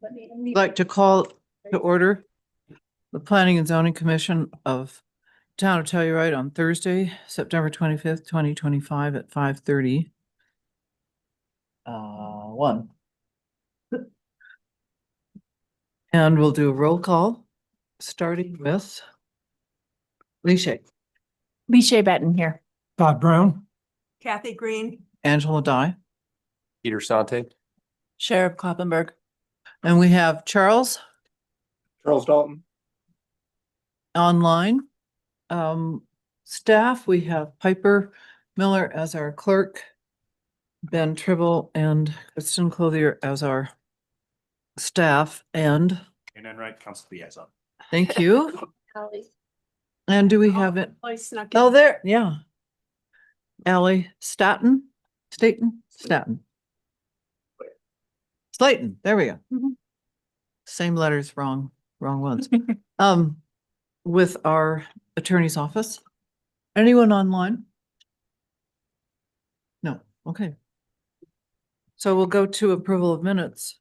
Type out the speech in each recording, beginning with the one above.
I'd like to call to order the Planning and Zoning Commission of Town of Telluride on Thursday, September 25th, 2025 at 5:30. One. And we'll do a roll call, starting with Leisha, Leisha Benton here. Todd Brown. Kathy Green. Angela Dye, Peter Sante. Sheriff Kloppenberg. and we have Charles Charles Dalton. online. Staff, we have Piper Miller as our clerk, Ben Tribble and Kristen Clothier as our staff, and And Enright, Council Liaison. thank you. And do we have it? I snuck Oh, in. there, yeah. Ally Staton, Staton. Slayton, there we go. Mhm. Same letters, wrong ones. With our attorney's office. Anyone online? No, okay. So we'll go to approval of minutes.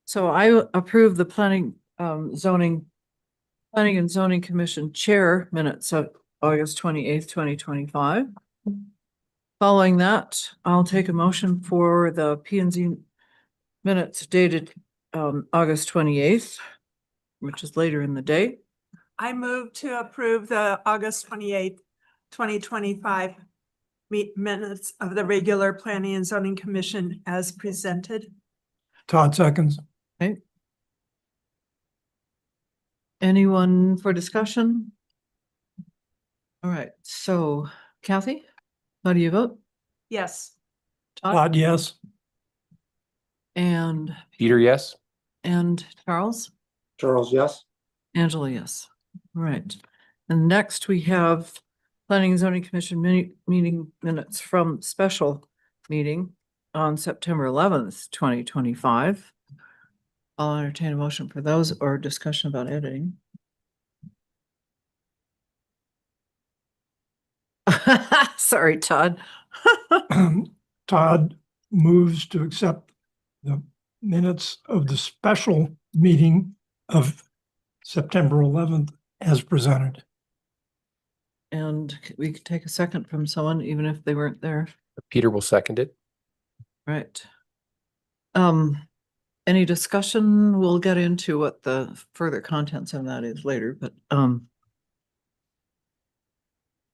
So I approve the planning and zoning commission chair minutes of August 28th, 2025. Following that, I'll take a motion for the P and Z minutes dated August 28th, which is later in the day. I move to approve the August 28th, 2025 minutes of the regular Planning and Zoning Commission as presented. Todd seconds. Okay. Anyone for discussion? All right, so Kathy, how do you vote? Yes. Todd, yes. And Peter, yes. Charles? Charles, yes. Angela, yes. All right. And next we have Planning and Zoning Commission meeting minutes from special meeting on September 11th, 2025. I'll entertain a motion for those or discussion about editing. Sorry, Todd. Todd moves to accept the minutes of the special meeting of September 11th as presented. And we could take a second from someone, even if they weren't there. Peter will second it. Right. Any discussion? We'll get into what the further contents of that is later, but,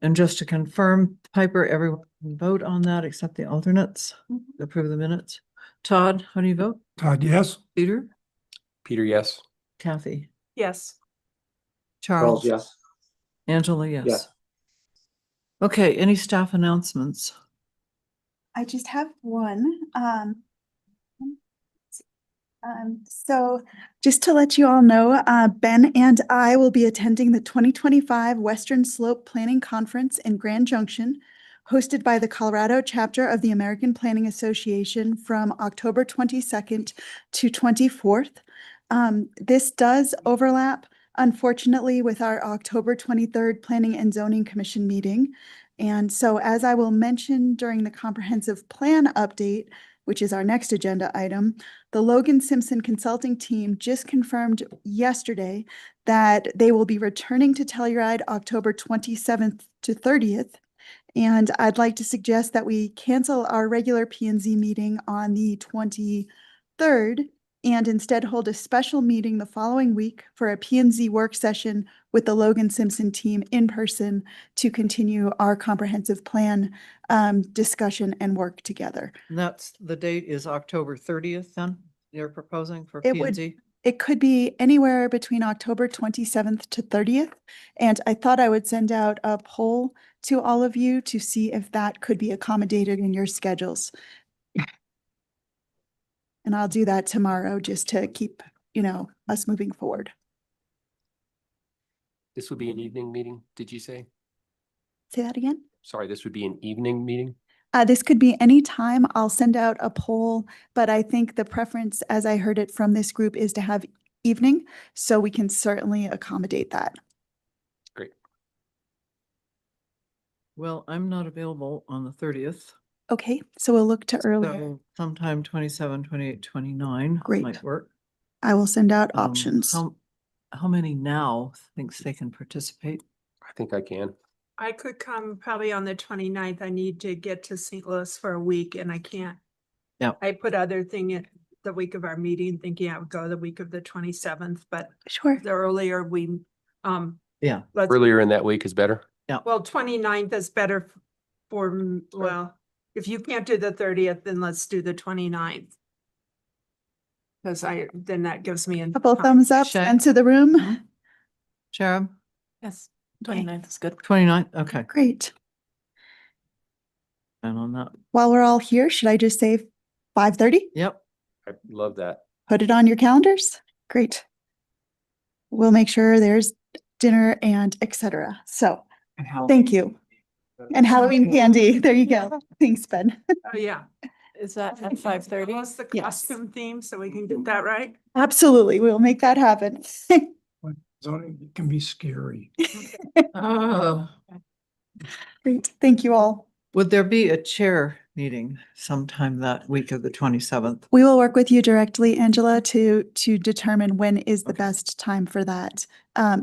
and just to confirm, Piper, everyone can vote on that except the alternates, approve the minutes. Todd, how do you vote? Todd, yes. Peter? Peter, yes. Kathy? Yes. Charles? yes. Angela, yes. Yes. Okay, any staff announcements? I just have one. So just to let you all know, Ben and I will be attending the 2025 Western Slope Planning Conference in Grand Junction, hosted by the Colorado chapter of the American Planning Association from October 22nd to 24th. This does overlap, unfortunately, with our October 23rd Planning and Zoning Commission meeting. And so as I will mention during the comprehensive plan update, which is our next agenda item, the Logan Simpson Consulting Team just confirmed yesterday that they will be returning to Telluride October 27th to 30th. And I'd like to suggest that we cancel our regular P&Z meeting on the 23rd and instead hold a special meeting the following week for a P&Z work session with the Logan Simpson team in person to continue our comprehensive plan discussion and work together. That's, the date is October 30th then, you're proposing for It P would- and Z? It could be anywhere between October 27th to 30th. And I thought I would send out a poll to all of you to see if that could be accommodated in your schedules. And I'll do that tomorrow just to keep, us moving forward. This would be an evening meeting, did you say? Say that again? Sorry, this would be an evening meeting? This could be any time. I'll send out a poll, but I think the preference, as I heard it from this group, is to have evening, so we can certainly accommodate that. Great. Well, I'm not available on the 30th. Okay, so we'll look to earlier. So sometime 27, 28, 29 Great. might work. I will send out Um, options. How many now thinks they can participate? I think I can. I could come probably on the 29th. I need to get to St. Louis for a week and I can't. Yep. I put other thing in the week of our meeting, thinking I would go the week of the 27th, but Sure. the earlier we, Yeah, let's, Earlier in that week is better. well, 29th is better for, well, if you can't do the 30th, then let's do the 29th. Cause then that gives me. Couple thumbs up Shay? into the room. Mhm. Sharon, Yes, 29th is good. 29th, okay, Great. and on that, While we're all here, should I just say 5:30? yep, I love that. Put it on your calendars. Great. We'll make sure there's dinner and etc. So thank you. And Halloween candy. There you go. Thanks, Ben. Oh, yeah. Is that at 5:30? What's the Yes. costume theme so we can get that right? Absolutely. We'll make that happen. Zoning can be scary. oh. Great. Thank you all. Would there be a chair meeting sometime that week of the 27th? We will work with you directly, Angela, to determine when is the best time for that,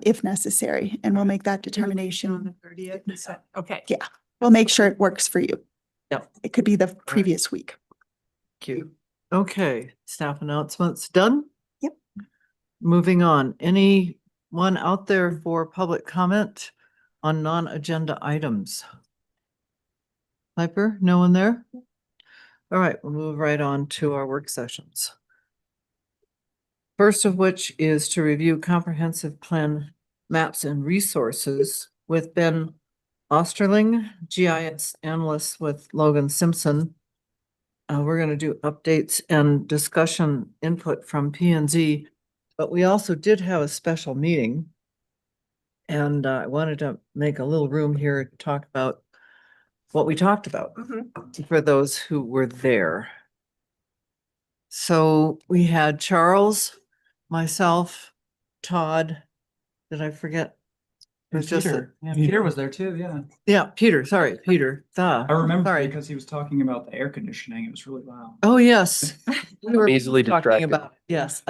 if necessary, and we'll make that On determination. the 30th. Okay. Yeah. We'll make sure it works for you. Yep. It could be the previous week. Cute. Okay, staff announcements done? Yep. Moving on, anyone out there for public comment on non-agenda items? Piper, no one there? All right, we'll move right on to our work sessions. First of which is to review comprehensive plan maps and resources with Ben Osterling, GIS analyst with Logan Simpson. We're gonna do updates and discussion input from P and Z, but we also did have a special meeting. And I wanted to make a little room here to talk about what we talked about Mhm. for those who were there. So we had Charles, myself, Todd, did I forget? It was just, Peter, yeah, Peter was there too, yeah. yeah, Peter, sorry, Peter, I remember sorry. because he was talking about the air conditioning. It was really loud. Oh, yes. We were Easily talking distracted. about, yes.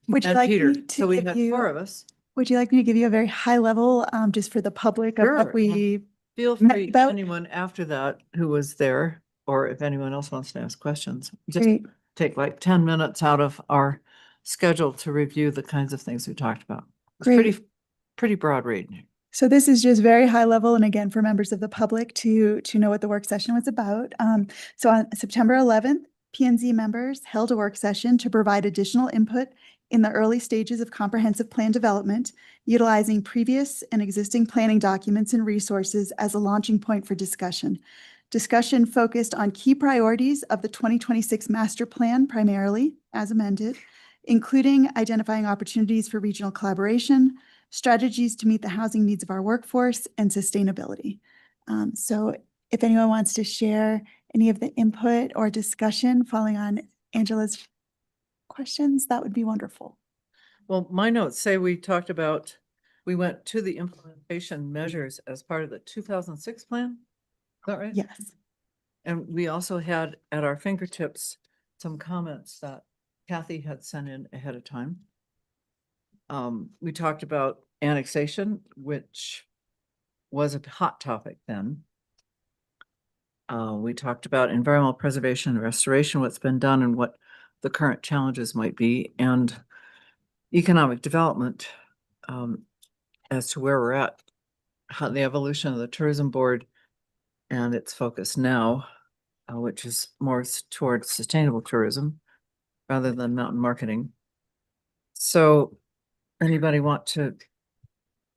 Would you And like Peter, me so to we give had four you, of us. would you like me to give you a very high level, just for the public of Sure. what we, Feel Met free, about- anyone after that who was there, or if anyone else wants to ask questions, just great. take like 10 minutes out of our schedule to review the kinds of things we talked about. It's Great. pretty broad reading. So this is just very high level, and again, for members of the public to know what the work session was about. So on September 11th, P and Z members held a work session to provide additional input in the early stages of comprehensive plan development, utilizing previous and existing planning documents and resources as a launching point for discussion. Discussion focused on key priorities of the 2026 master plan primarily, as amended, including identifying opportunities for regional collaboration, strategies to meet the housing needs of our workforce, and sustainability. So if anyone wants to share any of the input or discussion following on Angela's questions, that would be wonderful. Well, my notes say we talked about, we went to the implementation measures as part of the 2006 plan. Is that right? Yes. And we also had at our fingertips some comments that Kathy had sent in ahead of time. We talked about annexation, which was a hot topic then. We talked about environmental preservation and restoration, what's been done and what the current challenges might be, and economic development, as to where we're at, how the evolution of the tourism board and its focus now, which is more towards sustainable tourism rather than mountain marketing. So anybody want to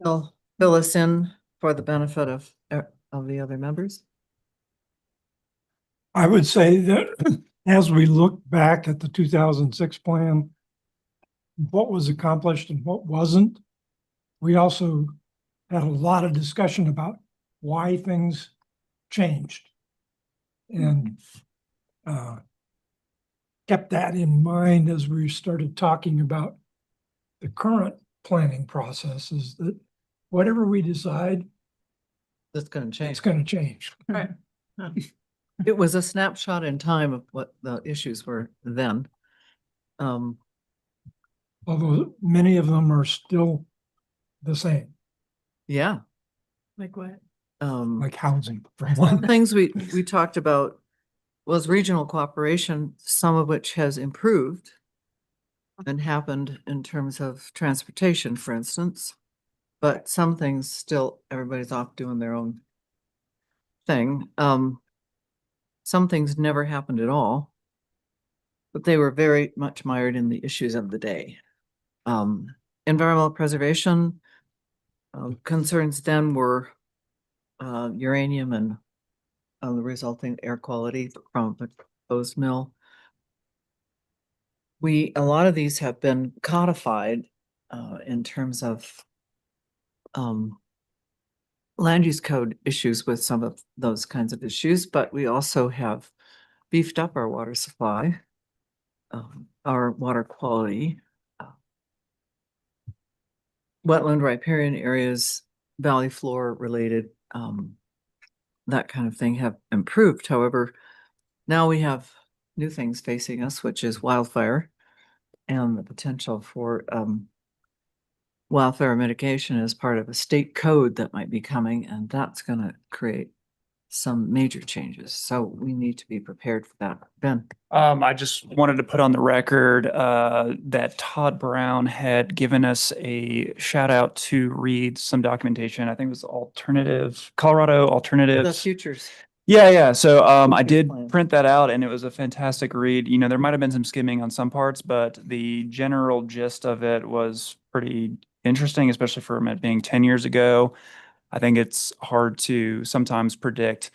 fill us in for the benefit of the other members? I would say that as we look back at the 2006 plan, what was accomplished and what wasn't, we also had a lot of discussion about why things changed. And kept that in mind as we started talking about the current planning process, is that whatever we decide, That's going to change. it's going to change. Right. It was a snapshot in time of what the issues were then. although many of them are still the same, Yeah. Like what? like housing for One one. things we talked about was regional cooperation, some of which has improved and happened in terms of transportation, for instance. But some things still, everybody's off doing their own thing. Some things never happened at all, but they were very much mired in the issues of the day. Environmental preservation concerns then were uranium and the resulting air quality from the proposed mill. A lot of these have been codified in terms of land use code issues with some of those kinds of issues, but we also have beefed up our water supply, our water quality. Wetland riparian areas, valley floor related, that kind of thing have improved. However, now we have new things facing us, which is wildfire and the potential for wildfire mitigation as part of a state code that might be coming, and that's going to create some major changes. So we need to be prepared for that. Ben? I just wanted to put on the record that Todd Brown had given us a shout out to read some documentation. I think it was Colorado The Alternatives. futures. Yeah. So I Future did plan. print that out and it was a fantastic read. You know, there might have been some skimming on some parts, but the general gist of it was pretty interesting, especially for it being 10 years ago. I think it's hard to sometimes predict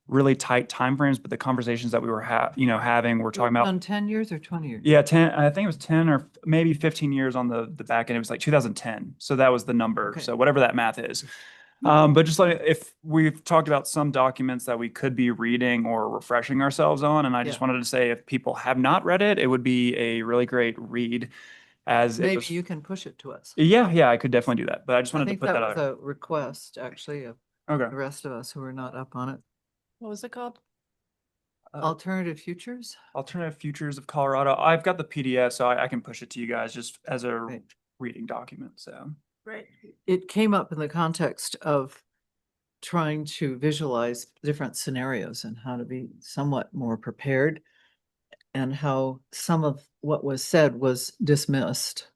really tight timeframes, but the conversations that we were having, we're talking about. On 10 years or 20 years? Yeah, 10, I think it was 10 or maybe 15 years on the back end. It was like 2010. So that was the number. Okay. So whatever that math is. But just like if we've talked about some documents that we could be reading or refreshing ourselves on, and I just Yeah. wanted to say if people have not read it, it would be a really great read as it Maybe was. you can push it to us. Yeah, I could definitely do that. But I just I wanted to think put that that was out. a request, actually, of Okay. the rest of us who are not up on it. What was it called? Alternative futures? Alternative Futures of Colorado. I've got the PDF, so I can push it to you guys just as a Right. reading document. So Right. It came up in the context of trying to visualize different scenarios and how to be somewhat more prepared, and how some of what was said was dismissed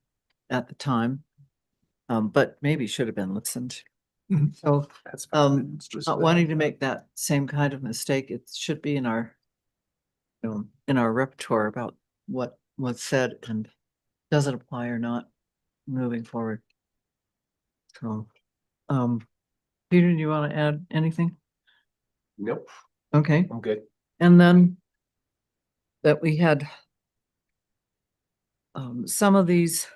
at the time, but maybe should have been listened to. Mhm. So, that's not just wanting to make that same kind of mistake, it should be in our repertoire about what was said and does it apply or not moving forward. So, Peter, do you want to add anything? Nope, Okay, I'm good. and then that we had some of these,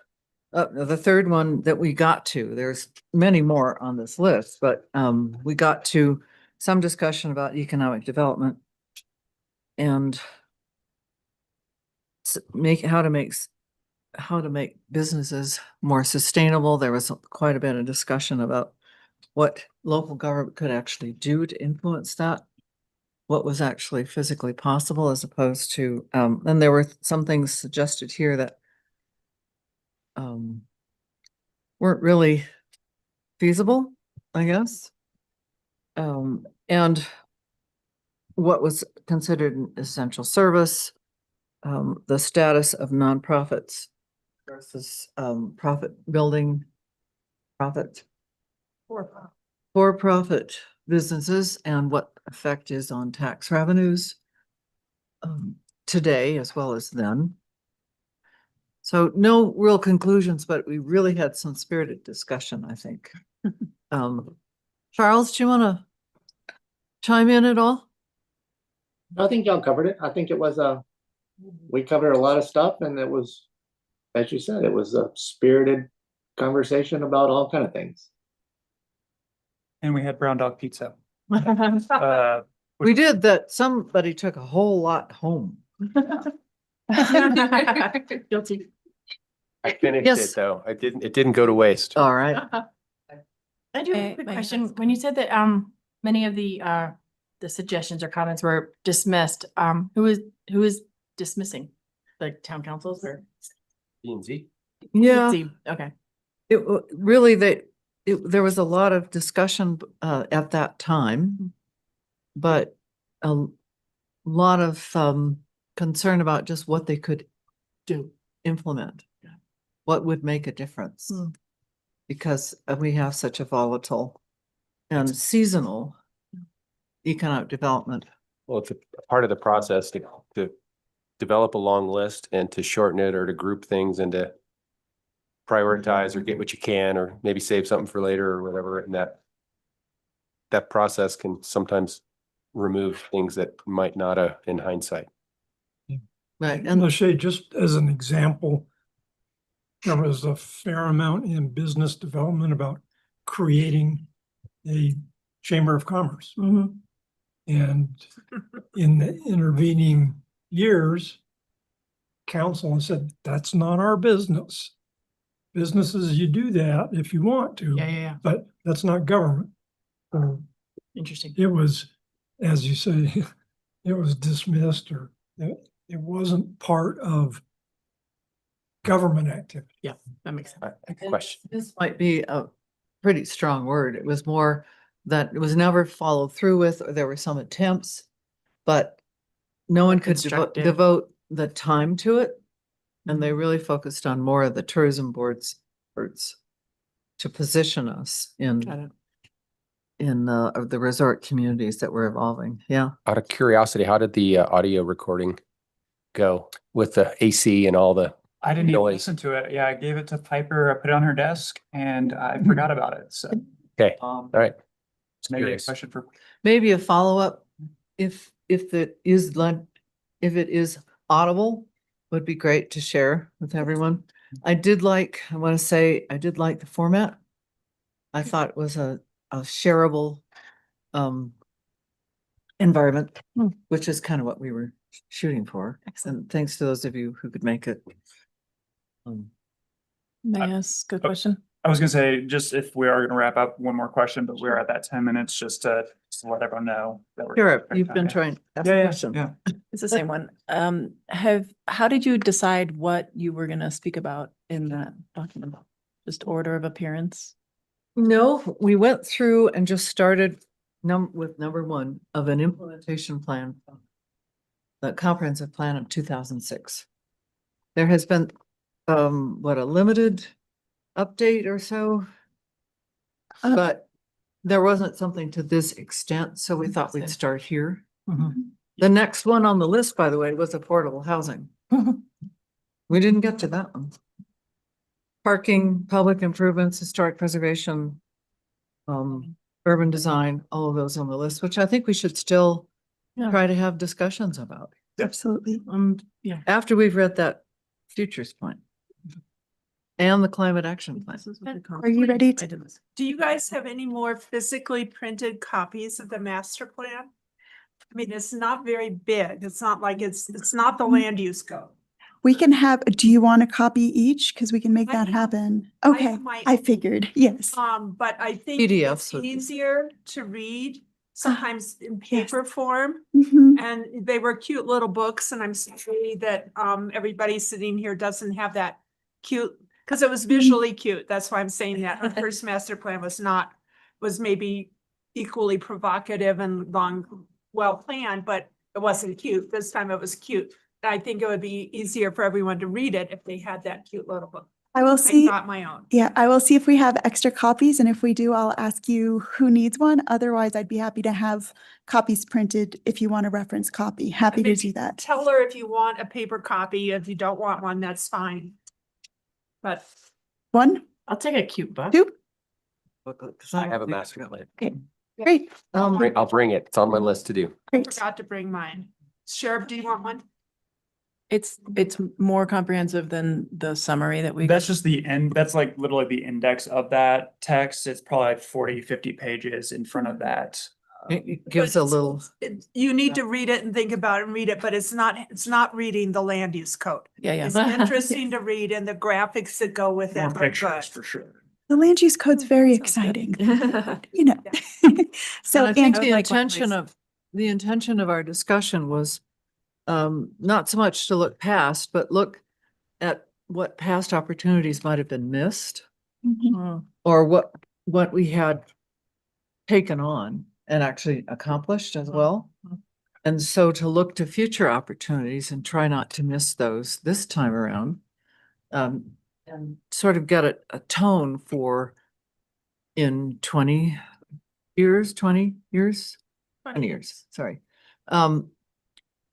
the third one that we got to, there's many more on this list, but we got to some discussion about economic development and how to make businesses more sustainable. There was quite a bit of discussion about what local government could actually do to influence that, what was actually physically possible as opposed to, and there were some things suggested here that weren't really feasible, I guess. And what was considered an essential service, the status of nonprofits versus for-profit businesses, and what effect is on tax revenues today as well as then. So no real conclusions, but we really had some spirited discussion, I think. Charles, do you want to chime in at all? I think y'all covered it. I think it was we covered a lot of stuff and it was, as you said, it was a spirited conversation about all kind of things. and we had brown dog pizza. We did that. Somebody took a whole lot home. Guilty. I finished Yes. it though. It didn't go to waste. All right. I do have a quick question. When you said that many of the suggestions or comments were dismissed, who is dismissing? The town councils or? P and Z. Yeah, See, okay. really, there was a lot of discussion, at that time. But a lot of, concern about just what they could implement. What would make a difference? Because we have such a volatile and seasonal economic development. Well, it's a part of the process to develop a long list and to shorten it or to group things and to prioritize or get what you can, or maybe save something for later or whatever. And that process can sometimes remove things that might not have in hindsight. Right, And and Lachey, just as an example, there was a fair amount in business development about creating a chamber of commerce. Mhm. And in the intervening years, council has said, that's not our business. Businesses, you do that if you want to, Yeah. but that's not government. So Interesting. it was, as you say, it was dismissed, or it wasn't part of government activity. That makes sense. Question. this might be a pretty strong word. It was more that it was never followed through with, or there were some attempts, but no one could Constructive. devote the time to it. And they really focused on more of the tourism board's efforts to position us Got in, it. of the resort communities that were evolving. Yeah. Out of curiosity, how did the audio recording go with the AC and all the? I didn't even Noise. listen to it. Yeah, I gave it to Piper, I put it on her desk and I forgot about it. So, Okay, all all right. maybe a Curious. question for, Maybe a follow-up, if it is if it is audible, would be great to share with everyone. I did like the format. I thought it was a shareable environment, which is kind of what we were shooting for. And thanks to those of you who could make it. May I ask a question? I was gonna say, just if we are gonna wrap up, one more question, but we're at that 10 minutes, just to let everyone know that we're. Sure, you've been trying to ask a Yeah, question. yeah. It's the same one. How did you decide what you were gonna speak about in that document? Just order of appearance? No, we went through and just started with number one of an implementation plan. The comprehensive plan of 2006. There has been, a limited update or so. But there wasn't something to this extent, so we thought we'd start here. The next one on the list, by the way, was affordable housing. We didn't get to that one. Parking, public improvements, historic preservation, urban design, all of those on the list, which I think we should still Yeah. try to have discussions about Absolutely. Yeah. after we've read that futures plan and the climate action plan. Are you ready I to? did this. Do you guys have any more physically printed copies of the master plan? I mean, it's not very big. It's not like it's not the land use code. We can have, do you want a copy each? Because we can make I that have- happen. I Okay, have my I own. figured, yes. But I think PDFs it's would be- easier to read, sometimes in paper form. Mhm. And they were cute little books, and I'm sorry that everybody sitting here doesn't have that cute, because it was visually cute. That's why I'm saying that. Our first master plan was maybe equally provocative and long, well planned, but it wasn't cute. This time it was cute. I think it would be easier for everyone to read it if they had that cute little book. I will I see. got my own. Yeah, I will see if we have extra copies, and if we do, I'll ask you who needs one. Otherwise, I'd be happy to have copies printed if you want a reference copy. Happy to Maybe do that. Tell her if you want a paper copy. If you don't want one, that's fine. But One, I'll take a cute book. two, I have a master plan. great. I'll bring it. It's on my list to do. I Great. forgot to bring mine. Sheriff, do you want one? It's more comprehensive than the summary that we. That's just the end, that's like literally the index of that text. It's probably like 40, 50 pages in front of that. It gives But a little, You need to read it and think about it and read it, but it's not reading the land use code. Yeah. It's interesting to read, and the graphics that go with More it. are pictures good. for sure. The land use code's very Sounds good. exciting, you know. So, and I think and the like intention of our discussion was not so much to look past, but look at what past opportunities might have been missed Mm. or what we had taken on and actually accomplished as well. And so to look to future opportunities and try not to miss those this time around. And sort of get a tone for in 20 years, 20 years, 20 years, sorry.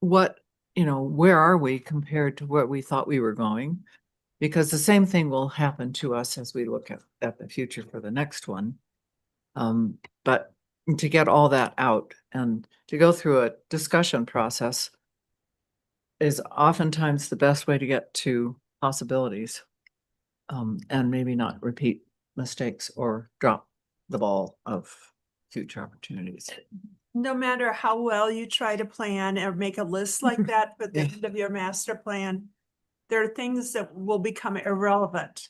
What, where are we compared to where we thought we were going? Because the same thing will happen to us as we look at the future for the next one. But to get all that out and to go through a discussion process is oftentimes the best way to get to possibilities. And maybe not repeat mistakes or drop the ball of future opportunities. No matter how well you try to plan or make a list like that for the Yeah. end of your master plan, there are things that will become irrelevant.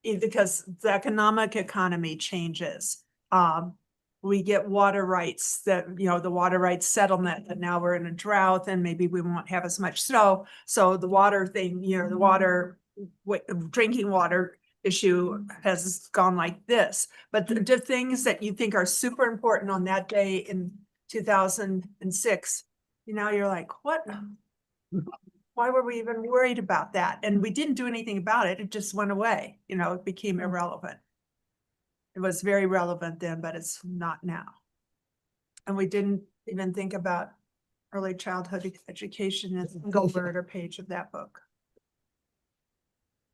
Because the economy changes. We get water rights that, the water rights settlement, and now we're in a drought and maybe we won't have as much snow. So the water thing, the water, drinking water issue has gone like this. But the things that you think are super important on that day in 2006, you're like, what? Why were we even worried about that? And we didn't do anything about it. It just went away. It became irrelevant. It was very relevant then, but it's not now. And we didn't even think about early childhood education in a single word or page of that book.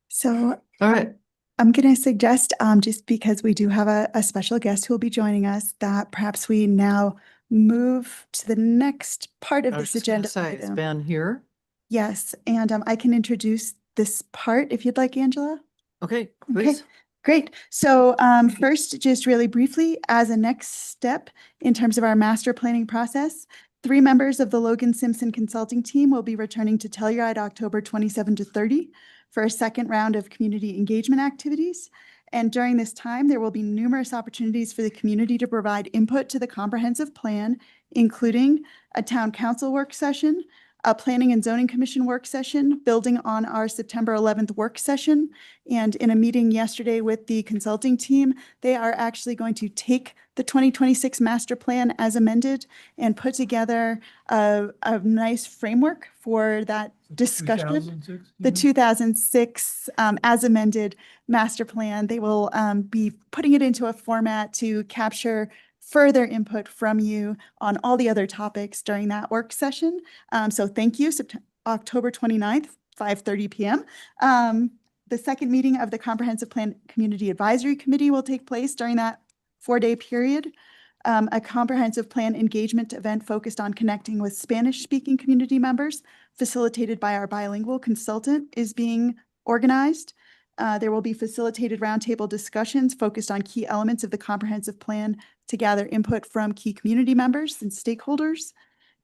So All right. I'm going to suggest, just because we do have a special guest who will be joining us, that perhaps we now move to the next part of I was this just gonna agenda. say, it's item. been here. Yes, and I can introduce this part if you'd like, Angela. Okay, please. Great. So first, just really briefly, as a next step in terms of our master planning process, 3 members of the Logan Simpson Consulting Team will be returning to Telluride October 27 to 30 for a second round of community engagement activities. And during this time, there will be numerous opportunities for the community to provide input to the comprehensive plan, including a town council work session, a Planning and Zoning Commission work session, building on our September 11th work session. And in a meeting yesterday with the consulting team, they are actually going to take the 2026 master plan as amended and put together a nice framework for that discussion. 2006, The 2006 as amended master plan. They will be putting it into a format to capture further input from you on all the other topics during that work session. So thank you, October 29th, 5:30 p.m. The second meeting of the Comprehensive Plan Community Advisory Committee will take place during that 4-day period. A comprehensive plan engagement event focused on connecting with Spanish-speaking community members, facilitated by our bilingual consultant, is being organized. There will be facilitated roundtable discussions focused on key elements of the comprehensive plan to gather input from key community members and stakeholders.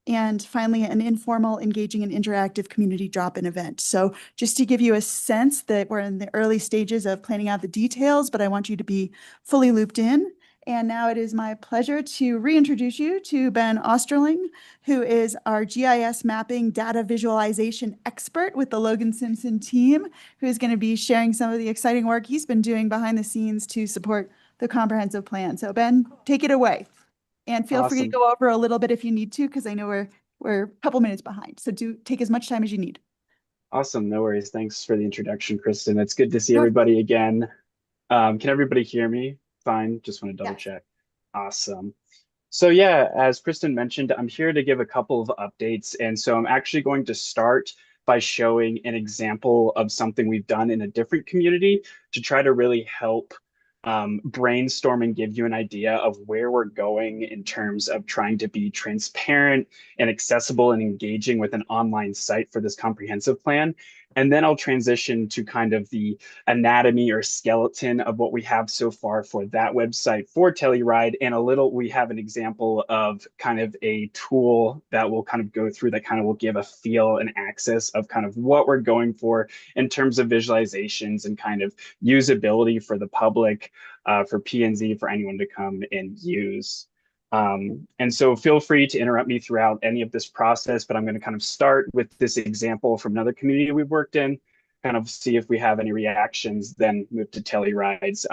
And finally, an informal, engaging, and interactive community drop-in event. So just to give you a sense that we're in the early stages of planning out the details, but I want you to be fully looped in. And now it is my pleasure to reintroduce you to Ben Osterling, who is our GIS mapping data visualization expert with the Logan Simpson team, who is going to be sharing some of the exciting work he's been doing behind the scenes to support the comprehensive plan. So Ben, take it away. And feel free to Awesome. go over a little bit if you need to, because I know we're a couple minutes behind. So do take as much time as you need. Awesome. No worries. Thanks for the introduction, Kristen. It's good to see Sure. everybody again. Can everybody hear me? Fine. Just want to double Yes. check. Awesome. So yeah, as Kristen mentioned, I'm here to give a couple of updates. And so I'm actually going to start by showing an example of something we've done in a different community to try to really help brainstorm and give you an idea of where we're going in terms of trying to be transparent and accessible and engaging with an online site for this comprehensive plan. And then I'll transition to kind of the anatomy or skeleton of what we have so far for that website for Telluride. And we have an example of kind of a tool that we'll kind of go through that kind of will give a feel and access of kind of what we're going for in terms of visualizations and kind of usability for the public, for P&Z, for anyone to come and use. And so feel free to interrupt me throughout any of this process, but I'm going to kind of start with this example from another community we've worked in. kind of see if we have any reactions, then move to Telluride's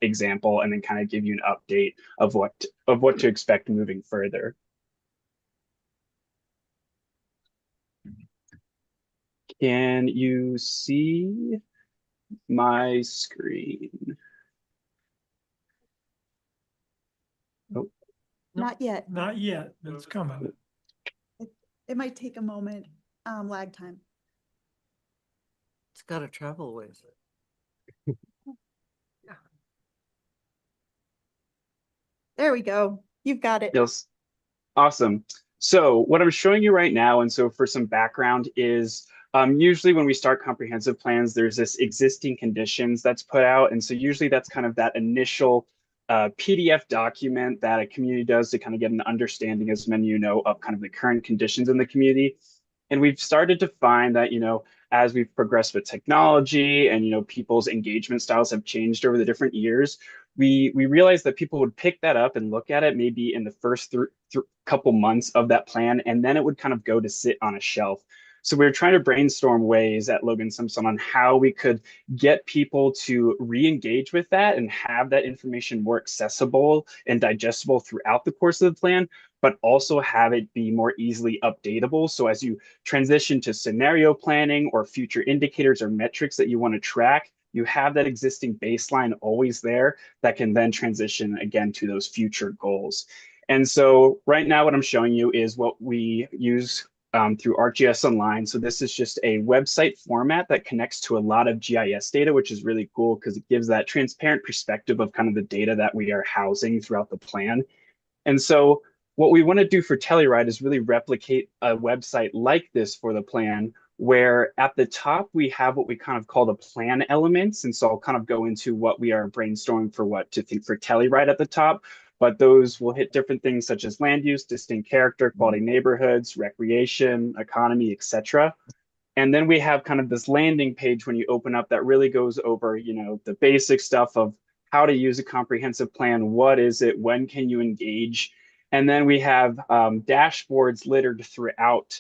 example, and then kind of give you an update of what to expect moving further. Can you see my screen? Oh, Not yet. Not yet, but it's coming. It might take a moment, lag time. It's gotta travel with. There we go. You've got it. yes. Awesome. So what I'm showing you right now, and so for some background is usually when we start comprehensive plans, there's this existing conditions that's put out. And so usually that's kind of that initial PDF document that a community does to kind of get an understanding, as many of you know, of kind of the current conditions in the community. And we've started to find that, as we've progressed with technology and, people's engagement styles have changed over the different years, we realized that people would pick that up and look at it maybe in the first couple months of that plan, and then it would kind of go to sit on a shelf. So we were trying to brainstorm ways at Logan Simpson on how we could get people to re-engage with that and have that information more accessible and digestible throughout the course of the plan, but also have it be more easily updatable. So as you transition to scenario planning or future indicators or metrics that you want to track, you have that existing baseline always there that can then transition again to those future goals. And so right now what I'm showing you is what we use through ArcGIS Online. So this is just a website format that connects to a lot of GIS data, which is really cool because it gives that transparent perspective of kind of the data that we are housing throughout the plan. And so what we want to do for Telluride is really replicate a website like this for the plan, where at the top we have what we kind of call the plan elements. And so I'll kind of go into what we are brainstorming for what to think for Telluride at the top. But those will hit different things such as land use, distinct character, quality neighborhoods, recreation, economy, etc. And then we have kind of this landing page when you open up that really goes over, the basic stuff of how to use a comprehensive plan, what is it, when can you engage? And then we have dashboards littered throughout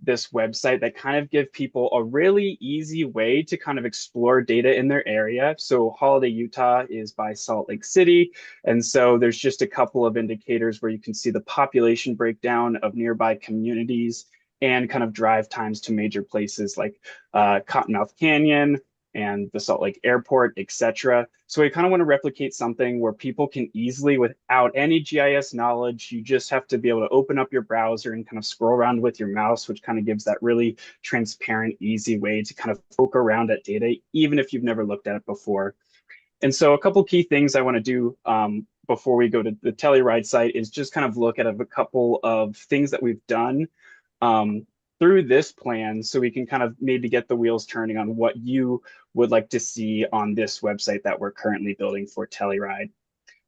this website that kind of give people a really easy way to kind of explore data in their area. So Holiday, Utah is by Salt Lake City. And so there's just a couple of indicators where you can see the population breakdown of nearby communities and kind of drive times to major places like Cottonmouth Canyon and the Salt Lake Airport, etc. So we kind of want to replicate something where people can easily, without any GIS knowledge, you just have to be able to open up your browser and kind of scroll around with your mouse, which kind of gives that really transparent, easy way to kind of poke around at data, even if you've never looked at it before. And so a couple key things I want to do before we go to the Telluride site is just kind of look at a couple of things that we've done through this plan, so we can kind of maybe get the wheels turning on what you would like to see on this website that we're currently building for Telluride.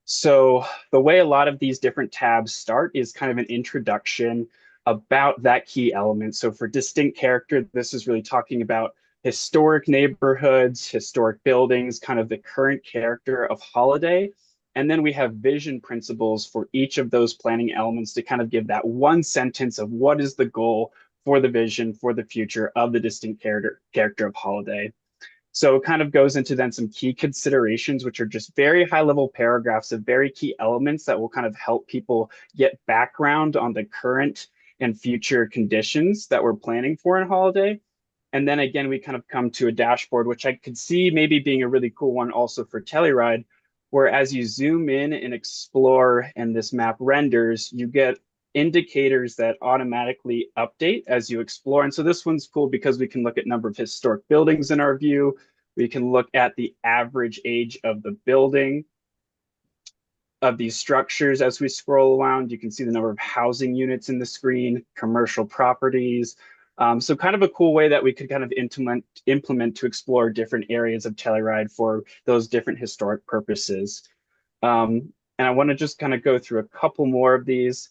So the way a lot of these different tabs start is kind of an introduction about that key element. So for distinct character, this is really talking about historic neighborhoods, historic buildings, kind of the current character of Holiday. And then we have vision principles for each of those planning elements to kind of give that one sentence of what is the goal for the vision for the future of the distinct character of Holiday. So it kind of goes into then some key considerations, which are just very high level paragraphs of very key elements that will kind of help people get background on the current and future conditions that we're planning for in Holiday. And then again, we kind of come to a dashboard, which I could see maybe being a really cool one also for Telluride, where as you zoom in and explore and this map renders, you get indicators that automatically update as you explore. And so this one's cool because we can look at number of historic buildings in our view. We can look at the average age of the building, of these structures as we scroll around. You can see the number of housing units in the screen, commercial properties. So kind of a cool way that we could kind of implement to explore different areas of Telluride for those different historic purposes. And I want to just kind of go through a couple more of these.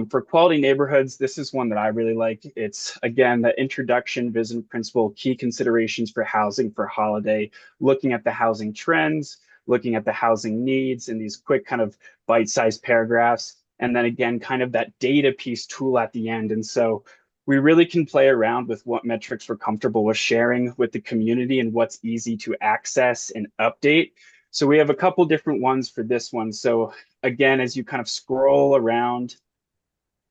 For quality neighborhoods, this is one that I really like. It's, again, the introduction, vision principle, key considerations for housing for Holiday, looking at the housing trends, looking at the housing needs in these quick kind of bite-sized paragraphs. And then again, kind of that data piece tool at the end. And so we really can play around with what metrics we're comfortable with sharing with the community and what's easy to access and update. So we have a couple different ones for this one. So again, as you kind of scroll around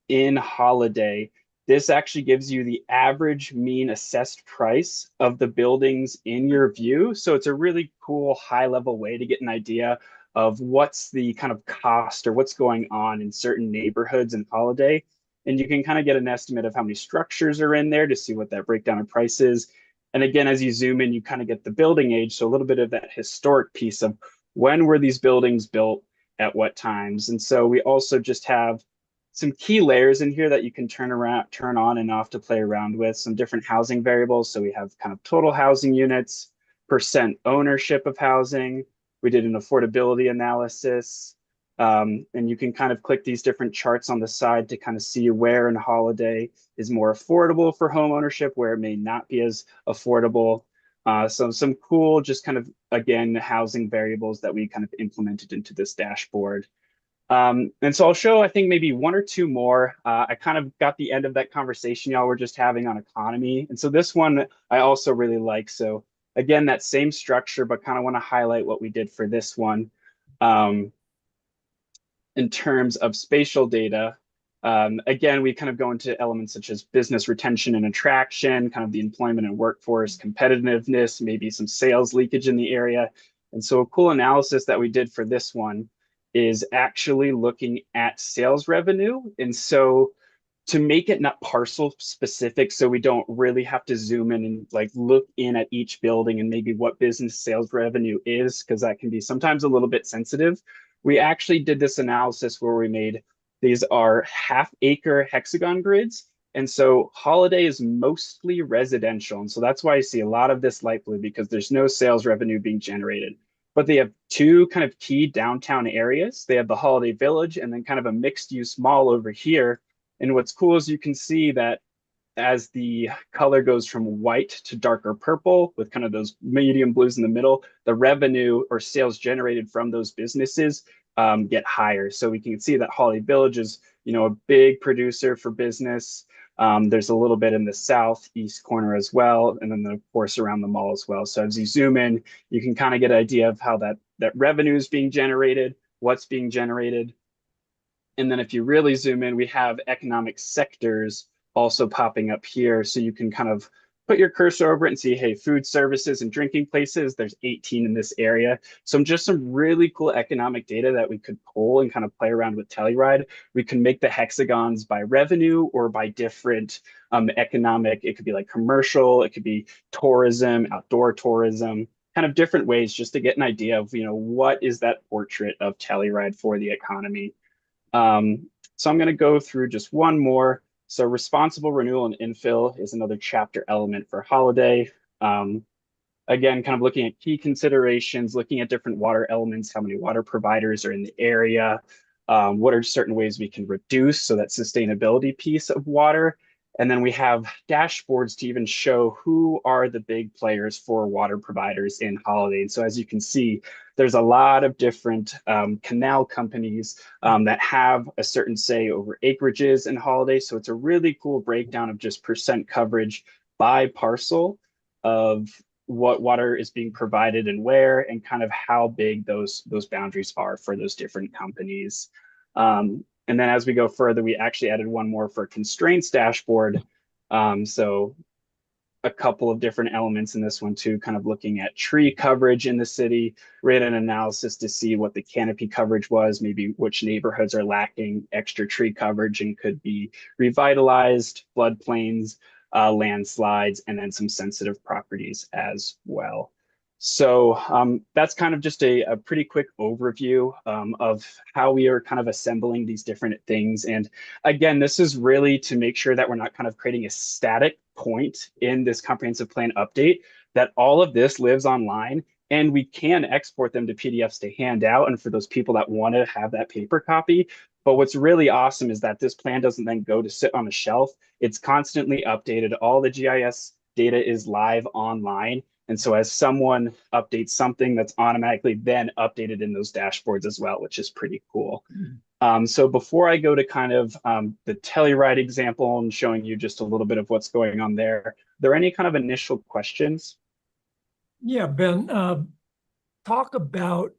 in Holiday, this actually gives you the average mean assessed price of the buildings in your view. So it's a really cool high level way to get an idea of what's the kind of cost or what's going on in certain neighborhoods in Holiday. And you can kind of get an estimate of how many structures are in there to see what that breakdown of price is. And again, as you zoom in, you kind of get the building age. So a little bit of that historic piece of when were these buildings built at what times. And so we also just have some key layers in here that you can turn on and off to play around with, some different housing variables. So we have kind of total housing units, percent ownership of housing. We did an affordability analysis. And you can kind of click these different charts on the side to kind of see where in Holiday is more affordable for home ownership, where it may not be as affordable. So some cool, just kind of, again, housing variables that we kind of implemented into this dashboard. And so I'll show, I think, maybe one or two more. I kind of got the end of that conversation y'all were just having on economy. And so this one I also really like. So again, that same structure, but kind of want to highlight what we did for this one. In terms of spatial data, again, we kind of go into elements such as business retention and attraction, kind of the employment and workforce competitiveness, maybe some sales leakage in the area. And so a cool analysis that we did for this one is actually looking at sales revenue. And so to make it not parcel specific, so we don't really have to zoom in and like look in at each building and maybe what business sales revenue is, because that can be sometimes a little bit sensitive. We actually did this analysis where we made, these are half-acre hexagon grids. And so Holiday is mostly residential. And so that's why I see a lot of this light blue, because there's no sales revenue being generated. But they have two kind of key downtown areas. They have the Holiday Village and then kind of a mixed use mall over here. And what's cool is you can see that as the color goes from white to darker purple with kind of those medium blues in the middle, the revenue or sales generated from those businesses get higher. So we can see that Holiday Village is, you know, a big producer for business. There's a little bit in the southeast corner as well, and then of course around the mall as well. So as you zoom in, you can kind of get an idea of how that revenue is being generated, what's being generated. And then if you really zoom in, we have economic sectors also popping up here. So you can kind of put your cursor over it and see, hey, food services and drinking places, there's 18 in this area. So just some really cool economic data that we could pull and kind of play around with Telluride. We can make the hexagons by revenue or by different economic, it could be like commercial, it could be tourism, outdoor tourism, kind of different ways just to get an idea of, you know, what is that portrait of Telluride for the economy. So I'm going to go through just one more. So responsible renewal and infill is another chapter element for Holiday. Again, kind of looking at key considerations, looking at different water elements, how many water providers are in the area, what are certain ways we can reduce, so that sustainability piece of water. And then we have dashboards to even show who are the big players for water providers in Holiday. And so as you can see, there's a lot of different canal companies that have a certain say over acreages in Holiday. So it's a really cool breakdown of just percent coverage by parcel of what water is being provided and where, and kind of how big those boundaries are for those different companies. And then as we go further, we actually added one more for constraints dashboard. So a couple of different elements in this one too, kind of looking at tree coverage in the city. We had an analysis to see what the canopy coverage was, maybe which neighborhoods are lacking extra tree coverage and could be revitalized, floodplains, landslides, and then some sensitive properties as well. So that's kind of just a pretty quick overview of how we are kind of assembling these different things. And again, this is really to make sure that we're not kind of creating a static point in this comprehensive plan update, that all of this lives online and we can export them to PDFs to hand out. And for those people that want to have that paper copy. But what's really awesome is that this plan doesn't then go to sit on a shelf. It's constantly updated. All the GIS data is live online. And so as someone updates something, that's automatically then updated in those dashboards as well, which is pretty cool. So before I go to kind of the Telluride example and showing you just a little bit of what's going on there, are there any kind of initial questions? Yeah, Ben, talk about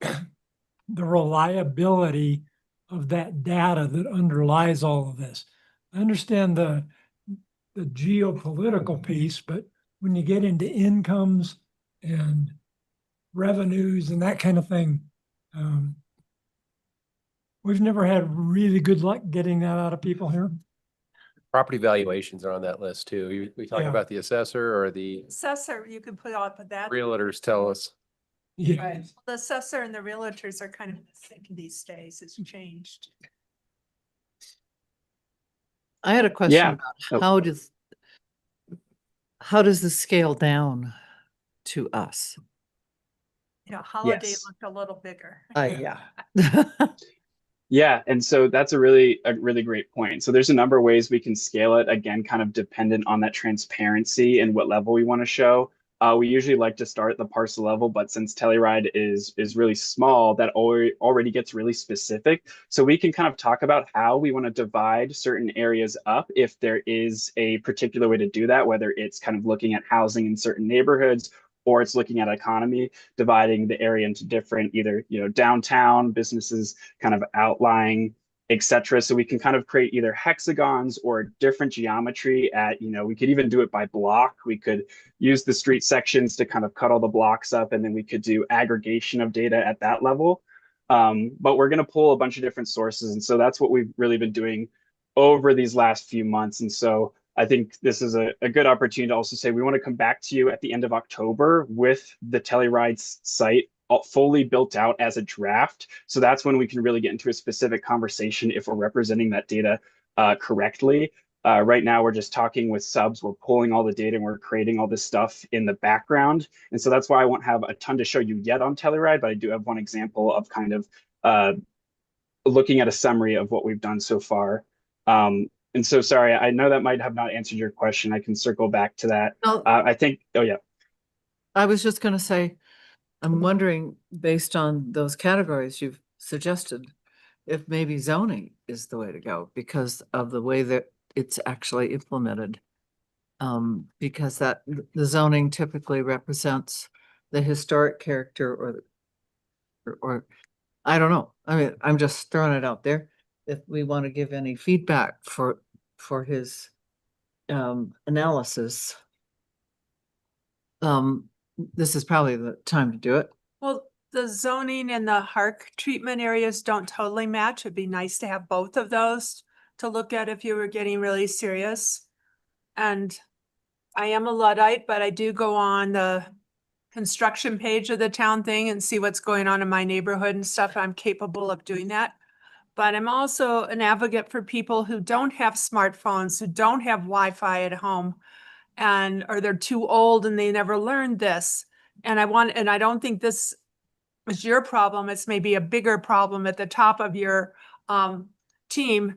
the reliability of that data that underlies all of this. I understand the geopolitical piece, but when you get into incomes and revenues and that kind of thing, we've never had really good luck getting that out of people here. Property valuations are on that list too. We talk Yeah. about the assessor or the Assessor, you could put up with that. realtors tell us. Yeah. The assessor and the realtors are kind of thick these days. It's changed. I had a question Yeah. about Oh. how does this scale down to us? You know, Holiday Yes. looked a little bigger. Yeah. Yeah, and so that's a really great point. So there's a number of ways we can scale it, again, kind of dependent on that transparency and what level we want to show. We usually like to start at the parcel level, but since Telluride is really small, that already gets really specific. So we can kind of talk about how we want to divide certain areas up if there is a particular way to do that, whether it's kind of looking at housing in certain neighborhoods or it's looking at economy, dividing the area into different either, downtown businesses kind of outlying, etc. So we can kind of create either hexagons or different geometry at, we could even do it by block. We could use the street sections to kind of cut all the blocks up, and then we could do aggregation of data at that level. But we're going to pull a bunch of different sources. And so that's what we've really been doing over these last few months. And so I think this is a good opportunity to also say we want to come back to you at the end of October with the Telluride site fully built out as a draft. So that's when we can really get into a specific conversation if we're representing that data correctly. Right now, we're just talking with subs. We're pulling all the data and we're creating all this stuff in the background. And so that's why I won't have a ton to show you yet on Telluride, but I do have one example of kind of looking at a summary of what we've done so far. And so, sorry, I know that might have not answered your question. I can circle back to that. No. I think, oh yeah. I was just going to say, I'm wondering, based on those categories you've suggested, if maybe zoning is the way to go because of the way that it's actually implemented. Because the zoning typically represents the historic character or I don't know. I mean, I'm just throwing it out there. If we want to give any feedback for his analysis, this is probably the time to do it. Well, the zoning and the HARC treatment areas don't totally match. It'd be nice to have both of those to look at if you were getting really serious. And I am a Luddite, but I do go on the construction page of the town thing and see what's going on in my neighborhood and stuff. I'm capable of doing that. But I'm also an advocate for people who don't have smartphones, who don't have Wi-Fi at home, or they're too old and they never learned this. And I don't think this is your problem. It's maybe a bigger problem at the top of your team.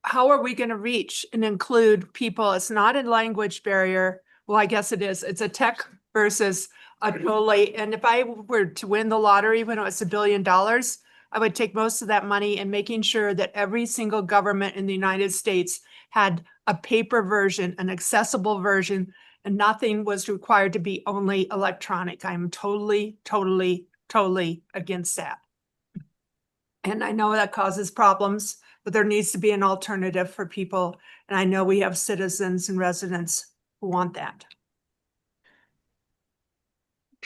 How are we going to reach and include people? It's not a language barrier. Well, I guess it is. It's a tech versus a totally. And if I were to win the lottery when it was $1 billion, I would take most of that money and making sure that every single government in the United States had a paper version, an accessible version, and nothing was required to be only electronic. I'm totally, totally, totally against that. And I know that causes problems, but there needs to be an alternative for people. And I know we have citizens and residents who want that.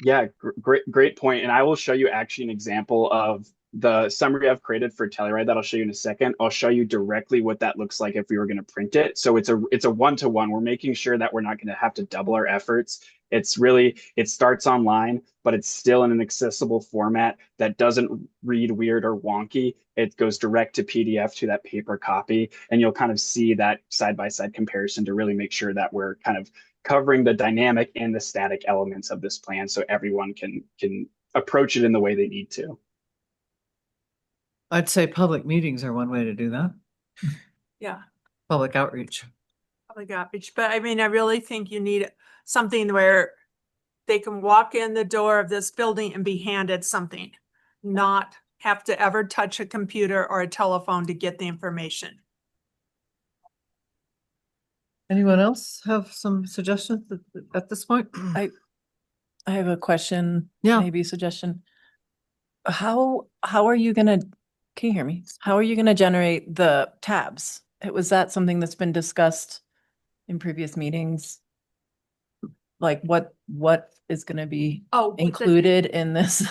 Yeah, great point. And I will show you actually an example of the summary I've created for Telluride that I'll show you in a second. I'll show you directly what that looks like if we were going to print it. So it's a one-to-one. We're making sure that we're not going to have to double our efforts. It starts online, but it's still in an accessible format that doesn't read weird or wonky. It goes direct to PDF to that paper copy. And you'll kind of see that side-by-side comparison to really make sure that we're kind of covering the dynamic and the static elements of this plan so everyone can approach it in the way they need to. I'd say public meetings are one way to do that. Yeah. Public outreach. Public outreach. But I mean, I really think you need something where they can walk in the door of this building and be handed something, not have to ever touch a computer or a telephone to get the information. Anyone else have some suggestions at this point? I have a question. Yeah. Maybe a suggestion. How are you gonna, can you hear me? How are you gonna generate the tabs? Was that something that's been discussed in previous meetings? Like what is gonna be Oh, included in this?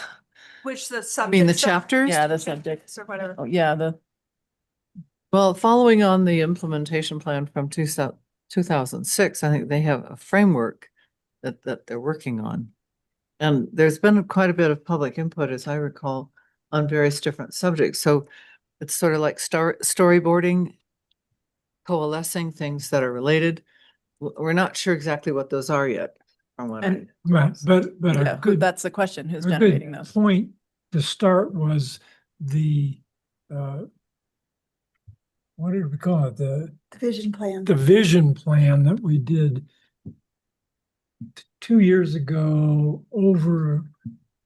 which the I subject. mean, the chapters? Yeah, the subject. Or whatever. Oh, yeah, Well, following on the implementation plan from 2006, I think they have a framework that they're working on. And there's been quite a bit of public input, as I recall, on various different subjects. So it's sort of like storyboarding, coalescing things that are related. We're not sure exactly what those are yet. From what And- Right, but yeah, a good, that's the question. Who's a generating good those? point to start was the, what did we call it? The Vision plan. vision plan that we did 2 years ago over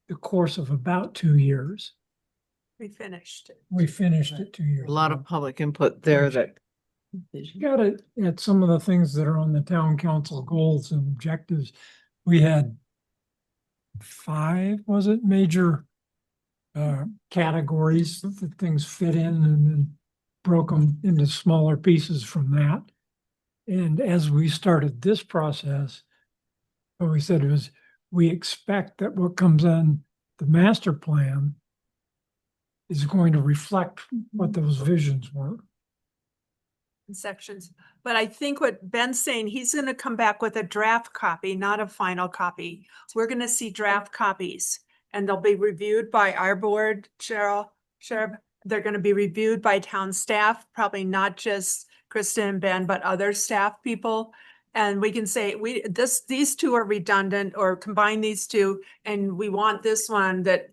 the course of about 2 years. We finished it. We finished it 2 years A lot ago. of public input there that, Got it at some of the things that are on the town council goals and objectives. We had 5, was it, major categories that things fit in, and then broke them into smaller pieces from that. And as we started this process, what we said was, we expect that what comes on the master plan is going to reflect what those visions were. Sections, but I think what Ben's saying, he's gonna come back with a draft copy, not a final copy. So we're gonna see draft copies, and they'll be reviewed by our board, Cheryl. They're gonna be reviewed by town staff, probably not just Kristen and Ben, but other staff people. And we can say, these two are redundant, or combine these two, and we want this one that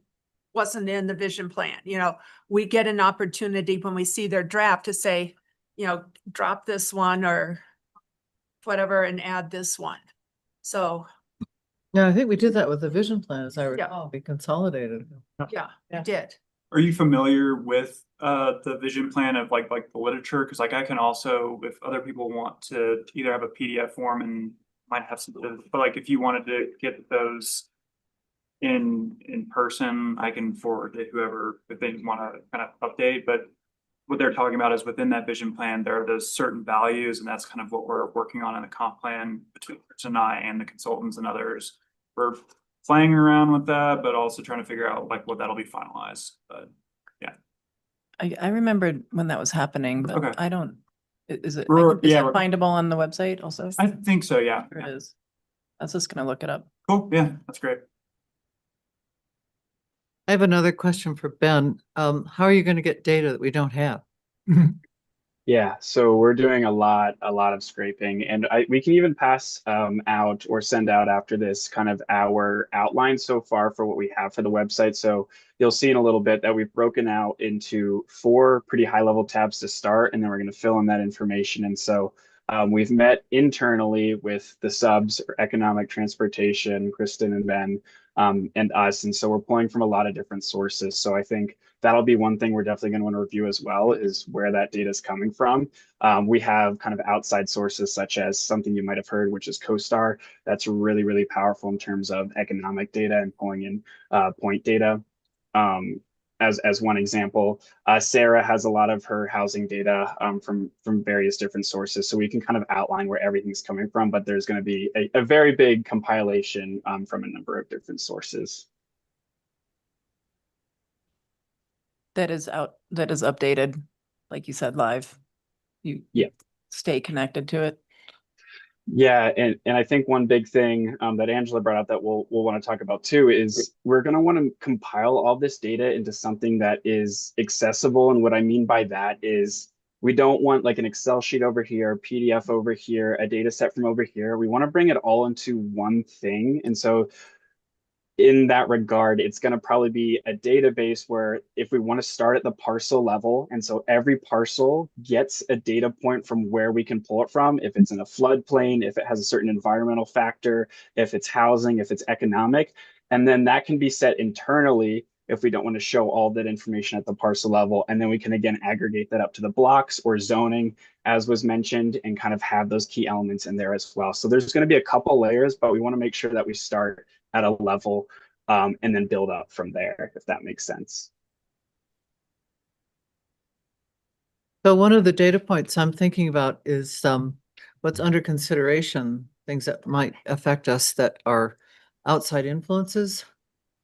wasn't in the vision plan. You know, we get an opportunity when we see their draft to say, you know, drop this one or whatever and add this one. So, yeah, I think we did that with the vision plan, as I recall, we consolidated. yeah, we Yeah. did. Are you familiar with the vision plan of like the literature? Because like I can also, if other people want to either have a PDF form and might have some, but like if you wanted to get those in person, I can forward to whoever if they want to kind of update. But what they're talking about is within that vision plan, there are those certain values, and that's kind of what we're working on in the comp plan between Chris and I and the consultants and others. We're playing around with that, but also trying to figure out like what that'll be finalized. But I remembered when that was happening, but Okay. I don't, is it, We're- is it yeah, we're- findable on the website also? I think so, yeah. There it is. I was just gonna look it up. Cool, yeah, that's great. I have another question for Ben. How are you going to get data that we don't have? Yeah, so we're doing a lot of scraping, and we can even pass out or send out after this kind of our outline so far for what we have for the website. So you'll see in a little bit that we've broken out into 4 pretty high level tabs to start, and then we're going to fill in that information. And so we've met internally with the subs, or economic, transportation, Kristen and Ben, and us. And so we're pulling from a lot of different sources. So I think that'll be one thing we're definitely going to want to review as well, is where that data is coming from. We have kind of outside sources, such as something you might have heard, which is CoStar. That's really, really powerful in terms of economic data and pulling in point data. As one example, Sarah has a lot of her housing data from various different sources, so we can kind of outline where everything's coming from, but there's going to be a very big compilation from a number of different sources. That is updated, like you said, live. You stay connected to it. Yeah, and I think one big thing that Angela brought up that we'll want to talk about too is we're going to want to compile all this data into something that is accessible. And what I mean by that is we don't want like an Excel sheet over here, PDF over here, a data set from over here. We want to bring it all into one thing. And so in that regard, it's going to probably be a database where if we want to start at the parcel level, and so every parcel gets a data point from where we can pull it from, if it's in a floodplain, if it has a certain environmental factor, if it's housing, if it's economic, and then that can be set internally if we don't want to show all that information at the parcel level. And then we can again aggregate that up to the blocks or zoning, as was mentioned, and kind of have those key elements in there as well. So there's going to be a couple layers, but we want to make sure that we start at a level and then build up from there, if that makes sense. So one of the data points I'm thinking about is what's under consideration, things that might affect us that are outside influences.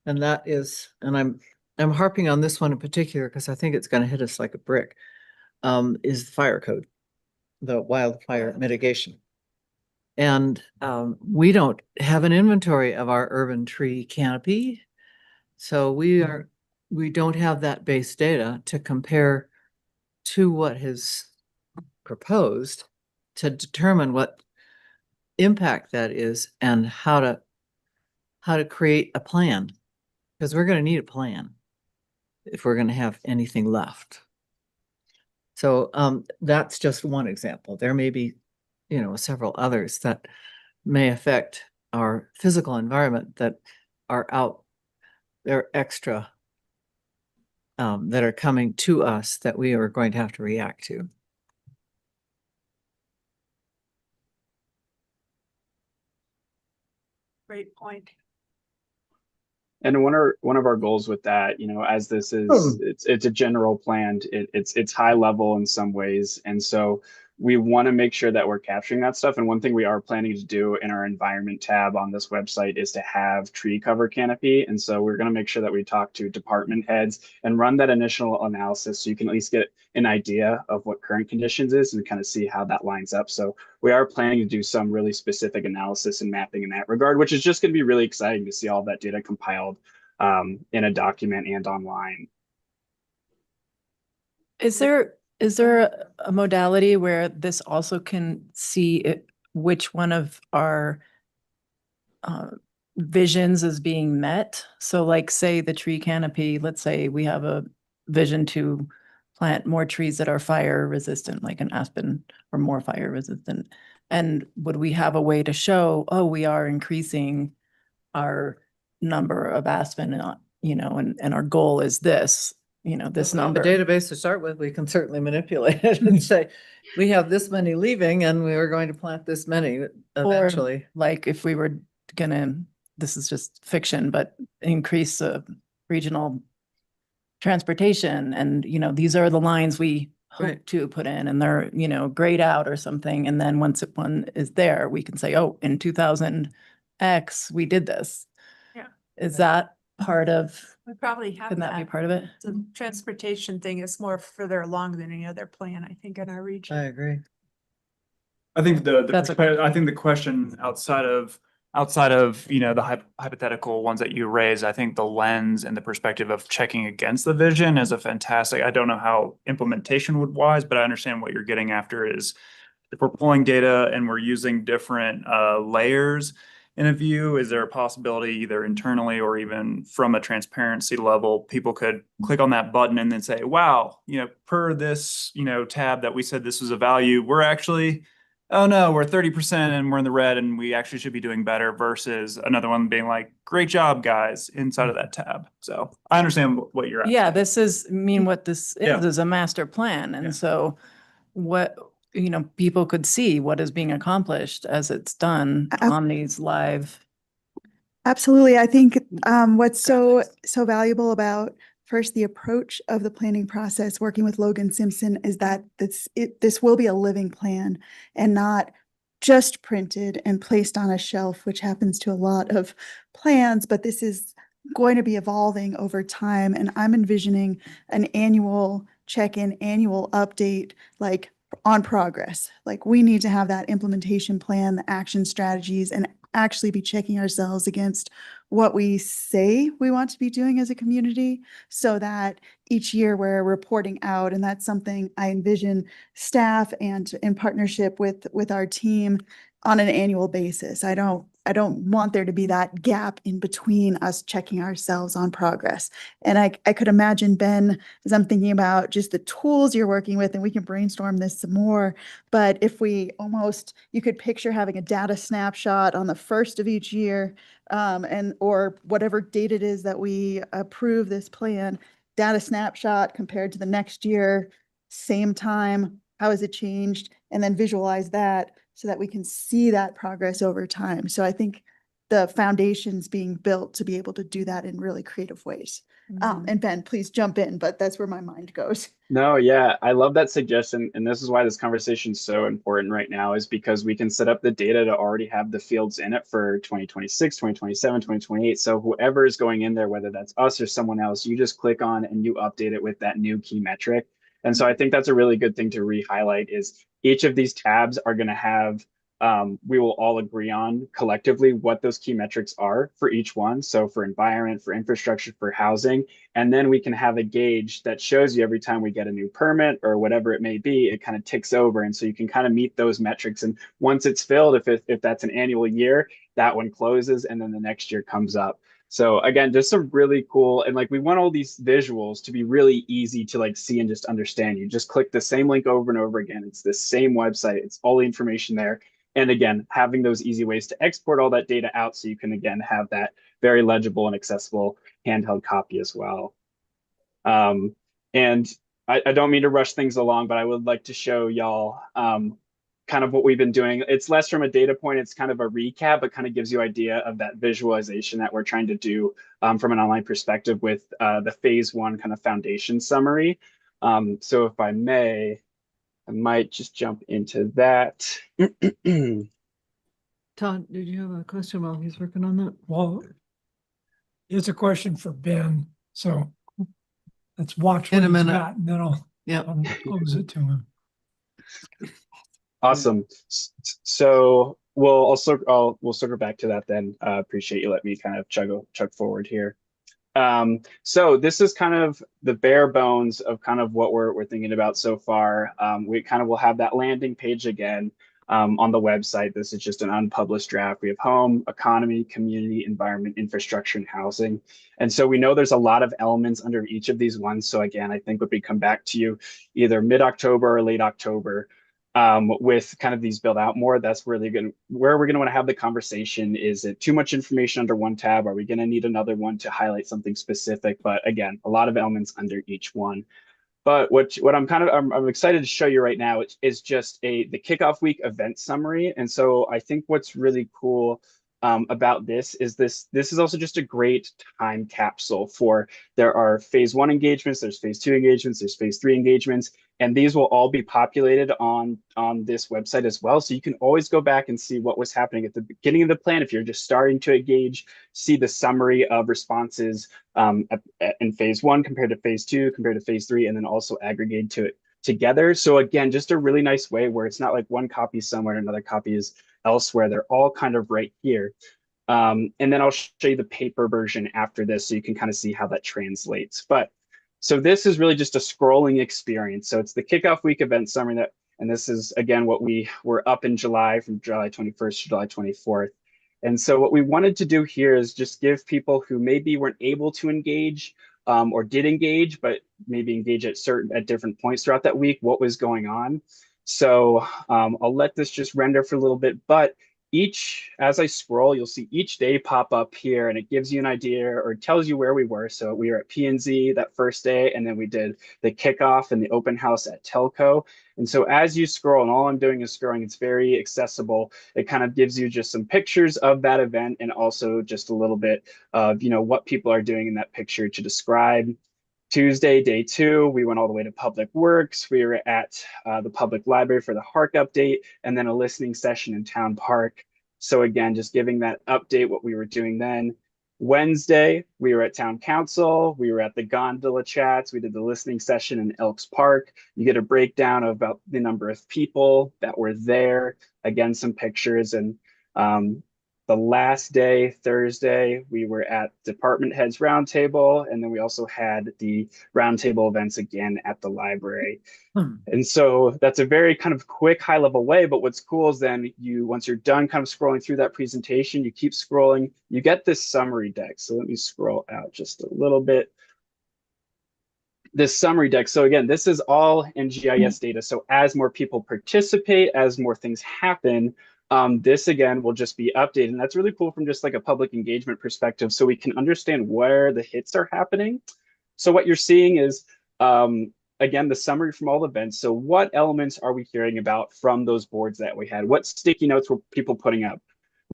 And that is, and I'm harping on this one in particular because I think it's going to hit us like a brick, is the fire code, the wildfire mitigation. And we don't have an inventory of our urban tree canopy. So we don't have that base data to compare to what is proposed to determine what impact that is and how to create a plan. Because we're going to need a plan if we're going to have anything left. So that's just one example. There may be, several others that may affect our physical environment that are out, they're extra, that are coming to us that we are going to have to react to. Great point. And one of our goals with that, as this is, it's a general plan, it's high level in some ways. And so we want to make sure that we're capturing that stuff. And one thing we are planning to do in our environment tab on this website is to have tree cover canopy. And so we're going to make sure that we talk to department heads and run that initial analysis so you can at least get an idea of what current conditions is and kind of see how that lines up. So we are planning to do some really specific analysis and mapping in that regard, which is just going to be really exciting to see all that data compiled in a document and online. Is there a modality where this also can see which one of our visions is being met? So like say the tree canopy, let's say we have a vision to plant more trees that are fire resistant, like an aspen, or more fire resistant. And would we have a way to show, oh, we are increasing our number of aspen, and our goal is this, this If we have number. a database to start with, we can certainly manipulate it and say, we have this many leaving and we are going to plant this many eventually. Or like if we were gonna, this is just fiction, but increase regional transportation and, these are the lines we hope Right. to put in and they're, grayed out or something. And then once one is there, we can say, oh, in 2000 X, we did this. Yeah. Is that part of, We probably have can that be that. part of it? The transportation thing is more further along than any other plan, I think, in our region. I agree. I think That's I think the question outside of the hypothetical ones that you raise, I think the lens and the perspective of checking against the vision is a fantastic. I don't know how implementation would wise, but I understand what you're getting after is if we're pulling data and we're using different layers in a view, is there a possibility either internally or even from a transparency level, people could click on that button and then say, wow, per this, tab that we said this was a value, we're actually, oh no, we're 30% and we're in the red and we actually should be doing better versus another one being like, great job, guys, inside of that tab. So I understand what you're asking. Yeah, this is, what this Yeah. is a master plan. And Yeah. so what, people could see what is being accomplished as it's done on these live. Absolutely. I think what's so valuable about first the approach of the planning process, working with Logan Simpson, is that this will be a living plan and not just printed and placed on a shelf, which happens to a lot of plans, but this is going to be evolving over time. And I'm envisioning an annual check-in, annual update, like on progress. Like we need to have that implementation plan, the action strategies, and actually be checking ourselves against what we say we want to be doing as a community so that each year we're reporting out. And that's something I envision staff and in partnership with our team on an annual basis. I don't I don't want there to be that gap in between us checking ourselves on progress. And I could imagine, Ben, as I'm thinking about just the tools you're working with, and we can brainstorm this some more, but if we almost, you could picture having a data snapshot on the first of each year, and, or whatever date it is that we approve this plan, data snapshot compared to the next year, same time, how has it changed? And then visualize that so that we can see that progress over time. So I think the foundation's being built to be able to do that in really creative ways. And Ben, please jump in, but that's where my mind goes. No, yeah, I love that suggestion. And this is why this conversation is so important right now, is because we can set up the data to already have the fields in it for 2026, 2027, 2028. So whoever is going in there, whether that's us or someone else, you just click on and you update it with that new key metric. And so I think that's a really good thing to re-highlight, is each of these tabs are going to have, we will all agree on collectively what those key metrics are for each one. So for environment, for infrastructure, for housing, and then we can have a gauge that shows you every time we get a new permit or whatever it may be, it kind of ticks over. And so you can kind of meet those metrics. And once it's filled, if that's an annual year, that one closes and then the next year comes up. So again, just some really cool, and like we want all these visuals to be really easy to like see and just understand. You just click the same link over and over again. It's the same website. It's all the information there. And again, having those easy ways to export all that data out so you can again have that very legible and accessible handheld copy as well. And I don't mean to rush things along, but I would like to show y'all kind of what we've been doing. It's less from a data point, it's kind of a recap, but kind of gives you idea of that visualization that we're trying to do from an online perspective with the phase one kind of foundation summary. So if I may, I might just jump into that. Todd, did you have a question while he's working on that? Well, it's a question for Ben, so let's watch In what a he's minute. got, and then I'll Yeah. pose it to him. Awesome. So we'll circle back to that then. Appreciate you letting me kind of chug forward here. So this is kind of the bare bones of kind of what we're thinking about so far. We kind of will have that landing page again on the website. This is just an unpublished draft. We have home, economy, community, environment, infrastructure, and housing. And so we know there's a lot of elements under each of these ones. So again, I think when we come back to you either mid-October or late October, with kind of these build out more, that's really good. Where we're going to want to have the conversation. Is it too much information under one tab? Are we going to need another one to highlight something specific? But again, a lot of elements under each one. But what I'm excited to show you right now is just the kickoff week event summary. And so I think what's really cool about this is also just a great time capsule for, there are phase one engagements, there's phase two engagements, there's phase three engagements, and these will all be populated on this website as well. So you can always go back and see what was happening at the beginning of the plan. If you're just starting to engage, see the summary of responses in phase one compared to phase two, compared to phase three, and then also aggregate to it together. So again, just a really nice way where it's not like one copy somewhere and another copy is elsewhere. They're all kind of right here. And then I'll show you the paper version after this so you can kind of see how that translates. But so this is really just a scrolling experience. So it's the kickoff week event summary and this is again what we were up in July, from July 21st to July 24th. And so what we wanted to do here is just give people who maybe weren't able to engage or did engage, but maybe engage at different points throughout that week, what was going on. So I'll let this just render for a little bit, but as I scroll, you'll see each day pop up here and it gives you an idea or tells you where we were. So we were at P&Z that first day, and then we did the kickoff and the open house at Telco. And so as you scroll, and all I'm doing is scrolling, it's very accessible. It kind of gives you just some pictures of that event and also just a little bit of, what people are doing in that picture to describe. Tuesday, day 2, we went all the way to Public Works. We were at the public library for the HARC update, and then a listening session in Town Park. So again, just giving that update, what we were doing then. Wednesday, we were at Town Council. We were at the gondola chats. We did the listening session in Elks Park. You get a breakdown of about the number of people that were there. Again, some pictures and The last day, Thursday, we were at Department Heads Roundtable, and then we also had the roundtable events again at the library. And so that's a very kind of quick, high level way. But what's cool is then once you're done kind of scrolling through that presentation, you keep scrolling, you get this summary deck. So let me scroll out just a little bit. This summary deck. So again, this is all NGIS data. So as more people participate, as more things happen, this again will just be updated. And that's really cool from just like a public engagement perspective, so we can understand where the hits are happening. So what you're seeing is, again, the summary from all events. So what elements are we hearing about from those boards that we had? What sticky notes were people putting up?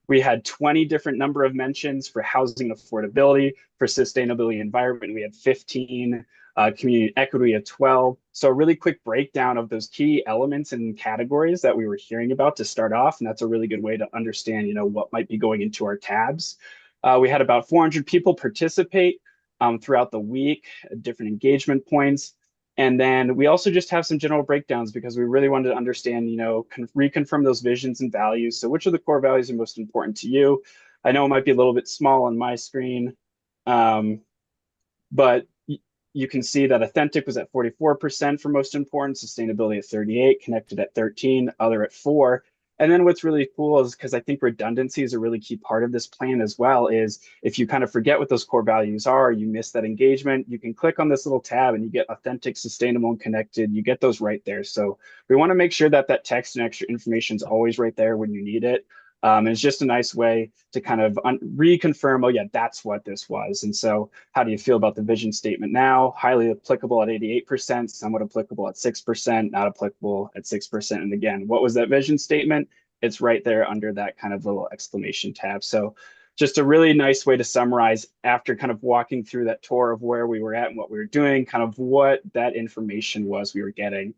We had 20 different number of mentions for housing affordability, for sustainability environment. We had 15, community equity at 12. So a really quick breakdown of those key elements and categories that we were hearing about to start off. And that's a really good way to understand, what might be going into our tabs. We had about 400 people participate throughout the week, different engagement points. And then we also just have some general breakdowns because we really wanted to understand, reconfirm those visions and values. So which of the core values are most important to you? I know it might be a little bit small on my screen, but you can see that authentic was at 44% for most important, sustainability at 38, connected at 13, other at 4. And then what's really cool is, because I think redundancy is a really key part of this plan as well, is if you kind of forget what those core values are, you miss that engagement, you can click on this little tab and you get authentic, sustainable, and connected. You get those right there. So we want to make sure that that text and extra information is always right there when you need it. And it's just a nice way to kind of reconfirm, oh yeah, that's what this was. And so how do you feel about the vision statement now? Highly applicable at 88%, somewhat applicable at 6%, not applicable at 6%. And again, what was that vision statement? It's right there under that kind of little exclamation tab. So just a really nice way to summarize, after kind of walking through that tour of where we were at and what we were doing, kind of what that information was we were getting.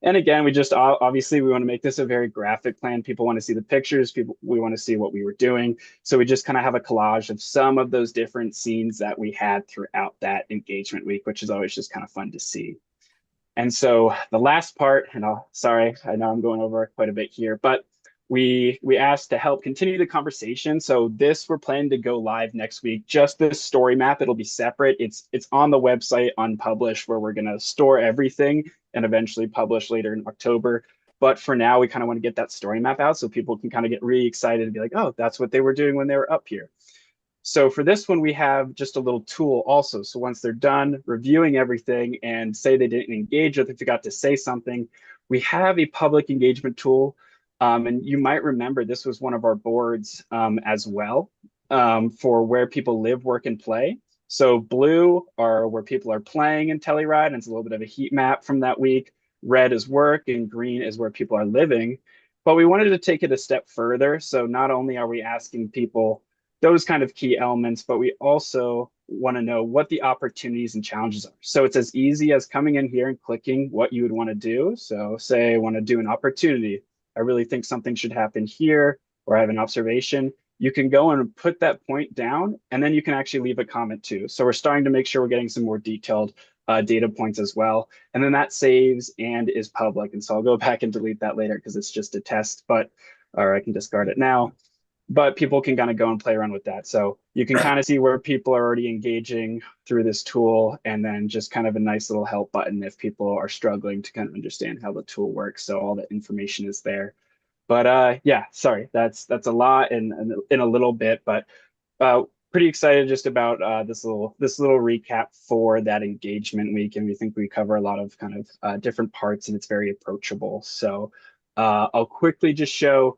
And again, we just obviously we want to make this a very graphic plan. People want to see the pictures. We want to see what we were doing. So we just kind of have a collage of some of those different scenes that we had throughout that engagement week, which is always just kind of fun to see. And so the last part, and sorry, I know I'm going over quite a bit here, but we asked to help continue the conversation. So this, we're planning to go live next week. Just this story map, it'll be separate. It's on the website unpublished, where we're going to store everything and eventually publish later in October. But for now, we kind of want to get that story map out so people can kind of get really excited and be like, oh, that's what they were doing when they were up here. So for this one, we have just a little tool also. So once they're done reviewing everything and say they didn't engage with, if you got to say something, we have a public engagement tool. And you might remember this was one of our boards as well, for where people live, work, and play. So blue are where people are playing in Telluride, and it's a little bit of a heat map from that week. Red is work, and green is where people are living. But we wanted to take it a step further. So not only are we asking people those kind of key elements, but we also want to know what the opportunities and challenges are. So it's as easy as coming in here and clicking what you would want to do. So say I want to do an opportunity. I really think something should happen here, or I have an observation. You can go and put that point down, and then you can actually leave a comment too. So we're starting to make sure we're getting some more detailed data points as well. And then that saves and is public. And so I'll go back and delete that later because it's just a test, or I can discard it now. But people can kind of go and play around with that. So you can kind of see where people are already engaging through this tool, and then just kind of a nice little help button if people are struggling to kind of understand how the tool works. So all that information is there. But yeah, sorry, that's a lot in a little bit, but pretty excited just about this little recap for that engagement week. And we think we cover a lot of kind of different parts, and it's very approachable. So I'll quickly just show.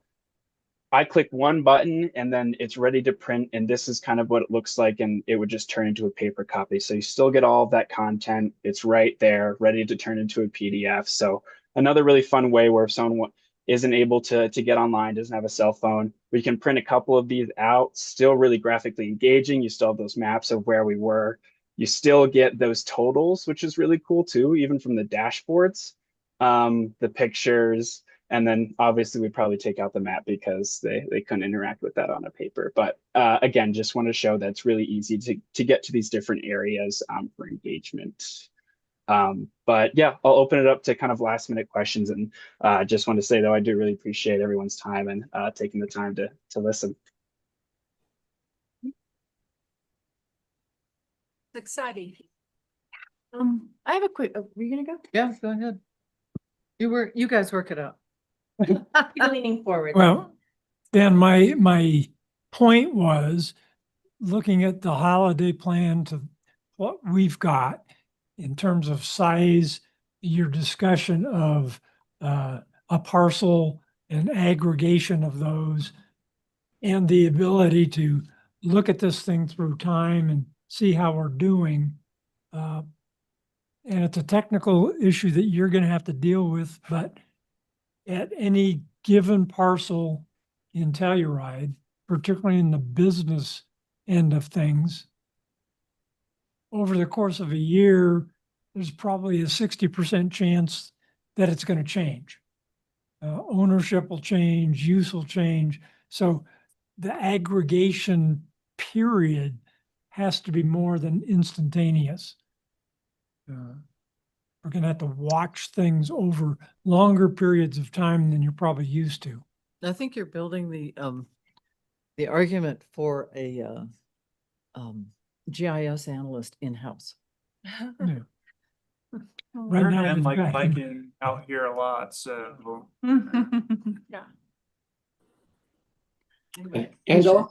I click one button and then it's ready to print, and this is kind of what it looks like, and it would just turn into a paper copy. So you still get all of that content. It's right there, ready to turn into a PDF. So another really fun way where if someone isn't able to get online, doesn't have a cell phone, we can print a couple of these out, still really graphically engaging. You still have those maps of where we were. You still get those totals, which is really cool too, even from the dashboards, the pictures. And then obviously we probably take out the map because they couldn't interact with that on a paper. But again, just want to show that it's really easy to get to these different areas for engagement. But yeah, I'll open it up to kind of last minute questions. And just want to say, though, I do really appreciate everyone's time and taking the time to listen. It's exciting. I have a quick, were you gonna go? Yeah, go ahead. You guys work it out. I'm leaning forward. Well, then my point was looking at the holiday plan to what we've got in terms of size, your discussion of a parcel and aggregation of those, and the ability to look at this thing through time and see how we're doing. And it's a technical issue that you're going to have to deal with, but at any given parcel in Telluride, particularly in the business end of things, over the course of a year, there's probably a 60% chance that it's going to change. Ownership will change, use will change. So the aggregation period has to be more than instantaneous. We're going to have to watch things over longer periods of time than you're probably used to. I think you're building the argument for a GIS analyst in-house. Yeah. Right now, And we've like got- biking out here a lot, so. Yeah. Angela?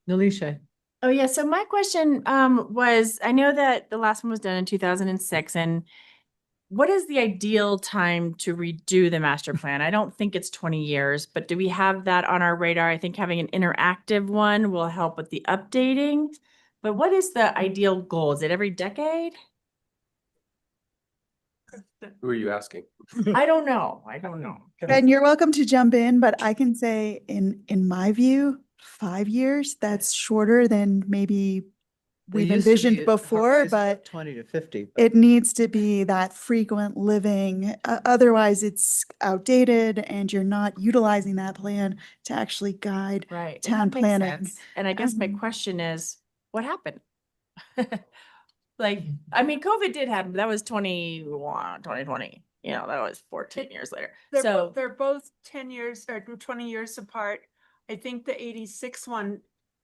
Nalisha, Oh, yeah. So my question was, I know that the last one was done in 2006, and what is the ideal time to redo the master plan? I don't think it's 20 years, but do we have that on our radar? I think having an interactive one will help with the updating. But what is the ideal goal? Is it every decade? Who are you asking? I don't know. I don't know. Ben, you're welcome to jump in, but I can say in my view, 5 years, that's shorter than maybe we've envisioned before, but 20 to 50. it needs to be that frequent living. Otherwise, it's outdated and you're not utilizing that plan to actually guide. Right. Town that makes planning. sense. And I guess my question is, what happened? Like, I mean, COVID did happen, but that was 2020, you know, that was 14 years later. So, They're both 10 years or 20 years apart. I think the 86 one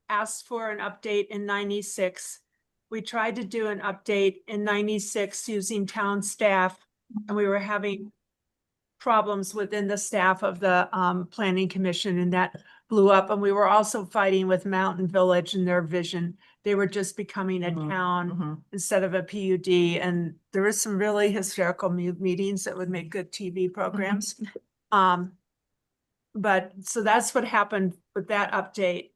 asked for an update in 96. We tried to do an update in 96 using town staff, and we were having problems within the staff of the planning commission, and that blew up. And we were also fighting with Mountain Village and their vision. They were just becoming a town instead of a PUD. And there were some really hysterical meetings that would make good TV programs. But so that's what happened with that update.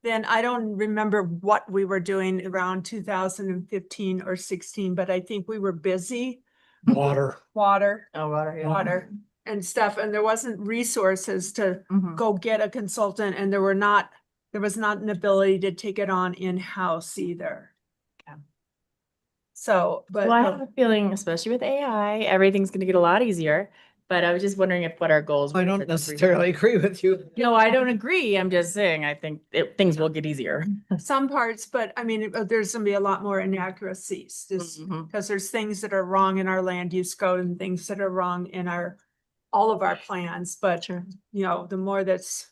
Then I don't remember what we were doing around 2015 or 16, but I think we were busy. Water. Water oh, water, yeah. and stuff, and there wasn't resources to Mhm. go get a consultant, and there was not an ability to take it on in-house either. Okay. So, but Well, I have a feeling, especially with AI, everything's gonna get a lot easier, but I was just wondering if what our goals were. I for don't the 3 necessarily agree with you. No, I don't agree. I'm just saying, I think things will get easier. some parts, but I mean, there's gonna be a lot more inaccuracies, just Mhm. because there's things that are wrong in our land use code and things that are wrong in all of our plans, but Sure. you know, the more that's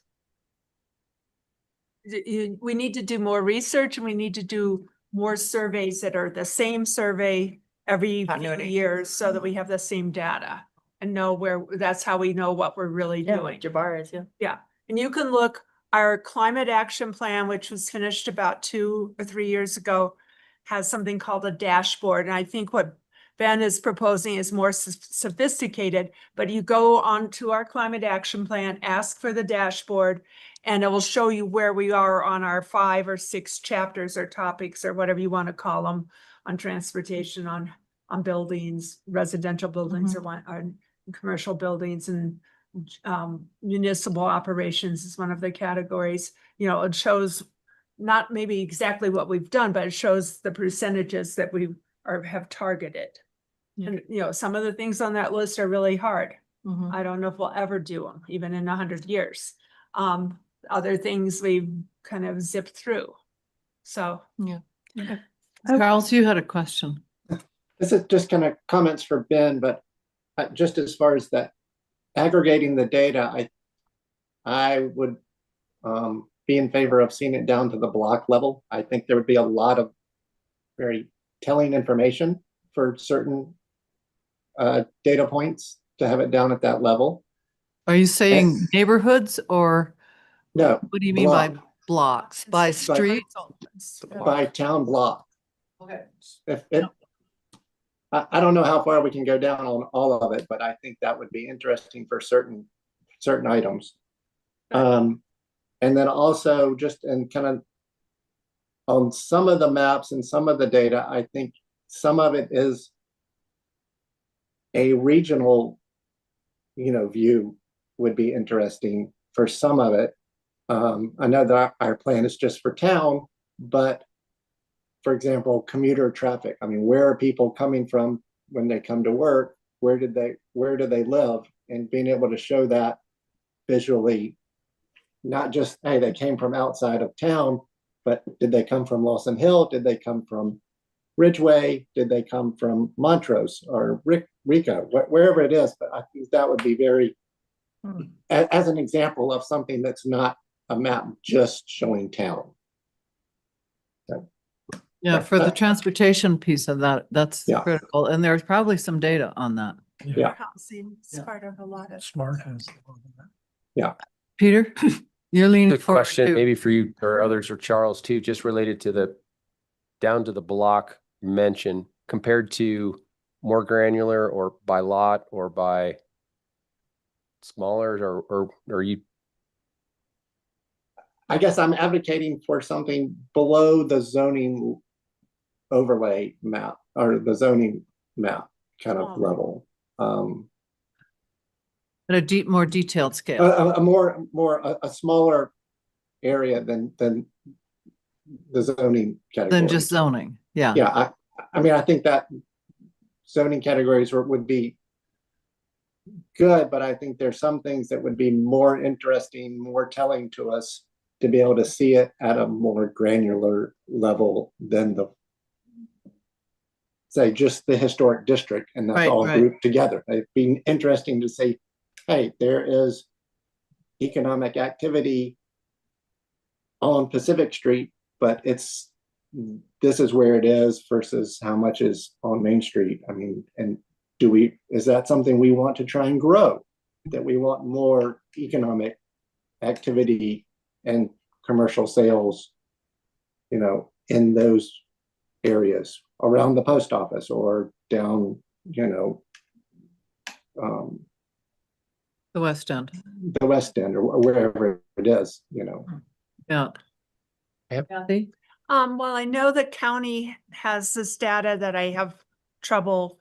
we need to do more research, and we need to do more surveys that are the same survey every few Continuity. years, so that we have the same data and know that's how we know what we're really Yeah, doing. like Jabbar is, yeah. And you can look, our climate action plan, which was finished about 2 or 3 years ago, has something called a dashboard. And I think what Ben is proposing is more sophisticated, but you go onto our climate action plan, ask for the dashboard, and it will show you where we are on our 5 or 6 chapters or topics or whatever you want to call them, on transportation, on buildings, residential buildings, or commercial buildings, and municipal operations is one of the categories. You know, it shows not maybe exactly what we've done, but it shows the percentages that we have targeted. Yeah. And, you know, some of the things on that list are really hard. Mhm. I don't know if we'll ever do them, even in 100 years. Other things we've kind of zipped through. So. Charles, you had a question. This is just kind of comments for Ben, but just as far as that aggregating the data, I would be in favor of seeing it down to the block level. I think there would be a lot of very telling information for certain data points to have it down at that level. Are you saying neighborhoods or No, what do you mean by block. blocks? By street? By town block. Okay. If it, I don't know how far we can go down on all of it, but I think that would be interesting for certain items. And then also just in kind of on some of the maps and some of the data, I think some of it is a regional, view would be interesting for some of it. I know that our plan is just for town, but for example, commuter traffic. I mean, where are people coming from when they come to work? Where do they live? And being able to show that visually, not just, hey, they came from outside of town, but did they come from Lawson Hill? Did they come from Ridgeway? Did they come from Montrose or Rico? Wherever it is. But I think that would be very, as an example of something that's not a map just showing town. Yeah, for the transportation piece of that, that's Yeah. critical. And there's probably some data on that. Yeah. Housing is Yeah. part of a lot of. Smart has. Peter, you're leaning Good forward question, too. maybe for you or others or Charles too, just related to the down to the block mention compared to more granular or by lot or by smaller or you I guess I'm advocating for something below the zoning overlay map or the zoning map kind of Smaller. level. At a more detailed scale. A smaller area than the zoning category. Than just zoning. Yeah. Yeah, I mean, I think that zoning categories would be good, but I think there's some things that would be more interesting, more telling to us to be able to see it at a more granular level than say just the historic district, and that's Right, all right. grouped together. It'd be interesting to say, hey, there is economic activity on Pacific Street, but this is where it is versus how much is on Main Street. I mean, and is that something we want to try and grow? That we want more economic activity and commercial sales, in those areas around the post office or down, The West End. the West End or wherever it is, Yeah. Yep. Kathy? Well, I know the county has this data that I have trouble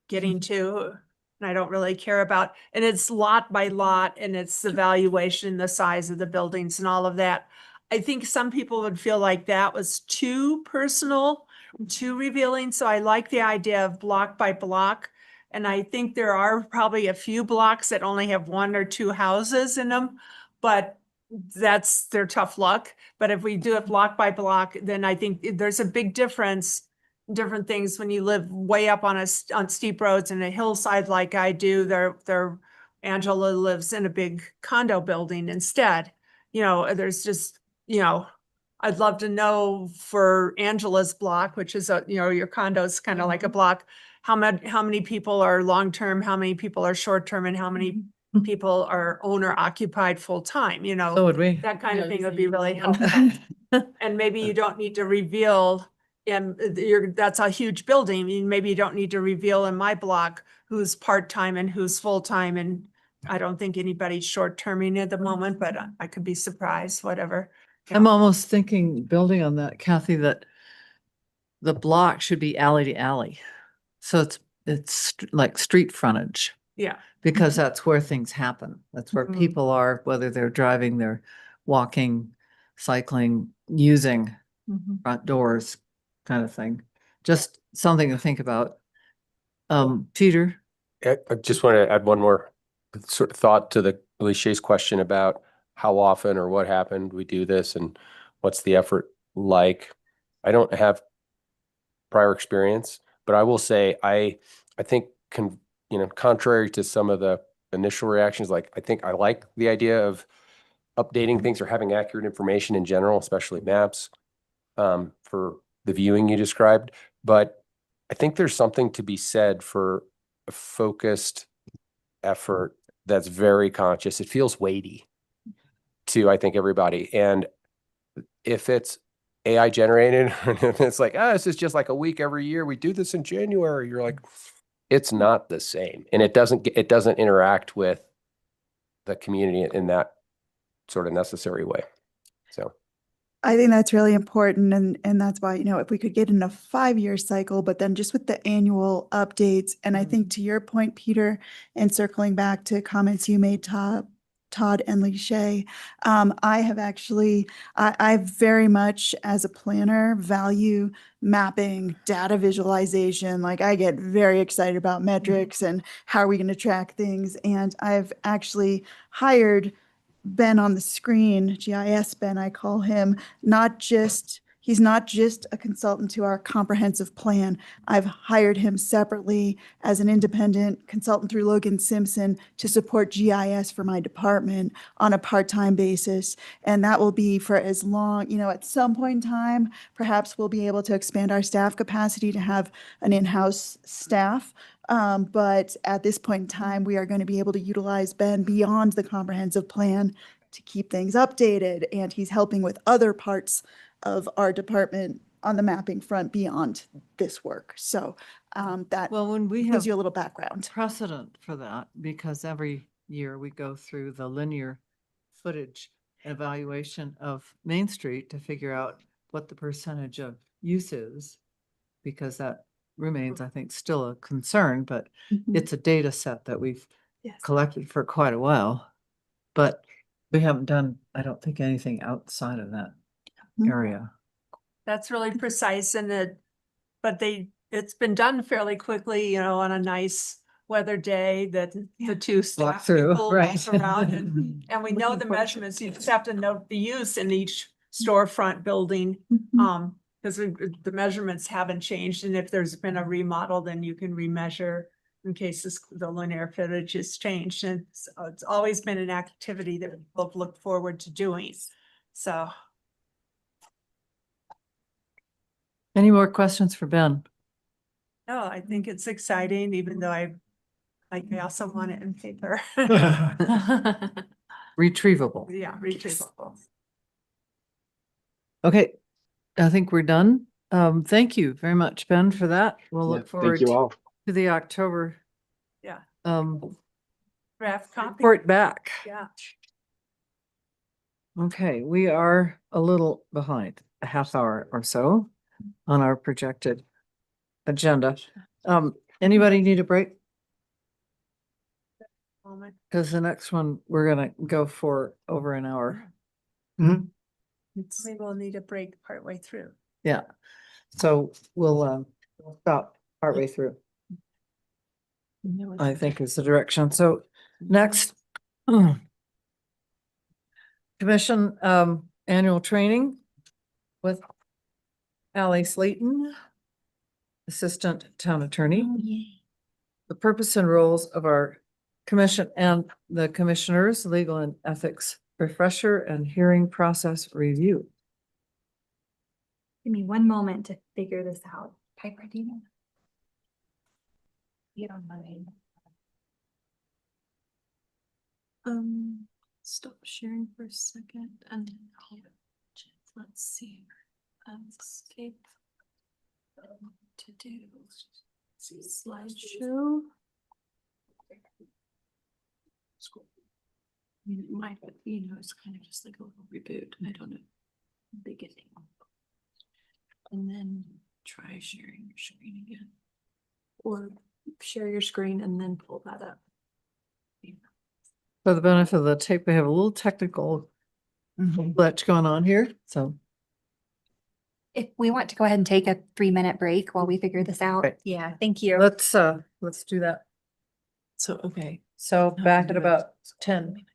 getting to, and I don't really care about, and it's lot by lot, and it's the valuation, the size of the buildings and all of that. I think some people would feel like that was too personal, too revealing, so I like the idea of block by block. And I think there are probably a few blocks that only have 1 or 2 houses in them, but that's their tough luck. But if we do it block by block, then I think there's a big difference, different things when you live way up on steep roads in a hillside like I do. Angela lives in a big condo building instead. There's just, I'd love to know for Angela's block, which is your condo's kind of like a block, how many people are long-term, how many people are short-term, and how many people are owner occupied full-time, So would we. that kind of thing would be really helpful. And maybe you don't need to reveal, that's a huge building. Maybe you don't need to reveal in my block who's part-time and who's full-time. And I don't think anybody's short-terming at the moment, but I could be surprised, whatever. I'm almost thinking, building on that, Kathy, that the block should be alley to alley. So it's like street frontage, Yeah. because that's where things happen. That's where Mhm. people are, whether they're driving, they're walking, cycling, using front doors, kind of thing. Just something to think about. Peter? I just want to add one more sort of thought to the Shay's question about how often or what happened we do this and what's the effort like. I don't have prior experience, but I will say I think contrary to some of the initial reactions, I think I like the idea of updating things or having accurate information in general, especially maps, for the viewing you described, but I think there's something to be said for a focused effort that's very conscious. It feels weighty to, I think, everybody. And if it's AI generated, and it's like, this is just like a week every year. We do this in January. You're like, it's not the same. And it doesn't interact with the community in that sort of necessary way. So I think that's really important, and that's why, you know, if we could get in a 5-year cycle, but then just with the annual updates, and I think to your point, Peter, and circling back to comments you made, Todd and Leashay, I have actually, I very much, as a planner, value mapping, data visualization. Like, I get very excited about metrics and how are we going to track things. And I've actually hired Ben on the screen, GIS Ben, I call him, he's not just a consultant to our comprehensive plan. I've hired him separately as an independent consultant through Logan Simpson to support GIS for my department on a part-time basis. And that will be for as long, you know, at some point in time, perhaps we'll be able to expand our staff capacity to have an in-house staff. But at this point in time, we are going to be able to utilize Ben beyond the comprehensive plan to keep things updated. And he's helping with other parts of our department on the mapping front beyond this work. So that Well, when we have gives you a little background. precedent for that, because every year we go through the linear footage evaluation of Main Street to figure out what the percentage of use is, because that remains, I think, still a concern, but it's a data set that we've Yes. collected for quite a while. But we haven't done, I don't think, anything outside of that Mhm. area. That's really precise and it's been done fairly quickly, you know, on a nice weather day that the two Walk staff through, people walk right. around and we know the measurements. You just have to note the use in each storefront building. Mhm. Because the measurements haven't changed, and if there's been a remodel, then you can remeasure in case the linear footage has changed. And so it's always been an activity that people have looked forward to doing. So Any more questions for Ben? no, I think it's exciting, even though I also want it in paper. Retrievable. Yeah, retrievable. Okay, I think we're done. Thank you very much, Ben, for that. We'll Yeah, look thank forward you all. to the October Yeah, um draft copy. report back. Yeah. Okay, we are a little behind, a half hour or so on our projected agenda. Anybody need a break? Moment. Because the next one, we're gonna go for over an hour. Maybe we'll need a break partway through. Yeah, so we'll stop partway through, I think is the direction. So next. Commission annual training with Ally Slayton, Assistant Town Attorney. The purpose and roles of our commission and the commissioners, legal and ethics refresher and hearing process review. Give me one moment to figure this out. Type ready. You don't mind. Stop sharing for a second and let's see. Escape. To do slideshow. I mean, it might, but you know, it's kind of just like a little reboot. I don't know. Beginning. And then try sharing your screen again. Or share your screen and then pull that up. For the benefit of the tape, we have a little technical glitch going on here, so. If we want to go ahead and take a 3-minute break while we figure this out. Okay. Yeah, thank you. Let's do that. So, okay. So back at about 10.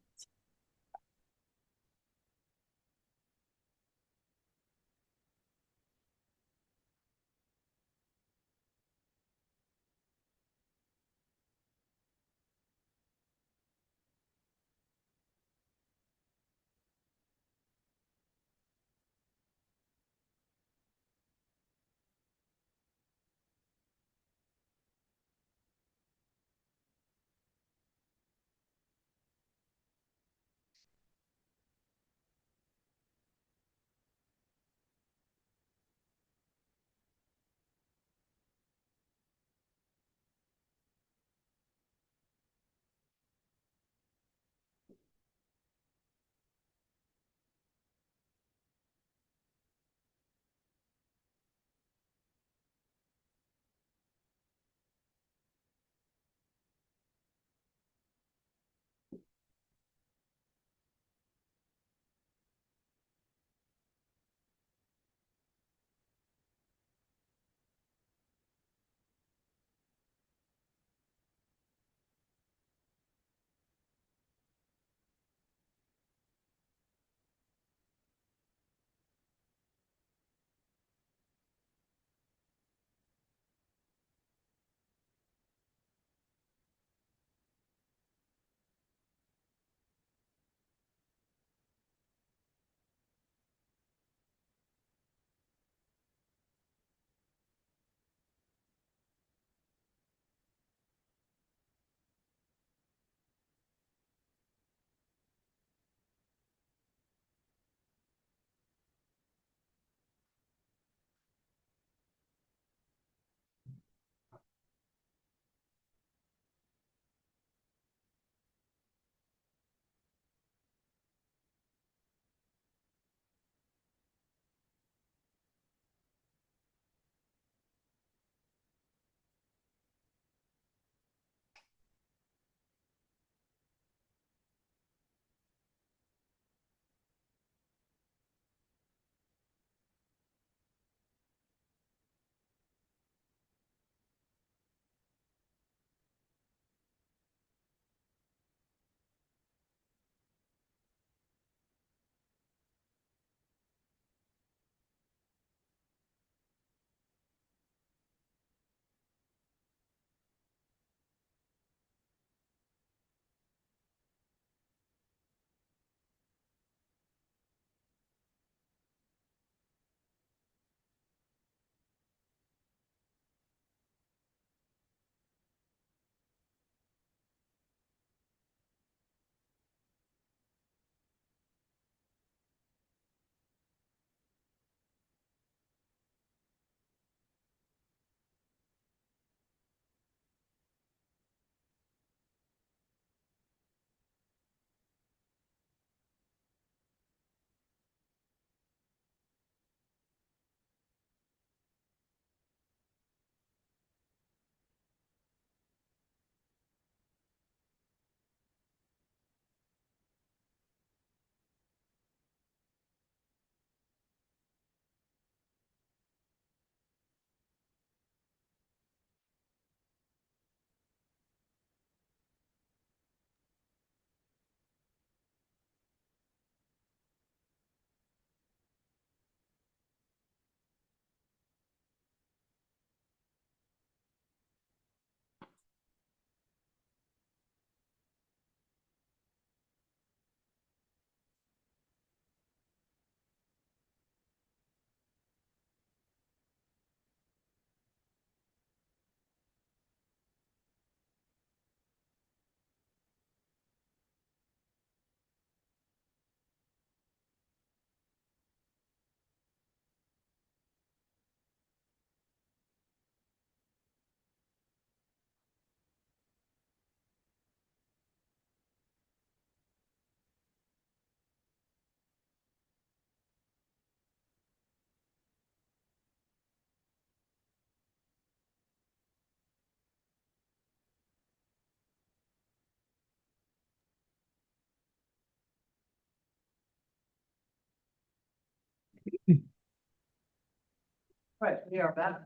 Right, we are back.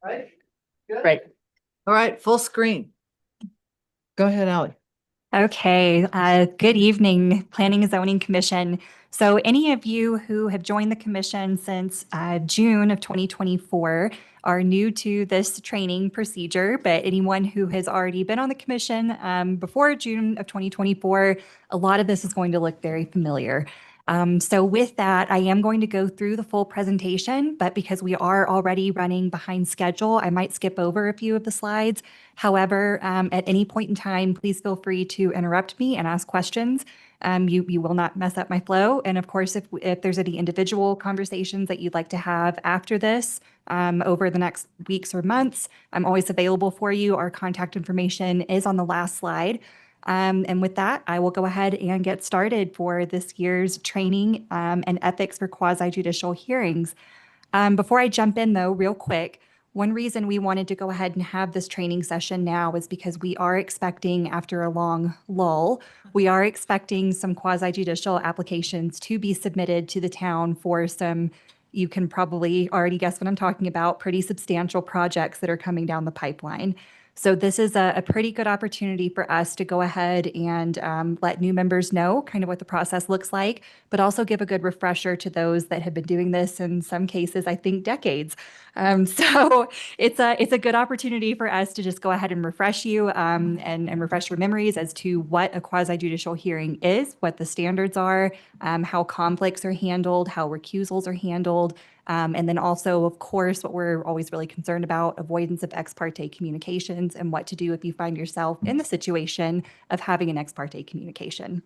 Right? Good? Right. All right, full screen. Go ahead, Ally. Okay, good evening, Planning and Zoning Commission. So any of you who have joined the commission since June of 2024 are new to this training procedure, but anyone who has already been on the commission before June of 2024, a lot of this is going to look very familiar. So with that, I am going to go through the full presentation, but because we are already running behind schedule, I might skip over a few of the slides. However, at any point in time, please feel free to interrupt me and ask questions. You will not mess up my flow. And of course, if there's any individual conversations that you'd like to have after this, over the next weeks or months, I'm always available for you. Our contact information is on the last slide. And with that, I will go ahead and get started for this year's training and ethics for quasi-judicial hearings. Before I jump in though, real quick, one reason we wanted to go ahead and have this training session now is because we are expecting, after a long lull, we are expecting some quasi-judicial applications to be submitted to the town for some, you can probably already guess what I'm talking about, pretty substantial projects that are coming down the pipeline. So this is a pretty good opportunity for us to go ahead and let new members know kind of what the process looks like, but also give a good refresher to those that have been doing this in some cases, I think decades. So it's a good opportunity for us to just go ahead and refresh you and refresh your memories as to what a quasi-judicial hearing is, what the standards are, how conflicts are handled, how recusals are handled, and then also, of course, what we're always really concerned about, avoidance of ex parte communications and what to do if you find yourself in the situation of having an ex parte communication.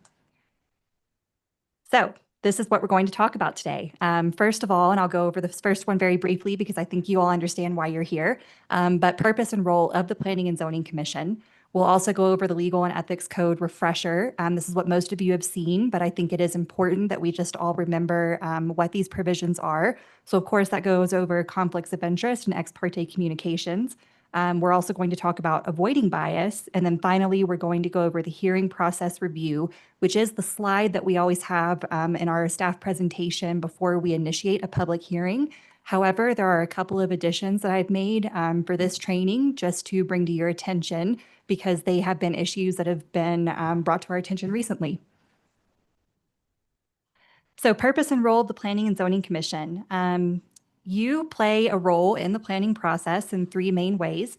So this is what we're going to talk about today. First of all, and I'll go over the first one very briefly because I think you all understand why you're here, but purpose and role of the Planning and Zoning Commission. We'll also go over the legal and ethics code refresher. This is what most of you have seen, but I think it is important that we just all remember what these provisions are. So of course that goes over conflicts of interest and ex parte communications. We're also going to talk about avoiding bias. And then finally, we're going to go over the hearing process review, which is the slide that we always have in our staff presentation before we initiate a public hearing. However, there are a couple of additions that I've made for this training just to bring to your attention because they have been issues that have been brought to our attention recently. So purpose and role of the Planning and Zoning Commission. You play a role in the planning process in three main ways.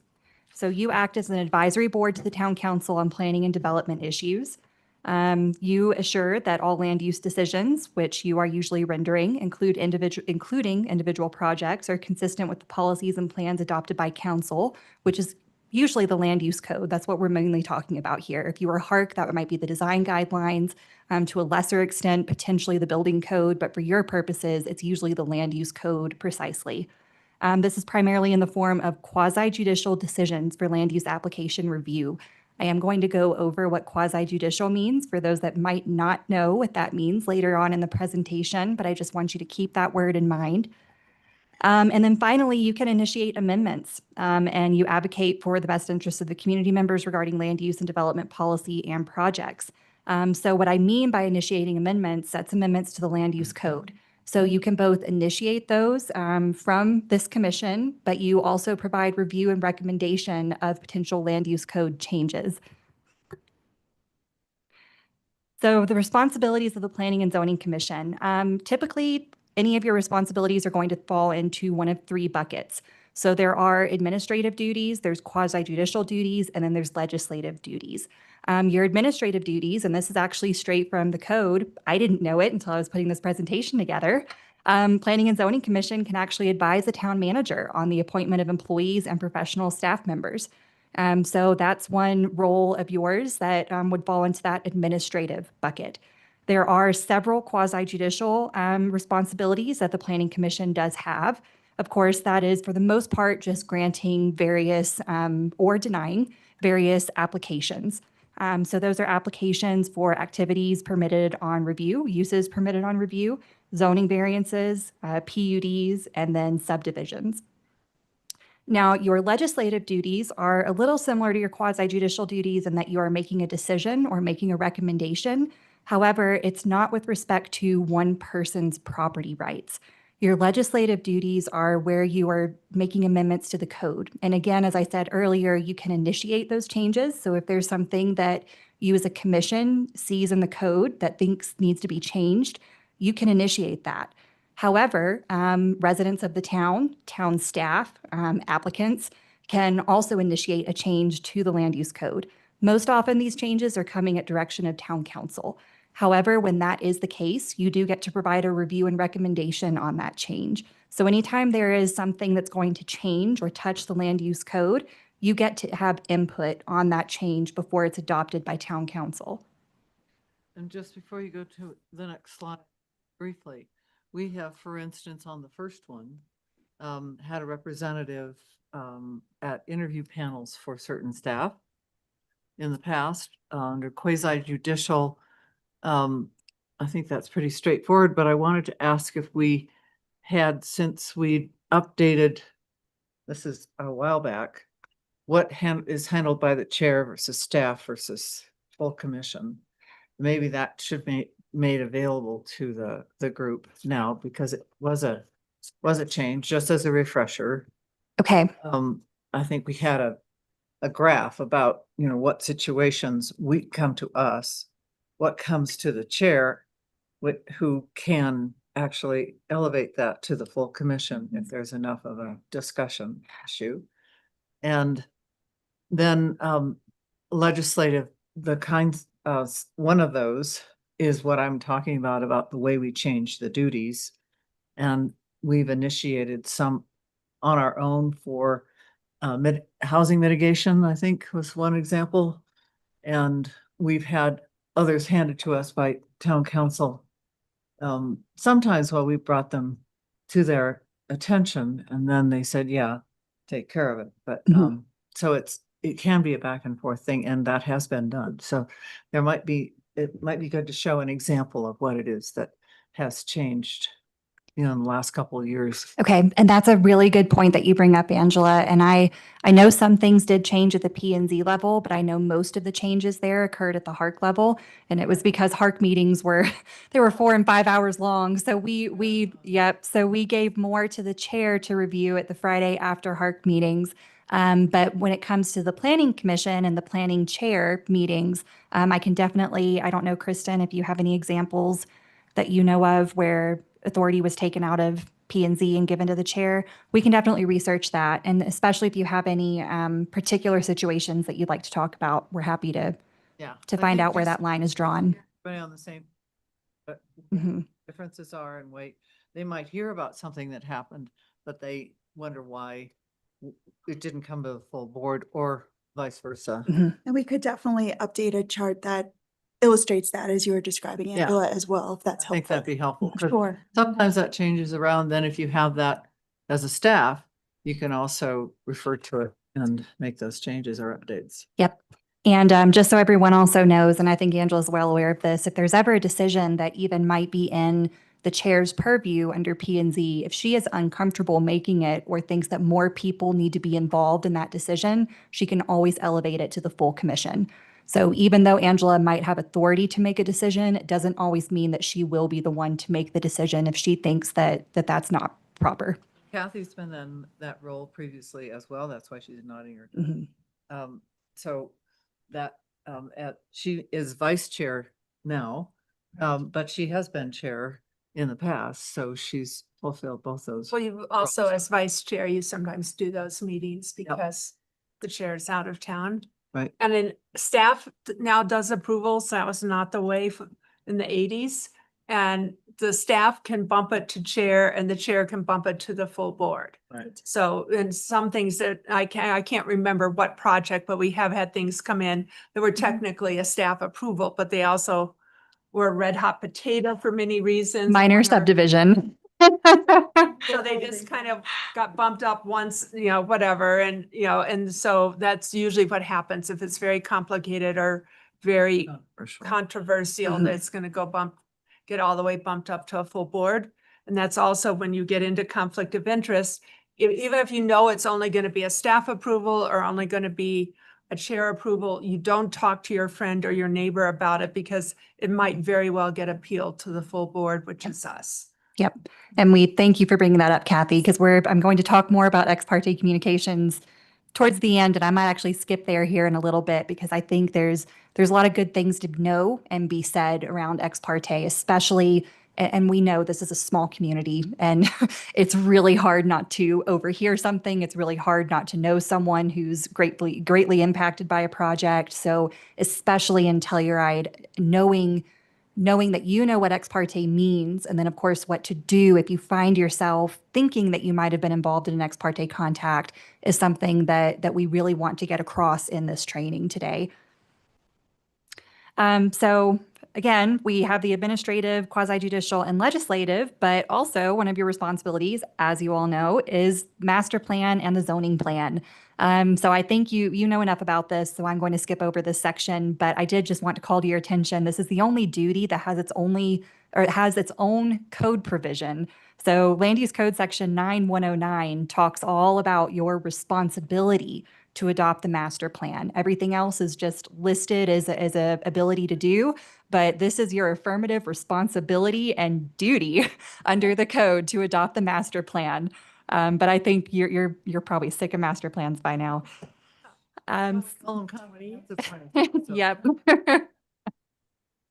So you act as an advisory board to the town council on planning and development issues. You assure that all land use decisions, which you are usually rendering, including individual projects, are consistent with the policies and plans adopted by council, which is usually the land use code. That's what we're mainly talking about here. If you are HARC, that might be the design guidelines, to a lesser extent, potentially the building code, but for your purposes, it's usually the land use code precisely. This is primarily in the form of quasi-judicial decisions for land use application review. I am going to go over what quasi-judicial means for those that might not know what that means later on in the presentation, but I just want you to keep that word in mind. And then finally, you can initiate amendments and you advocate for the best interests of the community members regarding land use and development policy and projects. So what I mean by initiating amendments, that's amendments to the land use code. So you can both initiate those from this commission, but you also provide review and recommendation of potential land use code changes. So the responsibilities of the Planning and Zoning Commission. Typically, any of your responsibilities are going to fall into one of three buckets. So there are administrative duties, there's quasi-judicial duties, and then there's legislative duties. Your administrative duties, and this is actually straight from the code, I didn't know it until I was putting this presentation together. Planning and Zoning Commission can actually advise the town manager on the appointment of employees and professional staff members. So that's one role of yours that would fall into that administrative bucket. There are several quasi-judicial responsibilities that the Planning Commission does have. Of course, that is for the most part just granting various or denying various applications. So those are applications for activities permitted on review, uses permitted on review, zoning variances, PUDs, and then subdivisions. Now, your legislative duties are a little similar to your quasi-judicial duties in that you are making a decision or making a recommendation. However, it's not with respect to one person's property rights. Your legislative duties are where you are making amendments to the code. And again, as I said earlier, you can initiate those changes. So if there's something that you as a commission sees in the code that thinks needs to be changed, you can initiate that. However, residents of the town staff, applicants can also initiate a change to the land use code. Most often, these changes are coming at direction of town council. However, when that is the case, you do get to provide a review and recommendation on that change. So anytime there is something that's going to change or touch the land use code, you get to have input on that change before it's adopted by town council. And just before you go to the next slide, briefly, we have, for instance, on the first one, had a representative at interview panels for certain staff in the past under quasi judicial. I think that's pretty straightforward, but I wanted to ask if we had, since we updated, this is a while back, what is handled by the chair versus staff versus full commission. Maybe that should be made available to the group now, because it was a change, just as a refresher. Okay. I think we had a graph about, what situations we come to us, what comes to the chair, who can actually elevate that to the full commission if there's enough of a discussion issue. And then legislative, the kinds of, one of those is what I'm talking about the way we change the duties. And we've initiated some on our own for housing mitigation, I think was one example. And we've had others handed to us by town council. Sometimes while we brought them to their attention, and then they said, yeah, take care of it. But so it can be a back and forth thing, and that has been done. So it might be good to show an example of what it is that has changed, in the last couple of years. Okay, and that's a really good point that you bring up, Angela. And I know some things did change at the P&Z level, but I know most of the changes there occurred at the HARC level, and it was because HARC meetings were 4 and 5 hours long. So we gave more to the chair to review at the Friday after HARC meetings. But when it comes to the planning commission and the planning chair meetings, I can definitely, I don't know, Kristen, if you have any examples that you know of where authority was taken out of P&Z and given to the chair, we can definitely research that. And especially if you have any particular situations that you'd like to talk about, we're happy to find out where that line is drawn. Everybody on the same, but Mhm. differences are, and they might hear about something that happened, but they wonder why it didn't come to the full board, or vice versa. Mhm. And we could definitely update a chart that illustrates that as you were describing, Yeah. Angela, as well, if that's I think that'd helpful. be helpful. 'Cause Sure. sometimes that changes around. Then if you have that as a staff, you can also refer to it and make those changes or updates. Yep. And just so everyone also knows, and I think Angela's well aware of this, if there's ever a decision that even might be in the chair's purview under P&Z, if she is uncomfortable making it or thinks that more people need to be involved in that decision, she can always elevate it to the full commission. So even though Angela might have authority to make a decision, it doesn't always mean that she will be the one to make the decision if she thinks that that's not proper. Kathy's been in that role previously as well. That's why she's nodding her. Mhm. So that she is vice chair now, but she has been chair in the past, so she's fulfilled both those. Well, you also, as vice chair, you sometimes do those meetings because the chair is out of town. Right. And then staff now does approvals. That was not the way in the 80s. And the staff can bump it to chair, and the chair can bump it to the full board. Right. So, and some things that I can't remember what project, but we have had things come in that were technically a staff approval, but they also were a red hot potato for many reasons. Minor One or- subdivision. So they just kind of got bumped up once, whatever. And, and so that's usually what happens if it's very complicated or very controversial, Mhm. that's going to get all the way bumped up to a full board. And that's also when you get into conflict of interest, even if you know it's only going to be a staff approval or only going to be a chair approval, you don't talk to your friend or your neighbor about it because it might very well get appealed to the full board, which is us. Yep. And we thank you for bringing that up, Kathy, because I'm going to talk more about ex parte communications towards the end, and I might actually skip there here in a little bit because I think there's a lot of good things to know and be said around ex parte, especially, and we know this is a small community and it's really hard not to overhear something. It's really hard not to know someone who's greatly impacted by a project. So especially in Telluride, knowing that you know what ex parte means, and then of course what to do if you find yourself thinking that you might have been involved in an ex parte contact is something that we really want to get across in this training today. So again, we have the administrative, quasi-judicial, and legislative, but also one of your responsibilities, as you all know, is master plan and the zoning plan. So I think you know enough about this, so I'm going to skip over this section, but I did just want to call to your attention, this is the only duty that has its own code provision. So Land Use Code Section 9109 talks all about your responsibility to adopt the master plan. Everything else is just listed as a ability to do, but this is your affirmative responsibility and duty under the code to adopt the master plan. But I think you're probably sick of master plans by now. Yep.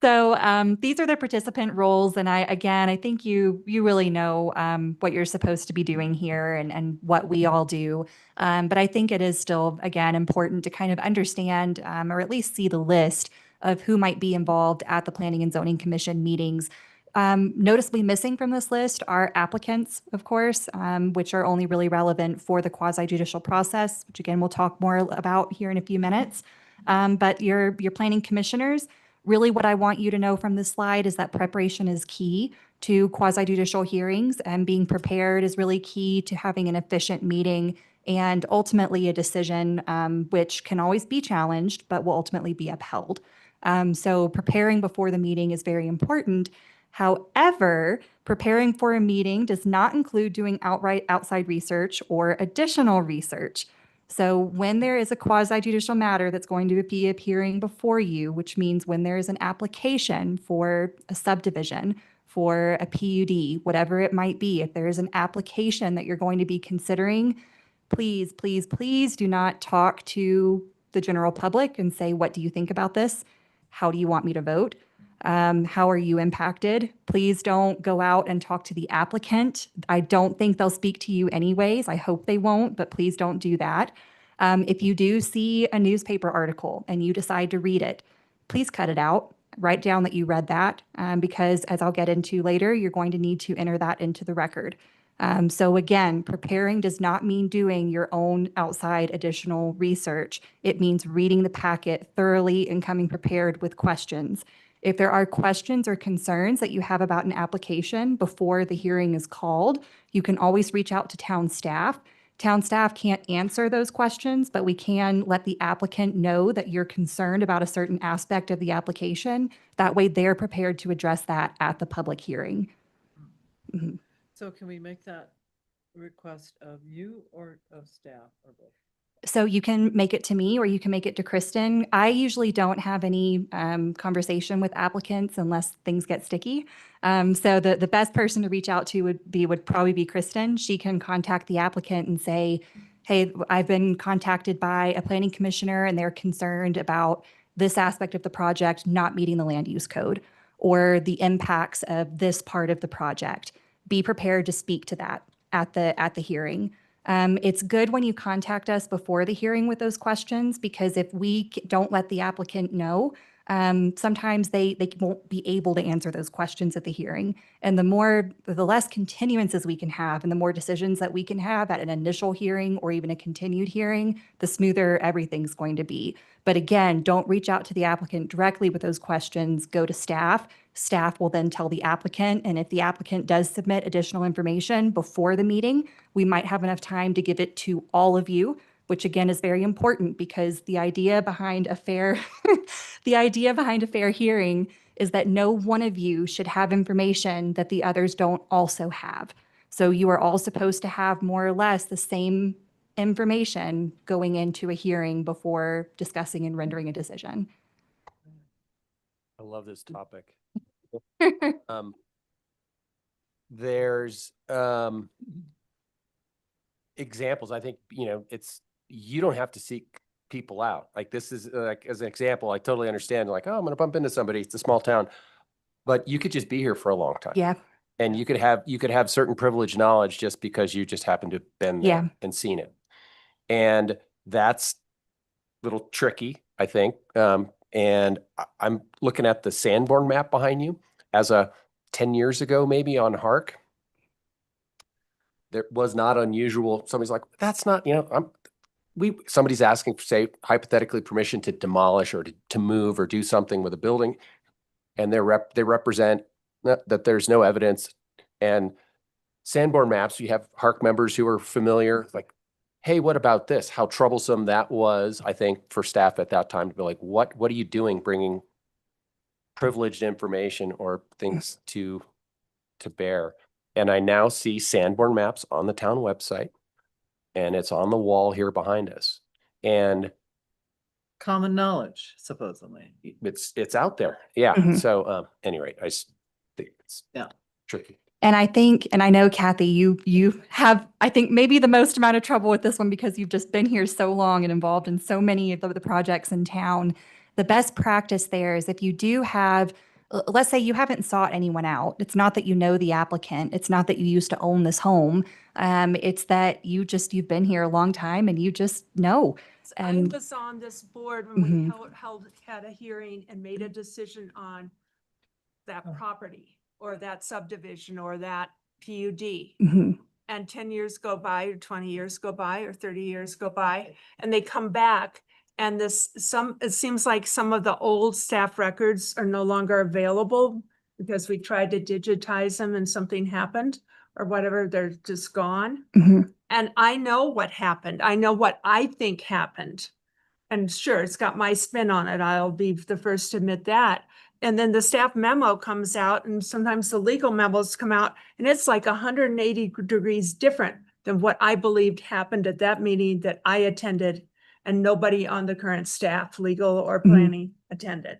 So these are the participant roles, and I think you really know what you're supposed to be doing here and what we all do. But I think it is still, again, important to kind of understand or at least see the list of who might be involved at the Planning and Zoning Commission meetings. Noticeably missing from this list are applicants, of course, which are only really relevant for the quasi-judicial process, which again, we'll talk more about here in a few minutes. But your planning commissioners, really what I want you to know from this slide is that preparation is key to quasi-judicial hearings, and being prepared is really key to having an efficient meeting and ultimately a decision which can always be challenged, but will ultimately be upheld. So preparing before the meeting is very important. However, preparing for a meeting does not include doing outright outside research or additional research. So when there is a quasi-judicial matter that's going to be appearing before you, which means when there is an application for a subdivision, for a PUD, whatever it might be, if there is an application that you're going to be considering, please, please, please do not talk to the general public and say, what do you think about this? How do you want me to vote? How are you impacted? Please don't go out and talk to the applicant. I don't think they'll speak to you anyways. I hope they won't, but please don't do that. If you do see a newspaper article and you decide to read it, please cut it out. Write down that you read that because, as I'll get into later, you're going to need to enter that into the record. So again, preparing does not mean doing your own outside additional research. It means reading the packet thoroughly and coming prepared with questions. If there are questions or concerns that you have about an application before the hearing is called, you can always reach out to town staff. Town staff can't answer those questions, but we can let the applicant know that you're concerned about a certain aspect of the application. That way they're prepared to address that at the public hearing. Mm-hmm. So can we make that request of you or of staff or both? So you can make it to me or you can make it to Kristen. I usually don't have any conversation with applicants unless things get sticky. So the best person to reach out to would probably be Kristen. She can contact the applicant and say, hey, I've been contacted by a planning commissioner and they're concerned about this aspect of the project not meeting the land use code or the impacts of this part of the project. Be prepared to speak to that at the hearing. It's good when you contact us before the hearing with those questions, because if we don't let the applicant know, sometimes they won't be able to answer those questions at the hearing. And the less continuances we can have and the more decisions that we can have at an initial hearing or even a continued hearing, the smoother everything's going to be. But again, don't reach out to the applicant directly with those questions. Go to staff. Staff will then tell the applicant, and if the applicant does submit additional information before the meeting, we might have enough time to give it to all of you, which again is very important because the idea behind a fair hearing is that no one of you should have information that the others don't also have. So you are all supposed to have more or less the same information going into a hearing before discussing and rendering a decision. I love this topic. there's examples. I think, you don't have to seek people out. Like this is like, as an example, I totally understand like, oh, I'm going to bump into somebody. It's a small town, but you could just be here for a long time. Yeah. And you could have certain privileged knowledge just because you just happen to have been there Yeah. and seen it. And that's a little tricky, I think. And I'm looking at the Sanborn map behind you as 10 years ago, maybe on Hark. There was not unusual. Somebody's like, that's not, somebody's asking for, say, hypothetically permission to demolish or to move or do something with a building. And they represent that there's no evidence. And Sanborn maps, you have Hark members who are familiar, like, hey, what about this? How troublesome that was, I think, for staff at that time to be like, what are you doing bringing privileged information or things to bear? And I now see Sanborn maps on the town website, and it's on the wall here behind us. And Common knowledge, supposedly. it's out there. Yeah. Mhm. So anyway, I just think it's tricky. And I know Kathy, you have, I think, maybe the most amount of trouble with this one because you've just been here so long and involved in so many of the projects in town. The best practice there is if you do have, let's say you haven't sought anyone out. It's not that you know the applicant. It's not that you used to own this home. It's that you've been here a long time and you just know. I And was on this board when we had a hearing and made a decision on that property or that subdivision or that PUD. Mhm. And 10 years go by, or 20 years go by, or 30 years go by, and they come back. And it seems like some of the old staff records are no longer available because we tried to digitize them and something happened or whatever, they're just gone. Mhm. And I know what happened. I know what I think happened. And sure, it's got my spin on it. I'll be the first to admit that. And then the staff memo comes out and sometimes the legal memos come out and it's like 180 degrees different than what I believed happened at that meeting that I attended and nobody on the current staff, legal or planning, attended.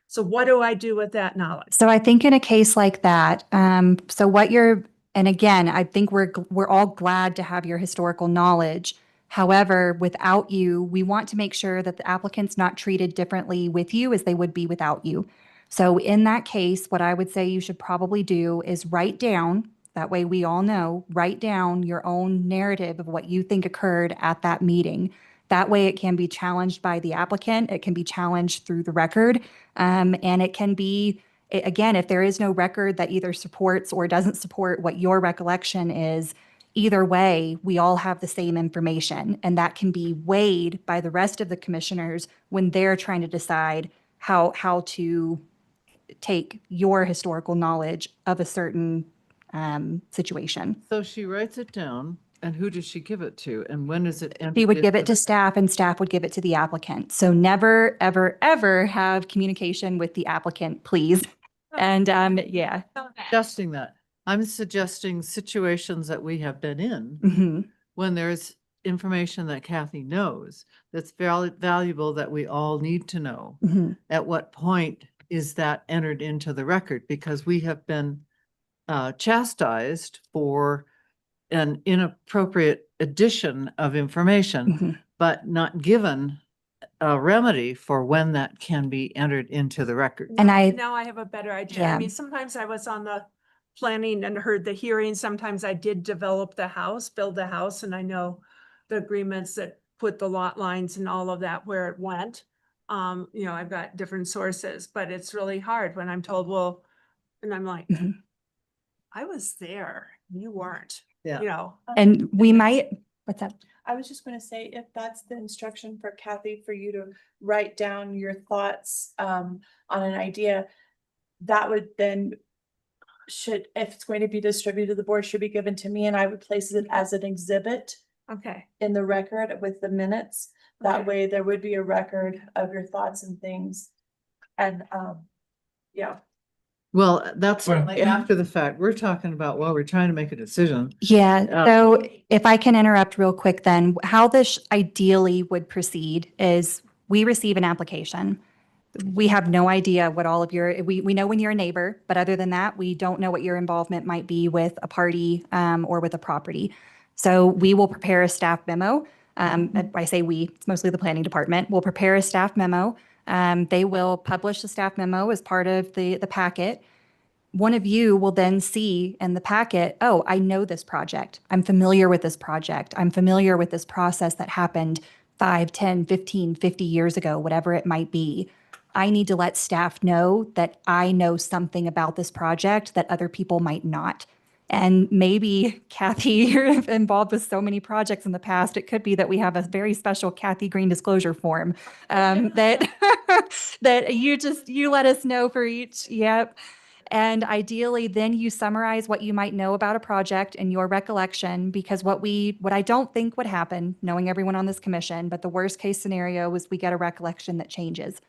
So what do I do with that knowledge? So I think in a case like that, and again, I think we're all glad to have your historical knowledge. However, without you, we want to make sure that the applicant's not treated differently with you as they would be without you. So in that case, what I would say you should probably do is write down, that way we all know, write down your own narrative of what you think occurred at that meeting. That way it can be challenged by the applicant, it can be challenged through the record, and it can be, again, if there is no record that either supports or doesn't support what your recollection is, either way, we all have the same information, and that can be weighed by the rest of the commissioners when they're trying to decide how to take your historical knowledge of a certain situation. So she writes it down, and who does she give it to? And when is it? She would give it to staff and staff would give it to the applicant. So never, ever, ever have communication with the applicant, please. And yeah. Suggesting that. I'm suggesting situations that we have been in Mhm. when there's information that Kathy knows that's valuable that we all need to know. Mhm. At what point is that entered into the record? Because we have been chastised for an inappropriate addition of information, Mhm. but not given a remedy for when that can be entered into the record. And Now I have a better idea. Yeah. I mean, sometimes I was on the planning and heard the hearing. Sometimes I did develop the house, build the house, and I know the agreements that put the lot lines and all of that where it went. I've got different sources, but it's really hard when I'm told, well, and I'm like, Mhm. I was there, you weren't, Yeah. And we might, what's that? I was just gonna say, if that's the instruction for Kathy, for you to write down your thoughts on an idea, that would then if it's going to be distributed to the board, should be given to me and I would place it as an exhibit Okay. in the record with the minutes. That Okay. way there would be a record of your thoughts and things. And yeah. Well, that's Well- only after the fact. We're talking about while we're trying to make a decision. Yeah, so if I can interrupt real quick then, how this ideally would proceed is we receive an application. We have no idea what all of your, we know when you're a neighbor, but other than that, we don't know what your involvement might be with a party or with a property. So we will prepare a staff memo. I say we, it's mostly the planning department. We'll prepare a staff memo. They will publish the staff memo as part of the packet. One of you will then see in the packet, oh, I know this project. I'm familiar with this project. I'm familiar with this process that happened 5, 10, 15, 50 years ago, whatever it might be. I need to let staff know that I know something about this project that other people might not. And maybe Kathy, you're involved with so many projects in the past, it could be that we have a very special Kathy Green disclosure form that that you let us know for each. Yep. And ideally, then you summarize what you might know about a project in your recollection, because what I don't think would happen, knowing everyone on this commission, but the worst case scenario is we get a recollection that changes.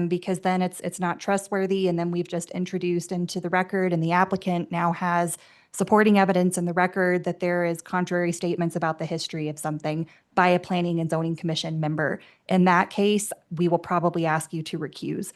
Because then it's not trustworthy, and then we've just introduced into the record, and the applicant now has supporting evidence in the record that there is contrary statements about the history of something by a planning and zoning commission member. In that case, we will probably ask you to recuse.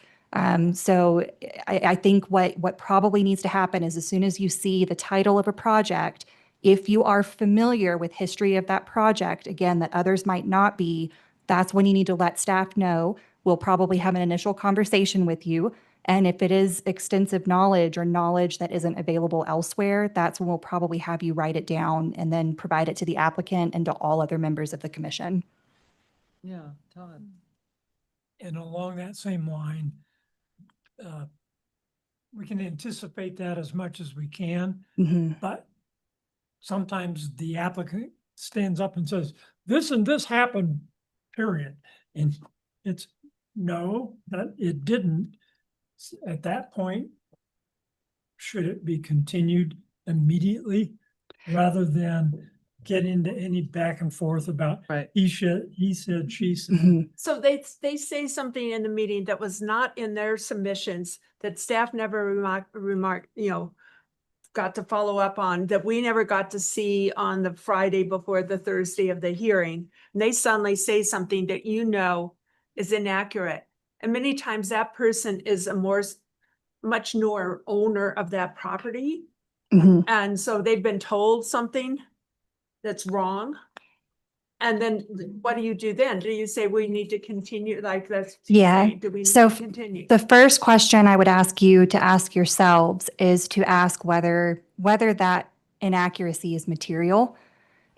So I think what probably needs to happen is as soon as you see the title of a project, if you are familiar with history of that project, again, that others might not be, that's when you need to let staff know. We'll probably have an initial conversation with you. And if it is extensive knowledge or knowledge that isn't available elsewhere, that's when we'll probably have you write it down and then provide it to the applicant and to all other members of the commission. Yeah, Todd. And along that same line, we can anticipate that as much as we can, but sometimes the applicant stands up and says, this and this happened, period. And it's no, that it didn't. At that point, should it be continued immediately rather than get into any back and forth about he said, she said. So they say something in the meeting that was not in their submissions that staff never remarked, got to follow up on, that we never got to see on the Friday before the Thursday of the hearing. And they suddenly say something that is inaccurate. And many times that person is much more owner of that property. And so they've been told something that's wrong. And then what do you do then? Do you say we need to continue like this? Yeah. Do we need So to continue? the first question I would ask you to ask yourselves is to ask whether that inaccuracy is material,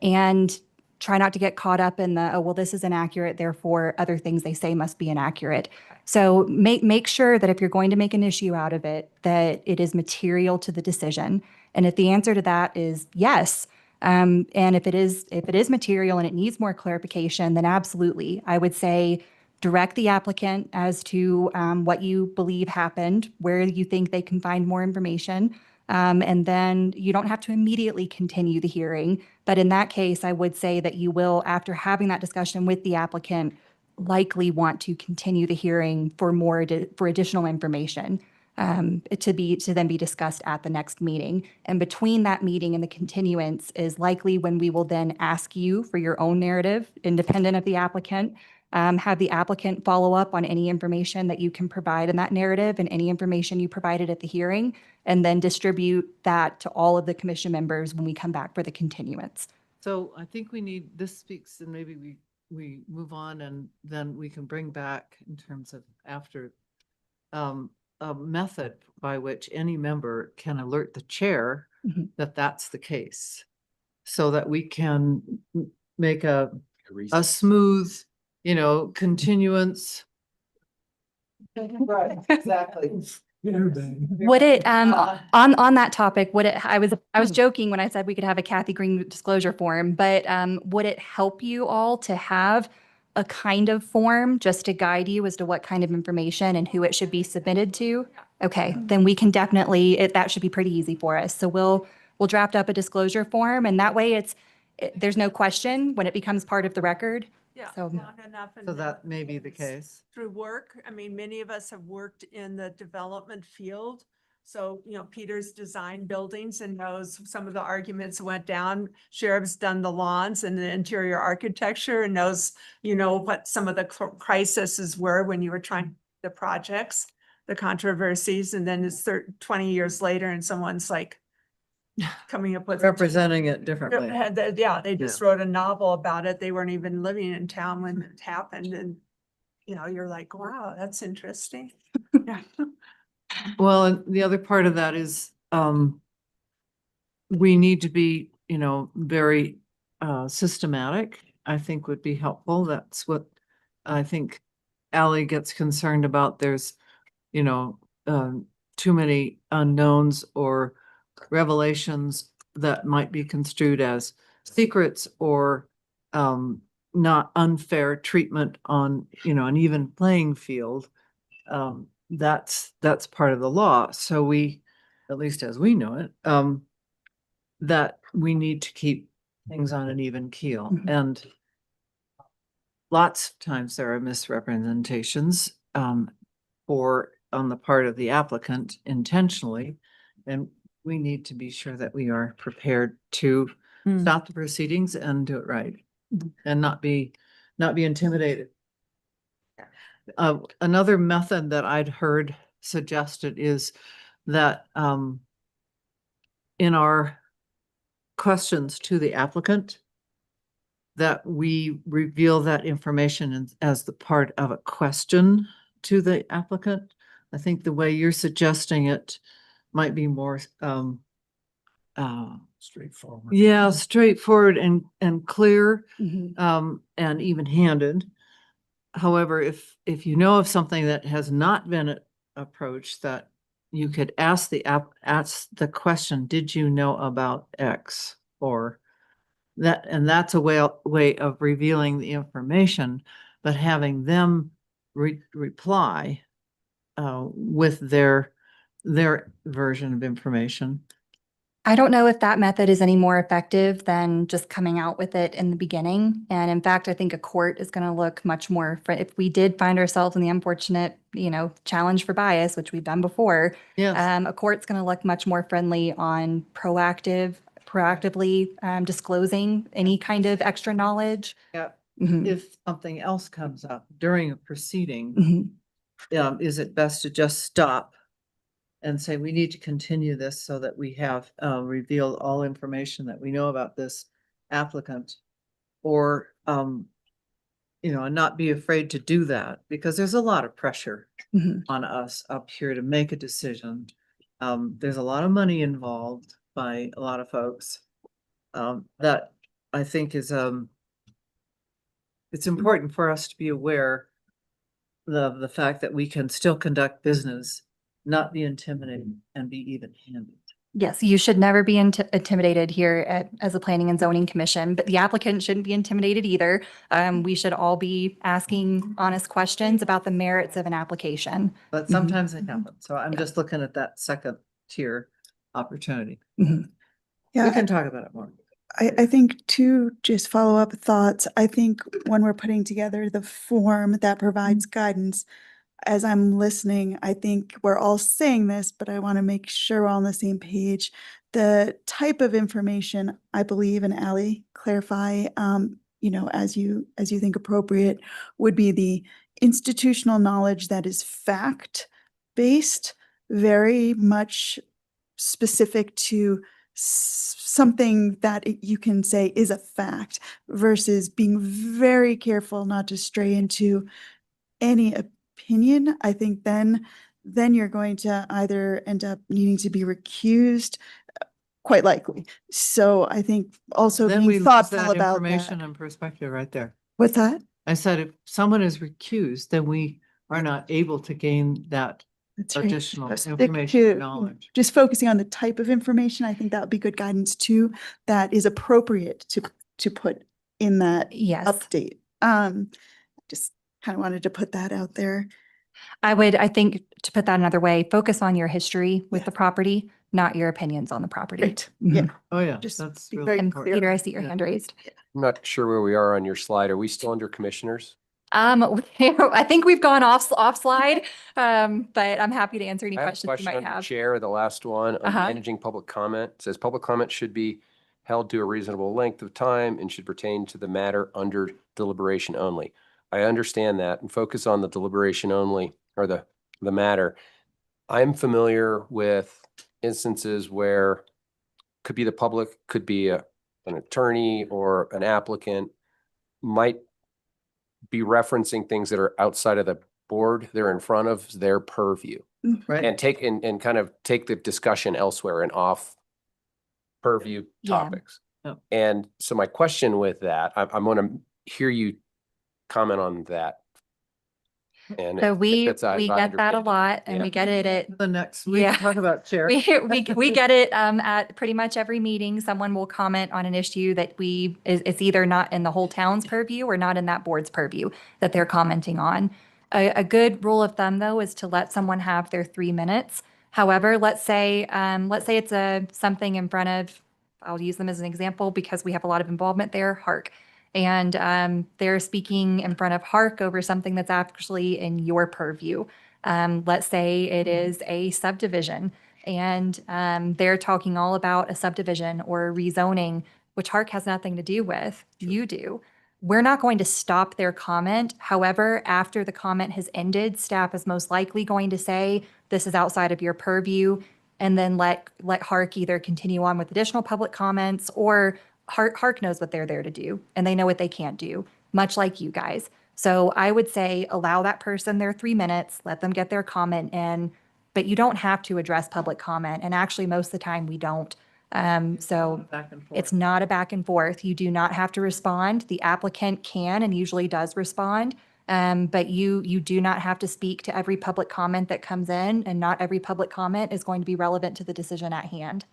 and try not to get caught up in the, oh, well, this is inaccurate, therefore other things they say must be inaccurate. So make sure that if you're going to make an issue out of it, that it is material to the decision. And if the answer to that is yes, and if it is material and it needs more clarification, then absolutely, I would say direct the applicant as to what you believe happened, where you think they can find more information. And then you don't have to immediately continue the hearing. But in that case, I would say that you will, after having that discussion with the applicant, likely want to continue the hearing for for additional information to then be discussed at the next meeting. And between that meeting and the continuance is likely when we will then ask you for your own narrative, independent of the applicant. Have the applicant follow up on any information that you can provide in that narrative and any information you provided at the hearing, and then distribute that to all of the commission members when we come back for the continuance. So I think this speaks, and maybe we move on and then we can bring back in terms of after a method by which any member can alert the chair that that's the case, so that we can make a smooth, continuance. Right, exactly. Would it, on that topic, I was joking when I said we could have a Kathy Green disclosure form, but would it help you all to have a kind of form just to guide you as to what kind of information and who it should be submitted to? Okay, then we can definitely, that should be pretty easy for us. So we'll draft up a disclosure form, and that way there's no question when it becomes part of the record. Yeah. So- Not enough. So that may be the case. Through work, I mean, many of us have worked in the development field. So, Peter's designed buildings and knows some of the arguments went down. Sheriff's done the lawns and the interior architecture and knows, what some of the crises were when you were trying the projects, the controversies, and then it's 20 years later and someone's like coming up with. Representing it differently. Yeah, they just wrote a novel about it. They weren't even living in town when it happened, and you're like, wow, that's interesting. Yeah. Well, and the other part of that is, we need to be, very, systematic, I think would be helpful. That's what I think Ally gets concerned about. There's, too many unknowns or revelations that might be construed as secrets or, not unfair treatment on, an even playing field. That's part of the law. So we, at least as we know it, that we need to keep things on an even keel. Mhm. And lots of times there are misrepresentations, or on the part of the applicant intentionally. And we need to be sure that we are prepared to Mm. stop the proceedings and do it right. Mhm. And not be intimidated. Another method that I'd heard suggested is that, in our questions to the applicant, that we reveal that information as the part of a question to the applicant. I think the way you're suggesting it might be more, Straightforward. yeah, straightforward and clear, Mhm. and even-handed. However, if you know of something that has not been approached, that you could ask ask the question, did you know about X? Or that, and that's a way of revealing the information, but having them reply, with their version of information. I don't know if that method is any more effective than just coming out with it in the beginning. And in fact, I think a court is going to look much more, if we did find ourselves in the unfortunate, challenge for bias, which we've done before, Yes, a court's going to look much more friendly on proactively disclosing any kind of extra knowledge. yeah. Mhm, If something else comes up during a proceeding, mhm. is it best to just stop and say, we need to continue this so that we have, revealed all information that we know about this applicant? Or, and not be afraid to do that, because there's a lot of pressure Mhm. on us up here to make a decision. There's a lot of money involved by a lot of folks. That I think is, it's important for us to be aware of the fact that we can still conduct business, not be intimidated, and be even-handed. Yes, you should never be intimidated here as a planning and zoning commission, but the applicant shouldn't be intimidated either. We should all be asking honest questions about the merits of an application. But sometimes it happens. So I'm just looking at that second tier opportunity. Mhm. We Yeah, can talk about it more. I think to just follow up thoughts, I think when we're putting together the form that provides guidance, as I'm listening, I think we're all saying this, but I want to make sure we're all on the same page. The type of information, I believe, and Ally, clarify, as you think appropriate, would be the institutional knowledge that is fact-based, very much specific to something that you can say is a fact, versus being very careful not to stray into any opinion. I think then you're going to either end up needing to be recused, quite likely. So I think also Then we being lose thoughtful that about information that. and perspective right there. What's that? I said, if someone is recused, then we are not able to gain that That's right. additional Stick information, to knowledge. just focusing on the type of information. I think that would be good guidance too, that is appropriate to put in that Yes. update. Just kind of wanted to put that out there. I think, to put that another way, focus on your history with Yeah. the property, not your opinions on the property. Great. Mhm. Yeah. Oh, yeah, Just that's be really very And important. Peter, I see your Yeah. hand raised. I'm not sure where we are on your slide. Are we still under commissioners? I think we've gone off slide, but I'm happy to answer any I have a questions you question might on the have. chair, the last one, on Uh-huh. managing public comment. It says public comment should be held to a reasonable length of time and should pertain to the matter under deliberation only. I understand that and focus on the deliberation only or the matter. I'm familiar with instances where could be the public, could be an attorney or an applicant might be referencing things that are outside of the board they're in front of their purview Right. and take and kind of take the discussion elsewhere and off purview Yeah. topics. Yep. And so my question with that, I'm going to hear you comment on that. And So if we that's- I get that a understand. lot and Yeah. we get it at The next, we Yeah. can talk about chair. we get it at pretty much every meeting. Someone will comment on an issue that it's either not in the whole town's purview or not in that board's purview that they're commenting on. A good rule of thumb though is to let someone have their 3 minutes. However, let's say it's something in front of, I'll use them as an example because we have a lot of involvement there, Hark. And they're speaking in front of Hark over something that's actually in your purview. Let's say it is a subdivision and they're talking all about a subdivision or rezoning, which Hark has nothing to do with. You do. We're not going to stop their comment. However, after the comment has ended, staff is most likely going to say, this is outside of your purview, and then let Hark either continue on with additional public comments or Hark knows what they're there to do and they know what they can't do, much like you guys. So I would say allow that person their 3 minutes, let them get their comment in, but you don't have to address public comment. And actually, most of the time we don't. So Back and forth. it's not a back and forth. You do not have to respond. The applicant can and usually does respond. But you do not have to speak to every public comment that comes in, and not every public comment is going to be relevant to the decision at hand.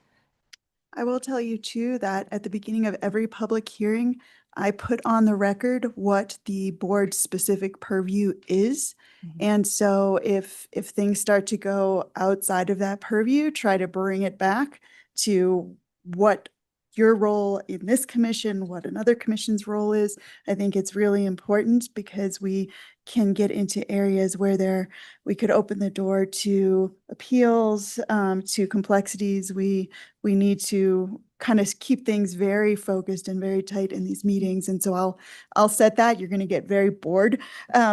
I will tell you too that at the beginning of every public hearing, I put on the record what the board's specific purview is. Mhm. And so if things start to go outside of that purview, try to bring it back to what your role in this commission, what another commission's role is. I think it's really important because we can get into areas where we could open the door to appeals, to complexities. We need to kind of keep things very focused and very tight in these meetings. And so I'll set that. You're going to get very bored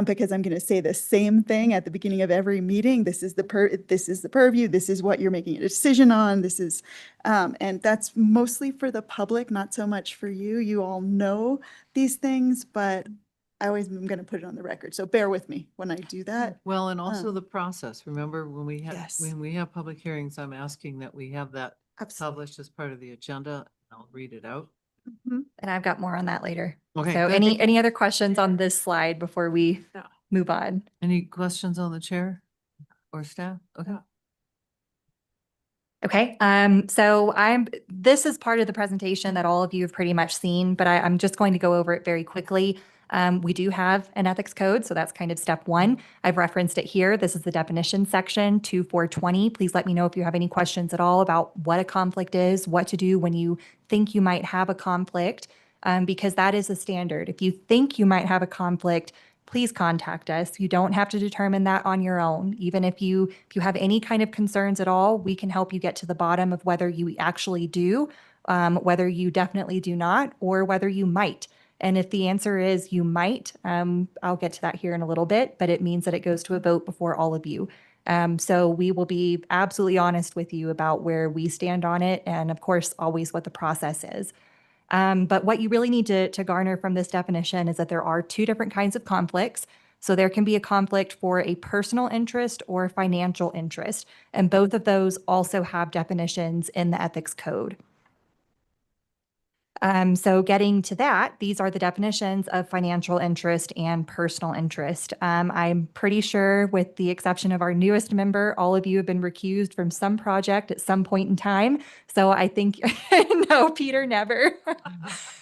because I'm going to say the same thing at the beginning of every meeting. This is the purview. This is what you're making a decision on. This is, and that's mostly for the public, not so much for you. You all know these things, but I always am going to put it on the record. So bear with me when I do that. Well, and also the process. Remember when we have, Yes. when we have public hearings, I'm asking that we have that Absolutely. published as part of the agenda. I'll read it out. Mhm. And I've got more on that later. Okay. So good. any other questions on this slide before we No. move on? Any questions on the chair or staff? Okay. Okay, so this is part of the presentation that all of you have pretty much seen, but I'm just going to go over it very quickly. We do have an ethics code, so that's kind of step one. I've referenced it here. This is the definition section 2420. Please let me know if you have any questions at all about what a conflict is, what to do when you think you might have a conflict, because that is a standard. If you think you might have a conflict, please contact us. You don't have to determine that on your own. Even if you have any kind of concerns at all, we can help you get to the bottom of whether you actually do, whether you definitely do not, or whether you might. And if the answer is you might, I'll get to that here in a little bit, but it means that it goes to a vote before all of you. So we will be absolutely honest with you about where we stand on it, and of course, always what the process is. But what you really need to garner from this definition is that there are two different kinds of conflicts. So there can be a conflict for a personal interest or financial interest, and both of those also have definitions in the ethics code. So getting to that, these are the definitions of financial interest and personal interest. I'm pretty sure, with the exception of our newest member, all of you have been recused from some project at some point in time. So I think, no, Peter, never.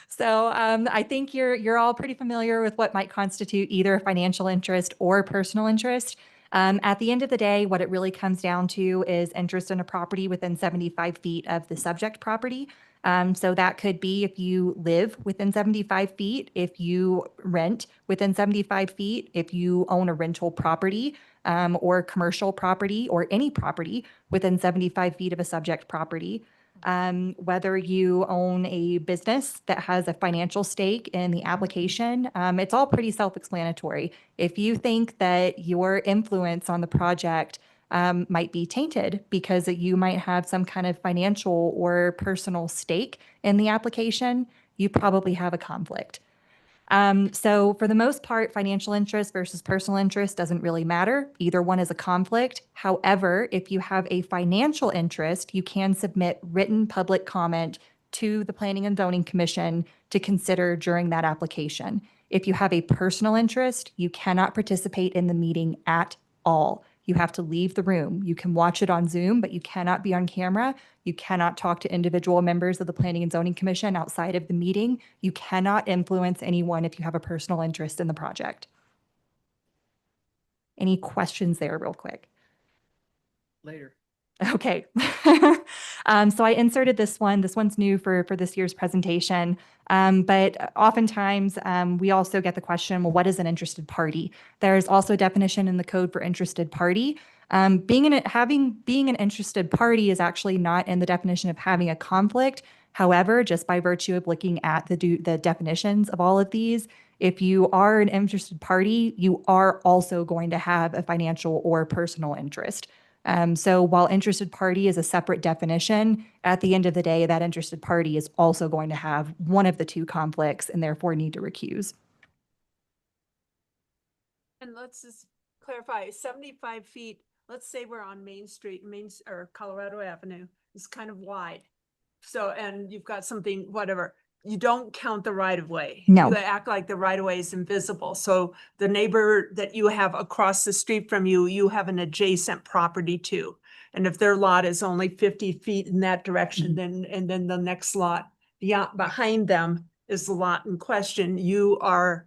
So I think you're all pretty familiar with what might constitute either a financial interest or personal interest. At the end of the day, what it really comes down to is interest in a property within 75 feet of the subject property. So that could be if you live within 75 feet, if you rent within 75 feet, if you own a rental property, or commercial property, or any property within 75 feet of a subject property. Whether you own a business that has a financial stake in the application, it's all pretty self-explanatory. If you think that your influence on the project might be tainted because you might have some kind of financial or personal stake in the application, you probably have a conflict. So for the most part, financial interest versus personal interest doesn't really matter. Either one is a conflict. However, if you have a financial interest, you can submit written public comment to the Planning and Zoning Commission to consider during that application. If you have a personal interest, you cannot participate in the meeting at all. You have to leave the room. You can watch it on Zoom, but you cannot be on camera. You cannot talk to individual members of the Planning and Zoning Commission outside of the meeting. You cannot influence anyone if you have a personal interest in the project. Any questions there real quick? Later. Okay. So I inserted this one. This one's new for this year's presentation. But oftentimes we also get the question, well, what is an interested party? There's also a definition in the code for interested party. Being an interested party is actually not in the definition of having a conflict. However, just by virtue of looking at the definitions of all of these, if you are an interested party, you are also going to have a financial or personal interest. So while interested party is a separate definition, at the end of the day, that interested party is also going to have one of the two conflicts and therefore need to recuse. And let's just clarify, 75 feet, let's say we're on Main Street, or Colorado Avenue is kind of wide. So, and you've got something, whatever, you don't count the right of way. No. You act like the right of way is invisible. So the neighbor that you have across the street from you, you have an adjacent property to. And if their lot is only 50 feet in that direction, then, and then the next lot beyond, behind them is the lot in question, you are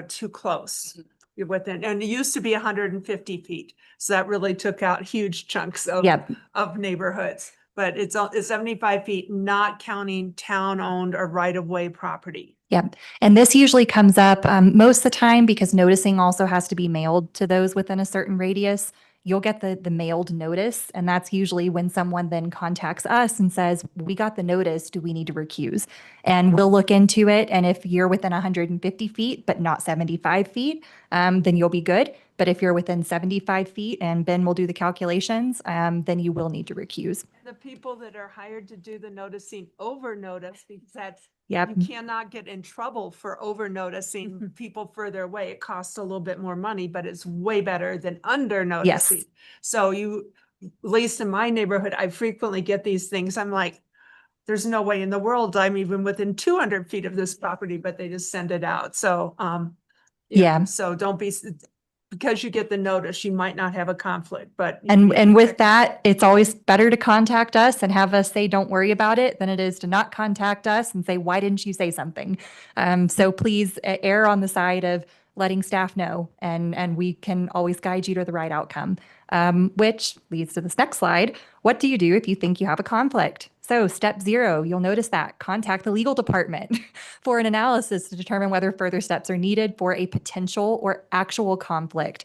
too close. You're within, and it used to be 150 feet. So that really took out huge chunks of, of neighborhoods. But it's 75 feet, not counting town-owned or right-of-way property. Yep. And this usually comes up most of the time because noticing also has to be mailed to those within a certain radius. You'll get the mailed notice, and that's usually when someone then contacts us and says, we got the notice, do we need to recuse? And we'll look into it, and if you're within 150 feet but not 75 feet, then you'll be good. But if you're within 75 feet and Ben will do the calculations, then you will need to recuse. The people that are hired to do the noticing over notice, because that's, Yep. you cannot get in trouble for over noticing people further away. It costs a little bit more money, but it's way better than under noticing. Yes. So you, at least in my neighborhood, I frequently get these things. I'm like, there's no way in the world I'm even within 200 feet of this property, but they just send it out. So, Yeah. So don't be, because you get the notice, you might not have a conflict, but. And with that, it's always better to contact us and have us say, don't worry about it, than it is to not contact us and say, why didn't you say something? So please err on the side of letting staff know, and we can always guide you to the right outcome. Which leads to this next slide. What do you do if you think you have a conflict? So step 0, you'll notice that contact the legal department for an analysis to determine whether further steps are needed for a potential or actual conflict.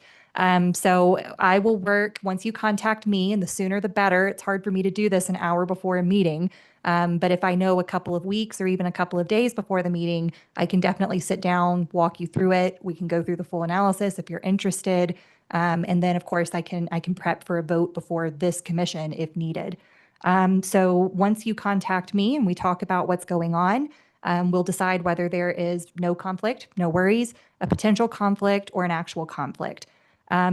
So I will work, once you contact me, and the sooner the better. It's hard for me to do this an hour before a meeting. But if I know a couple of weeks or even a couple of days before the meeting, I can definitely sit down, walk you through it. We can go through the full analysis if you're interested. And then of course I can prep for a vote before this commission if needed. So once you contact me and we talk about what's going on, we'll decide whether there is no conflict, no worries, a potential conflict, or an actual conflict.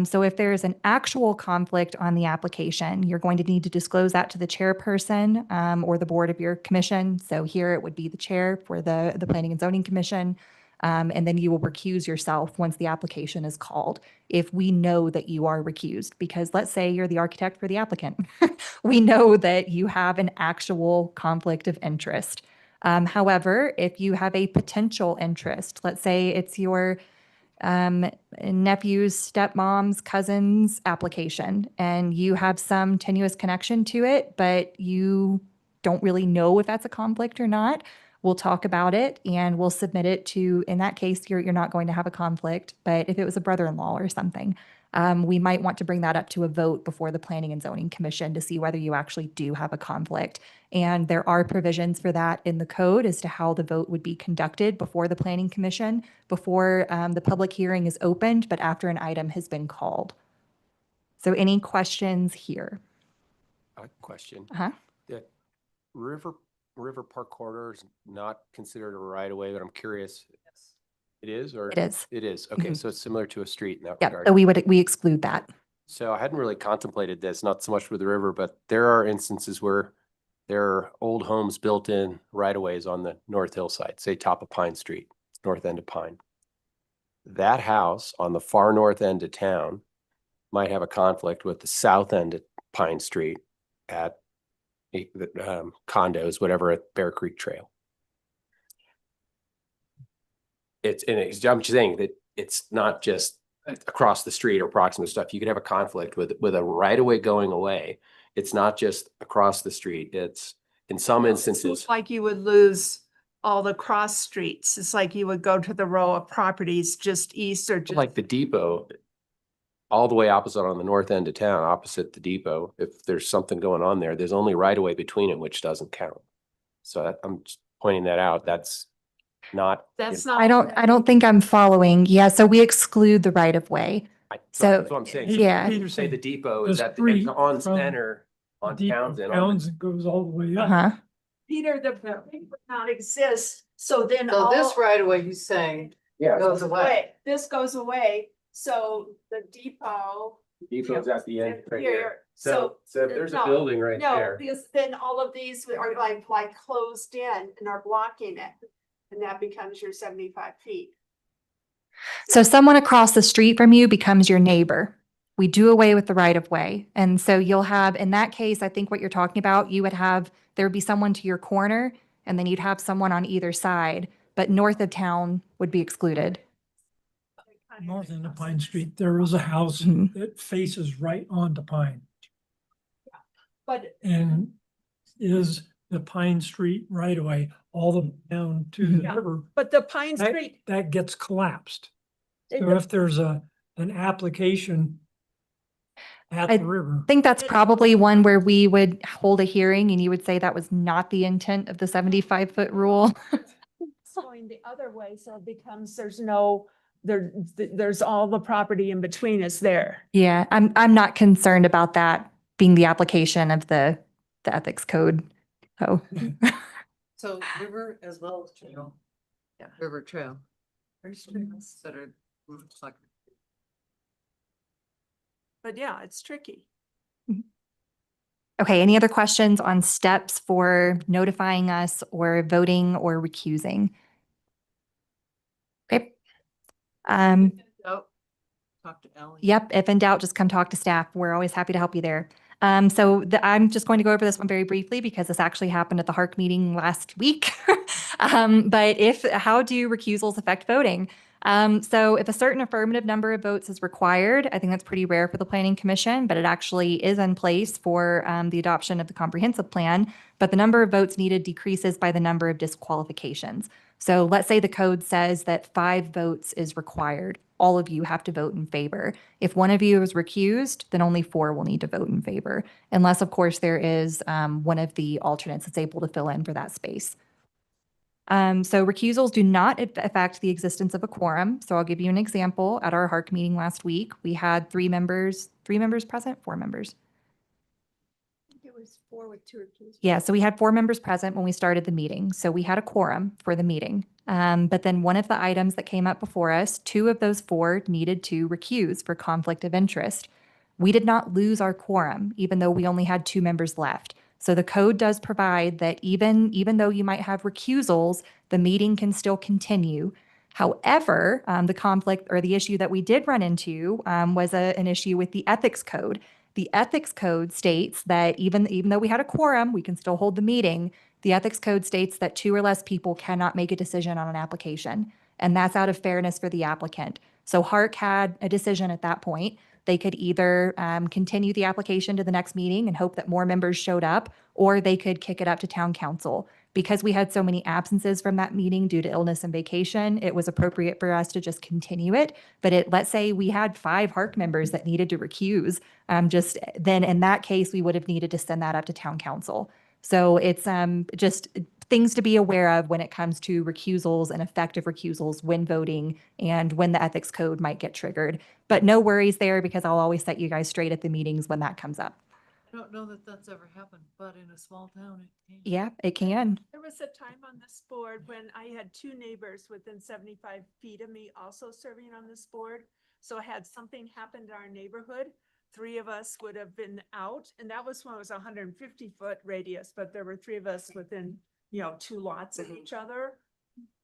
So if there's an actual conflict on the application, you're going to need to disclose that to the chairperson or the board of your commission. So here it would be the chair for the Planning and Zoning Commission. And then you will recuse yourself once the application is called, if we know that you are recused. Because let's say you're the architect for the applicant. We know that you have an actual conflict of interest. However, if you have a potential interest, let's say it's your nephew's, stepmom's, cousin's application, and you have some tenuous connection to it, but you don't really know if that's a conflict or not, we'll talk about it and we'll submit it to, in that case, you're not going to have a conflict. But if it was a brother-in-law or something, we might want to bring that up to a vote before the Planning and Zoning Commission to see whether you actually do have a conflict. And there are provisions for that in the code as to how the vote would be conducted before the Planning Commission, before the public hearing is opened, but after an item has been called. So any questions here? Question. Uh-huh. The River Park corridor is not considered a right of way, but I'm curious. It is, or? It is. It is. Okay, Mhm. so it's similar to a street in that Yeah, regard. so we exclude that. So I hadn't really contemplated this, not so much with the river, but there are instances where there are old homes built in right of ways on the North Hillside, say top of Pine Street, north end of Pine. That house on the far north end of town might have a conflict with the south end of Pine Street at condos, whatever, at Bear Creek Trail. I'm just saying that it's not just across the street or proximate stuff. You could have a conflict with a right of way going away. It's not just across the street. It's in some instances. It's like you would lose all the cross streets. It's like you would go to the row of properties just east or just. Like the depot, all the way opposite on the north end of town, opposite the depot. If there's something going on there, there's only right of way between it, which doesn't count. So I'm just pointing that out. That's not. That's not. I don't think I'm following. Yeah, so we exclude the right of way. So, That's what I'm saying. yeah. Say the depot The is at, street it's on from center on Deep Townsend. Townsend goes all the way up. Uh-huh. Peter, the building would not exist, so then So all. this right away, he's saying, Yeah. goes away. This goes away, so the depot. Depot's at the end right here. Here, So if there's a no, building right No, there. because then all of these are like closed in and are blocking it. And that becomes your 75 feet. So someone across the street from you becomes your neighbor. We do away with the right of way. And so you'll have, in that case, I think what you're talking about, you would have, there would be someone to your corner and then you'd have someone on either side, but north of town would be excluded. North end of Pine Street, there is a house Mhm. that faces right onto Pine. But And is the Pine Street right away all the way down to the Yeah. river, the Pine that, Street. that gets collapsed. it- So if there's an application at I the river, I think that's probably one where we would hold a hearing and you would say that was not the intent of the 75-foot rule. It's going the other way, so it becomes, there's all the property in between is there. Yeah, I'm not concerned about that being the application of the ethics code. So, So river as well as trail. Yeah. River trail. There's streets that are like. But yeah, it's tricky. okay, any other questions on steps for notifying us or voting or recusing? Okay. Oh, talk to Ellie. Yep, if in doubt, just come talk to staff. We're always happy to help you there. I'm just going to go over this one very briefly because this actually happened at the HARC meeting last week. But how do recusals affect voting? So if a certain affirmative number of votes is required, I think that's pretty rare for the Planning Commission, but it actually is in place for the adoption of the comprehensive plan. But the number of votes needed decreases by the number of disqualifications. So let's say the code says that 5 votes is required. All of you have to vote in favor. If one of you is recused, then only 4 will need to vote in favor, unless, of course, there is one of the alternates that's able to fill in for that space. So recusals do not affect the existence of a quorum. So I'll give you an example. At our HARC meeting last week, we had 4 members present. It was 4 with 2 recused. Yeah, so we had 4 members present when we started the meeting. So we had a quorum for the meeting. But then one of the items that came up before us, 2 of those 4 needed to recuse for conflict of interest. We did not lose our quorum, even though we only had 2 members left. So the code does provide that even though you might have recusals, the meeting can still continue. However, the conflict or the issue that we did run into was an issue with the ethics code. The ethics code states that even though we had a quorum, we can still hold the meeting. The ethics code states that 2 or less people cannot make a decision on an application, and that's out of fairness for the applicant. So HARC had a decision at that point. They could either continue the application to the next meeting and hope that more members showed up, or they could kick it up to town council. Because we had so many absences from that meeting due to illness and vacation, it was appropriate for us to just continue it. But let's say we had 5 HARC members that needed to recuse, just then in that case, we would have needed to send that up to town council. So it's just things to be aware of when it comes to recusals and effective recusals when voting and when the ethics code might get triggered. But no worries there, because I'll always set you guys straight at the meetings when that comes up. I don't know that that's ever happened, but in a small town, it can. Yeah, it can. There was a time on this board when I had 2 neighbors within 75 feet of me also serving on this board. So had something happened in our neighborhood, 3 of us would have been out, and that was when it was a 150-foot radius, but there were 3 of us within, 2 lots of each other.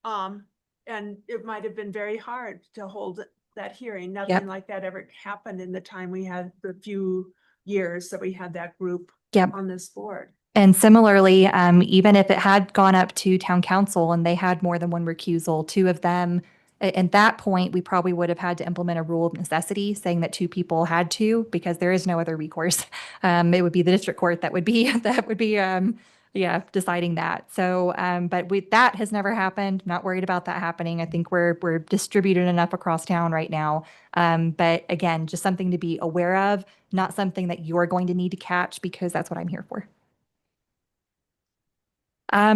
And it might have been very hard to hold that hearing. Nothing like that ever happened in the time we had the few years that we had that group on this board. And similarly, even if it had gone up to town council and they had more than one recusal, 2 of them, at that point, we probably would have had to implement a rule of necessity saying that 2 people had to, because there is no other recourse. It would be the district court that would be deciding that. So, but that has never happened. Not worried about that happening. I think we're distributed enough across town right now. But again, just something to be aware of, not something that you're going to need to catch, because that's what I'm here for.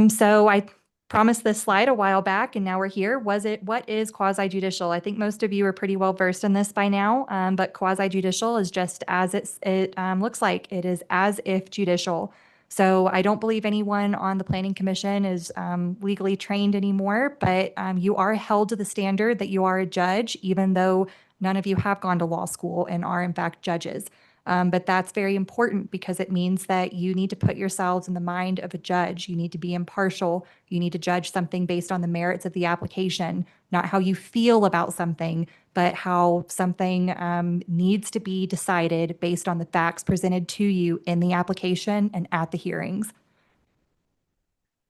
So I promised this slide a while back, and now we're here. What is quasi-judicial? I think most of you are pretty well versed in this by now, but quasi-judicial is just as it looks like. It is as if judicial. So I don't believe anyone on the Planning Commission is legally trained anymore, but you are held to the standard that you are a judge, even though none of you have gone to law school and are in fact judges. But that's very important, because it means that you need to put yourselves in the mind of a judge. You need to be impartial. You need to judge something based on the merits of the application, not how you feel about something, but how something needs to be decided based on the facts presented to you in the application and at the hearings.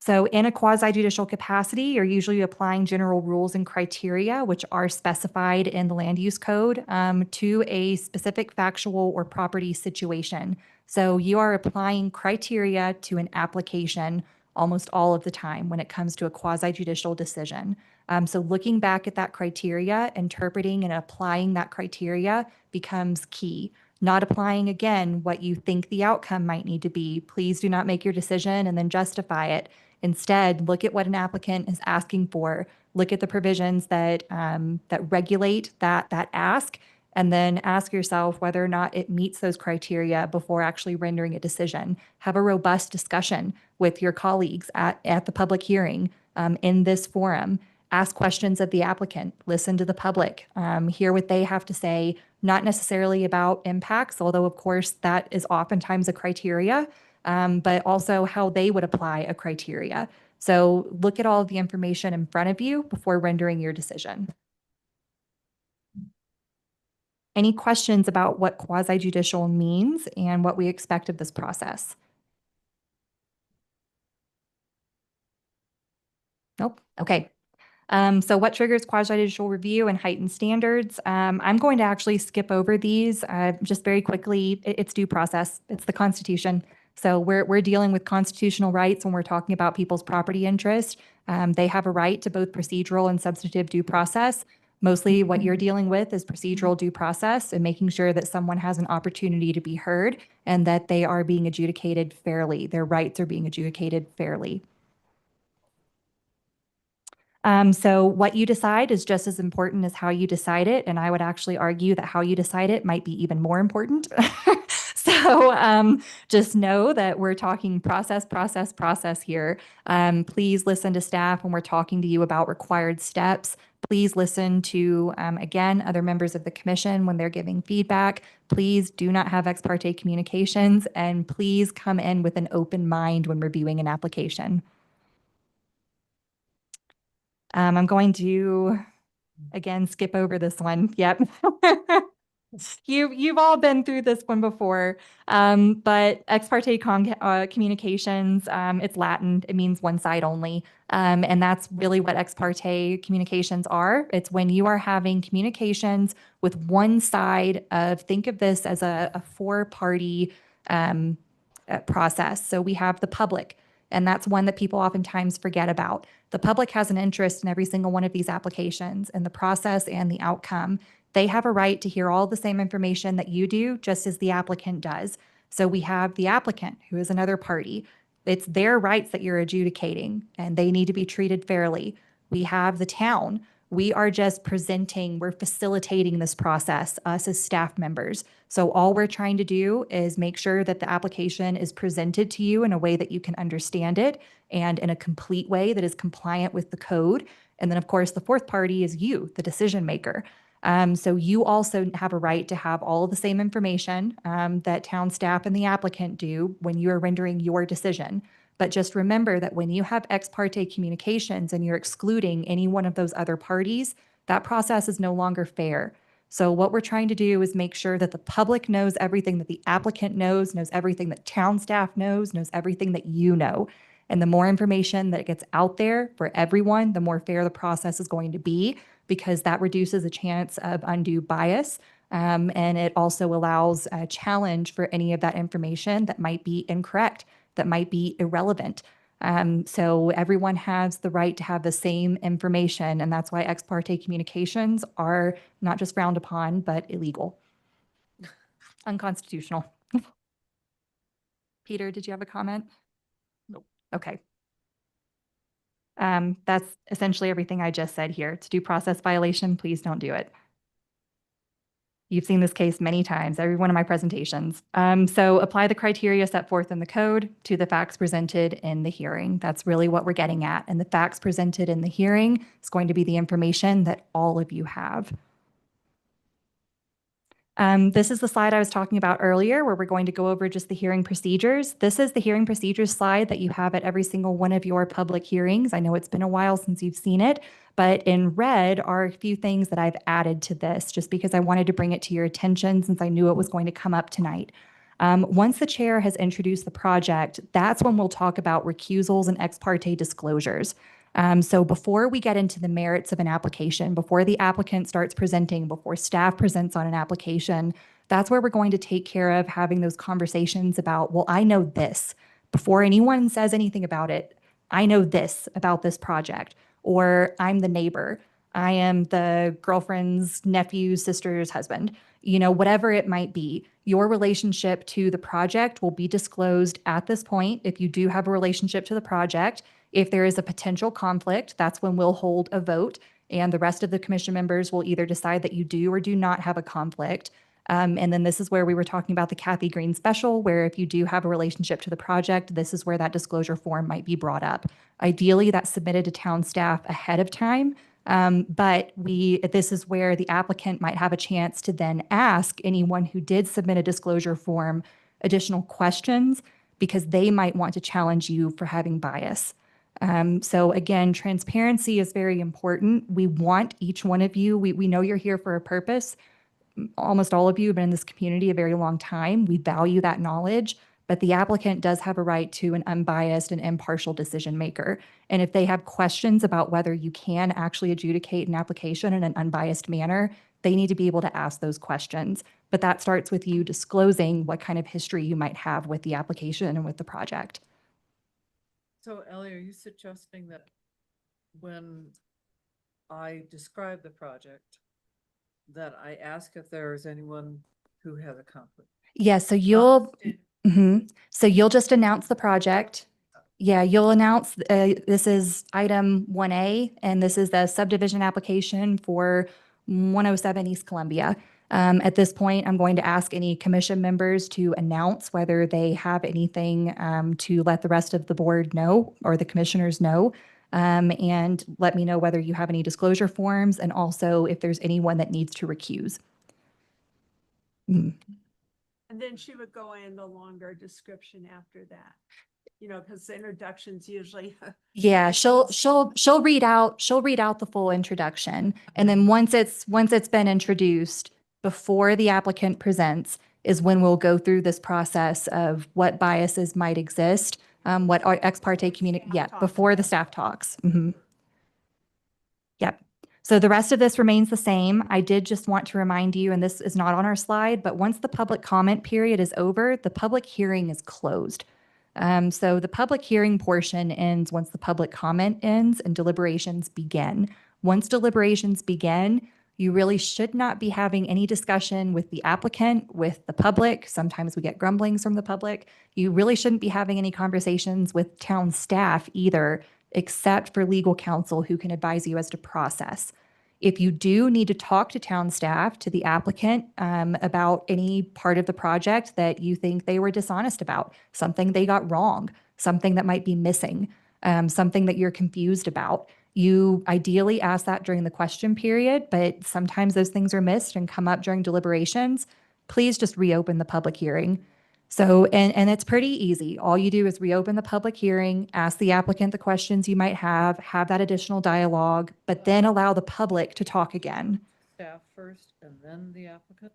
So in a quasi-judicial capacity, you're usually applying general rules and criteria, which are specified in the land use code, to a specific factual or property situation. So you are applying criteria to an application almost all of the time when it comes to a quasi-judicial decision. So looking back at that criteria, interpreting and applying that criteria becomes key. Not applying, again, what you think the outcome might need to be. Please do not make your decision and then justify it. Instead, look at what an applicant is asking for. Look at the provisions that regulate that ask, and then ask yourself whether or not it meets those criteria before actually rendering a decision. Have a robust discussion with your colleagues at the public hearing in this forum. Ask questions of the applicant. Listen to the public. Hear what they have to say, not necessarily about impacts, although of course that is oftentimes a criteria, but also how they would apply a criteria. So look at all of the information in front of you before rendering your decision. Any questions about what quasi-judicial means and what we expect of this process? Nope. Okay. So what triggers quasi-judicial review and heightened standards? I'm going to actually skip over these just very quickly. It's due process. It's the Constitution. So we're dealing with constitutional rights when we're talking about people's property interest. They have a right to both procedural and substantive due process. Mostly what you're dealing with is procedural due process and making sure that someone has an opportunity to be heard and that they are being adjudicated fairly. Their rights are being adjudicated fairly. So what you decide is just as important as how you decide it. And I would actually argue that how you decide it might be even more important. So just know that we're talking process here. Please listen to staff when we're talking to you about required steps. Please listen to, again, other members of the commission when they're giving feedback. Please do not have ex parte communications, and please come in with an open mind when reviewing an application. I'm going to, again, skip over this one. Yep. You've all been through this one before, but ex parte communications, it's Latin. It means one side only. And that's really what ex parte communications are. It's when you are having communications with one side of, think of this as a 4-party process. So we have the public. And that's one that people oftentimes forget about. The public has an interest in every single one of these applications and the process and the outcome. They have a right to hear all the same information that you do, just as the applicant does. So we have the applicant, who is another party. It's their rights that you're adjudicating, and they need to be treated fairly. We have the town. We are just presenting, we're facilitating this process, us as staff members. So all we're trying to do is make sure that the application is presented to you in a way that you can understand it and in a complete way that is compliant with the code. And then, of course, the fourth party is you, the decision maker. So you also have a right to have all of the same information that town staff and the applicant do when you are rendering your decision. But just remember that when you have ex parte communications and you're excluding any one of those other parties, that process is no longer fair. So what we're trying to do is make sure that the public knows everything that the applicant knows everything that town staff knows everything that you know. And the more information that gets out there for everyone, the more fair the process is going to be, because that reduces the chance of undue bias. And it also allows a challenge for any of that information that might be incorrect, that might be irrelevant. So everyone has the right to have the same information. And that's why ex parte communications are not just frowned upon, but illegal. Unconstitutional. Peter, did you have a comment? Nope. Okay. That's essentially everything I just said here. To due process violation, please don't do it. You've seen this case many times, every one of my presentations. So apply the criteria set forth in the code to the facts presented in the hearing. That's really what we're getting at. And the facts presented in the hearing is going to be the information that all of you have. This is the slide I was talking about earlier, where we're going to go over just the hearing procedures. This is the hearing procedures slide that you have at every single one of your public hearings. I know it's been a while since you've seen it, but in red are a few things that I've added to this just because I wanted to bring it to your attention since I knew it was going to come up tonight. Once the chair has introduced the project, that's when we'll talk about recusals and ex parte disclosures. So before we get into the merits of an application, before the applicant starts presenting, before staff presents on an application, that's where we're going to take care of having those conversations about, well, I know this. Before anyone says anything about it, I know this about this project, or I'm the neighbor. I am the girlfriend's nephew's sister's husband. You know, whatever it might be, your relationship to the project will be disclosed at this point if you do have a relationship to the project. If there is a potential conflict, that's when we'll hold a vote, and the rest of the commission members will either decide that you do or do not have a conflict. And then this is where we were talking about the Kathy Green special, where if you do have a relationship to the project, this is where that disclosure form might be brought up. Ideally, that's submitted to town staff ahead of time. But this is where the applicant might have a chance to then ask anyone who did submit a disclosure form additional questions, because they might want to challenge you for having bias. So again, transparency is very important. We want each one of you, we know you're here for a purpose. Almost all of you have been in this community a very long time. We value that knowledge, but the applicant does have a right to an unbiased and impartial decision maker. And if they have questions about whether you can actually adjudicate an application in an unbiased manner, they need to be able to ask those questions. But that starts with you disclosing what kind of history you might have with the application and with the project. So Ellie, are you suggesting that when I describe the project, that I ask if there is anyone who has a conflict? Yeah, so you'll just announce the project. Yeah, you'll announce this is item 1A, and this is the subdivision application for 107 East Columbia. At this point, I'm going to ask any commission members to announce whether they have anything to let the rest of the board know or the commissioners know, and let me know whether you have any disclosure forms and also if there's anyone that needs to recuse. And then she would go in the longer description after that, you know, because the introductions usually. Yeah, she'll read out the full introduction, and then once it's been introduced, before the applicant presents is when we'll go through this process of what biases might exist, what our ex parte before the staff talks. Yep. So the rest of this remains the same. I did just want to remind you, and this is not on our slide, but once the public comment period is over, the public hearing is closed. So the public hearing portion ends once the public comment ends and deliberations begin. Once deliberations begin, you really should not be having any discussion with the applicant, with the public. Sometimes we get grumblings from the public. You really shouldn't be having any conversations with town staff either, except for legal counsel who can advise you as to process. If you do need to talk to town staff, to the applicant, about any part of the project that you think they were dishonest about, something they got wrong, something that might be missing, something that you're confused about, you ideally ask that during the question period, but sometimes those things are missed and come up during deliberations. Please just reopen the public hearing. So, and it's pretty easy. All you do is reopen the public hearing, ask the applicant the questions you might have that additional dialogue, but then allow the public to talk again. Staff first and then the applicant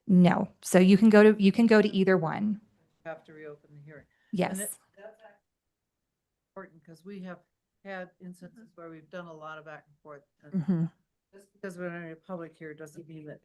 No. So you can go to either one. have to reopen the hearing. Yes. And that's important because we have had instances where we've done a lot of back and forth. And Mhm. just because we're in a public here doesn't mean that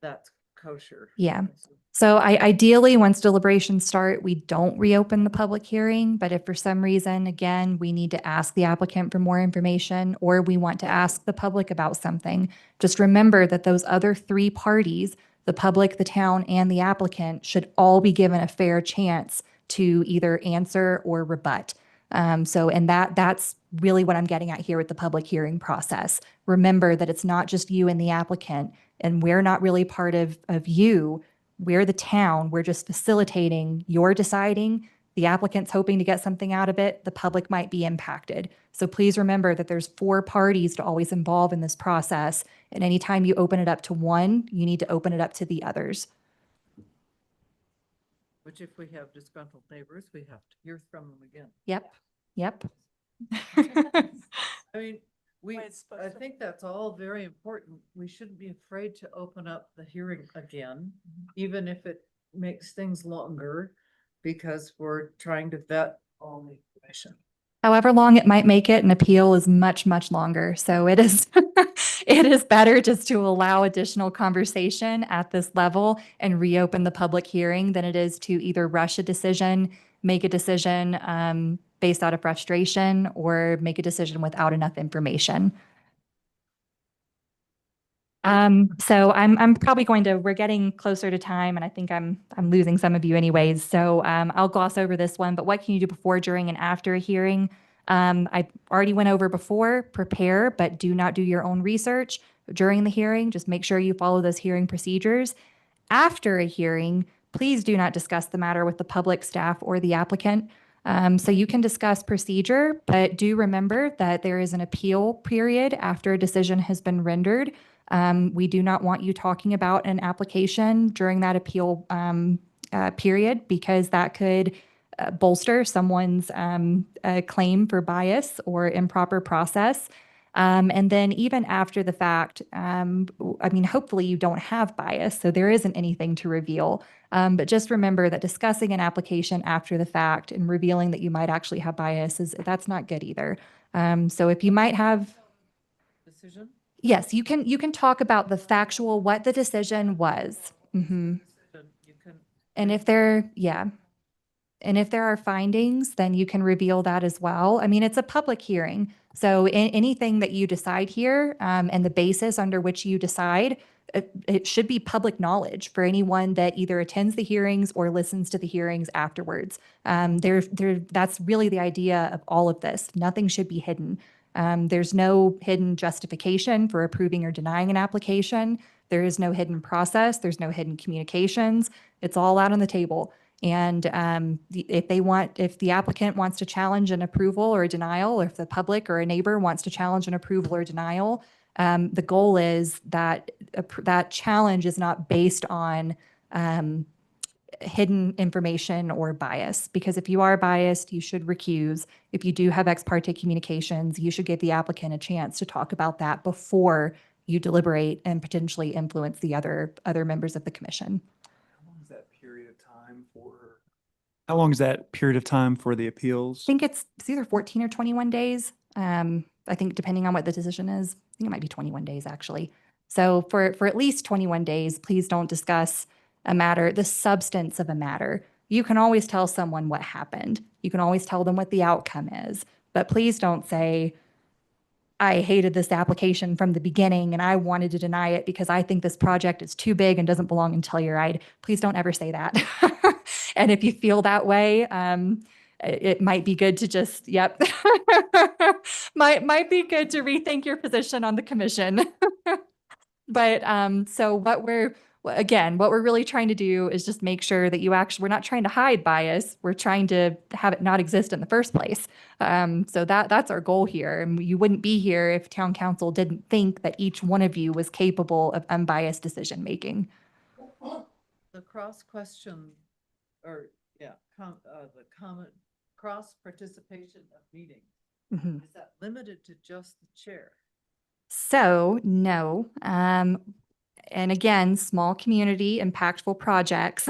that's kosher. Yeah. So ideally, once deliberations start, we don't reopen the public hearing. But if for some reason, again, we need to ask the applicant for more information or we want to ask the public about something, just remember that those other three parties, the public, the town, and the applicant, should all be given a fair chance to either answer or rebut. And that's really what I'm getting at here with the public hearing process. Remember that it's not just you and the applicant, and we're not really part of you. We're the town. We're just facilitating. You're deciding. The applicant's hoping to get something out of it. The public might be impacted. So please remember that there's 4 parties to always involve in this process. And anytime you open it up to one, you need to open it up to the others. Which if we have disgruntled neighbors, we have to hear from them again. Yep. Yep. I mean, Way it's supposed I to. think that's all very important. We shouldn't be afraid to open up the hearing again, even if it makes things longer, because we're trying to vet all the information. However long it might make it, an appeal is much, much longer. So it is, it is better just to allow additional conversation at this level and reopen the public hearing than it is to either rush a decision, make a decision based out of frustration, or make a decision without enough information. So I'm probably we're getting closer to time, and I think I'm losing some of you anyways. So I'll gloss over this one, but what can you do before, during, and after a hearing? I already went over before, prepare, but do not do your own research during the hearing. Just make sure you follow those hearing procedures. After a hearing, please do not discuss the matter with the public, staff, or the applicant. So you can discuss procedure, but do remember that there is an appeal period after a decision has been rendered. We do not want you talking about an application during that appeal period, because that could bolster someone's claim for bias or improper process. And then even after the fact, I mean, hopefully you don't have bias, so there isn't anything to reveal. But just remember that discussing an application after the fact and revealing that you might actually have bias that's not good either. So if you might have, Decision? yes, you can talk about the factual, what the decision was. You can. And if and if there are findings, then you can reveal that as well. I mean, it's a public hearing. So anything that you decide here and the basis under which you decide, it should be public knowledge for anyone that either attends the hearings or listens to the hearings afterwards. That's really the idea of all of this. Nothing should be hidden. There's no hidden justification for approving or denying an application. There is no hidden process. There's no hidden communications. It's all out on the table. And if the applicant wants to challenge an approval or a denial, or if the public or a neighbor wants to challenge an approval or denial, the goal is that that challenge is not based on hidden information or bias. Because if you are biased, you should recuse. If you do have ex parte communications, you should give the applicant a chance to talk about that before you deliberate and potentially influence the other members of the commission. How long is that period of time for the appeals? I think it's either 14 or 21 days. I think depending on what the decision is, I think it might be 21 days actually. So for at least 21 days, please don't discuss a matter, the substance of a matter. You can always tell someone what happened. You can always tell them what the outcome is. But please don't say, I hated this application from the beginning and I wanted to deny it because I think this project is too big and doesn't belong in Telluride. Please don't ever say that. And if you feel that way, it might be good to just, yep, might be good to rethink your position on the commission. But so what we're really trying to do is just make sure that we're not trying to hide bias. We're trying to have it not exist in the first place. So that's our goal here. And you wouldn't be here if town council didn't think that each one of you was capable of unbiased decision making. The cross question, or the comment, cross participation of meetings, Mhm. is that limited to just the chair? So no, and again, small community, impactful projects.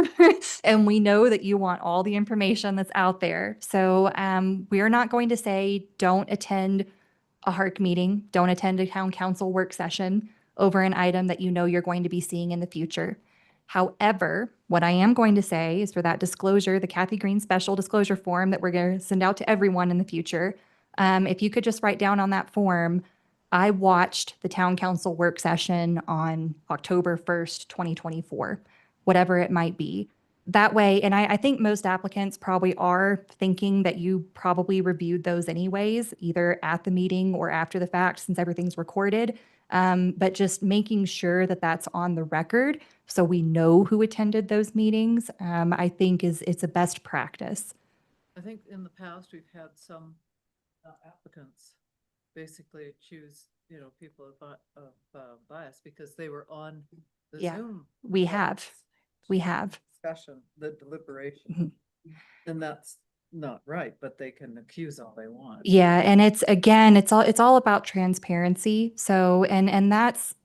And we know that you want all the information that's out there. So we're not going to say, don't attend a HARC meeting, don't attend a town council work session over an item that you know you're going to be seeing in the future. However, what I am going to say is for that disclosure, the Kathy Green special disclosure form that we're going to send out to everyone in the future, if you could just write down on that form, I watched the town council work session on October 1st, 2024, whatever it might be. That way, and I think most applicants probably are thinking that you probably reviewed those anyways, either at the meeting or after the fact, since everything's recorded. But just making sure that that's on the record so we know who attended those meetings, I think it's a best practice. I think in the past, we've had some applicants basically choose, people of bias because they were on the Yeah, Zoom. we have. Discussion, the deliberation. And that's not right, but they can accuse all they want. Yeah, and it's all about transparency. So, and that's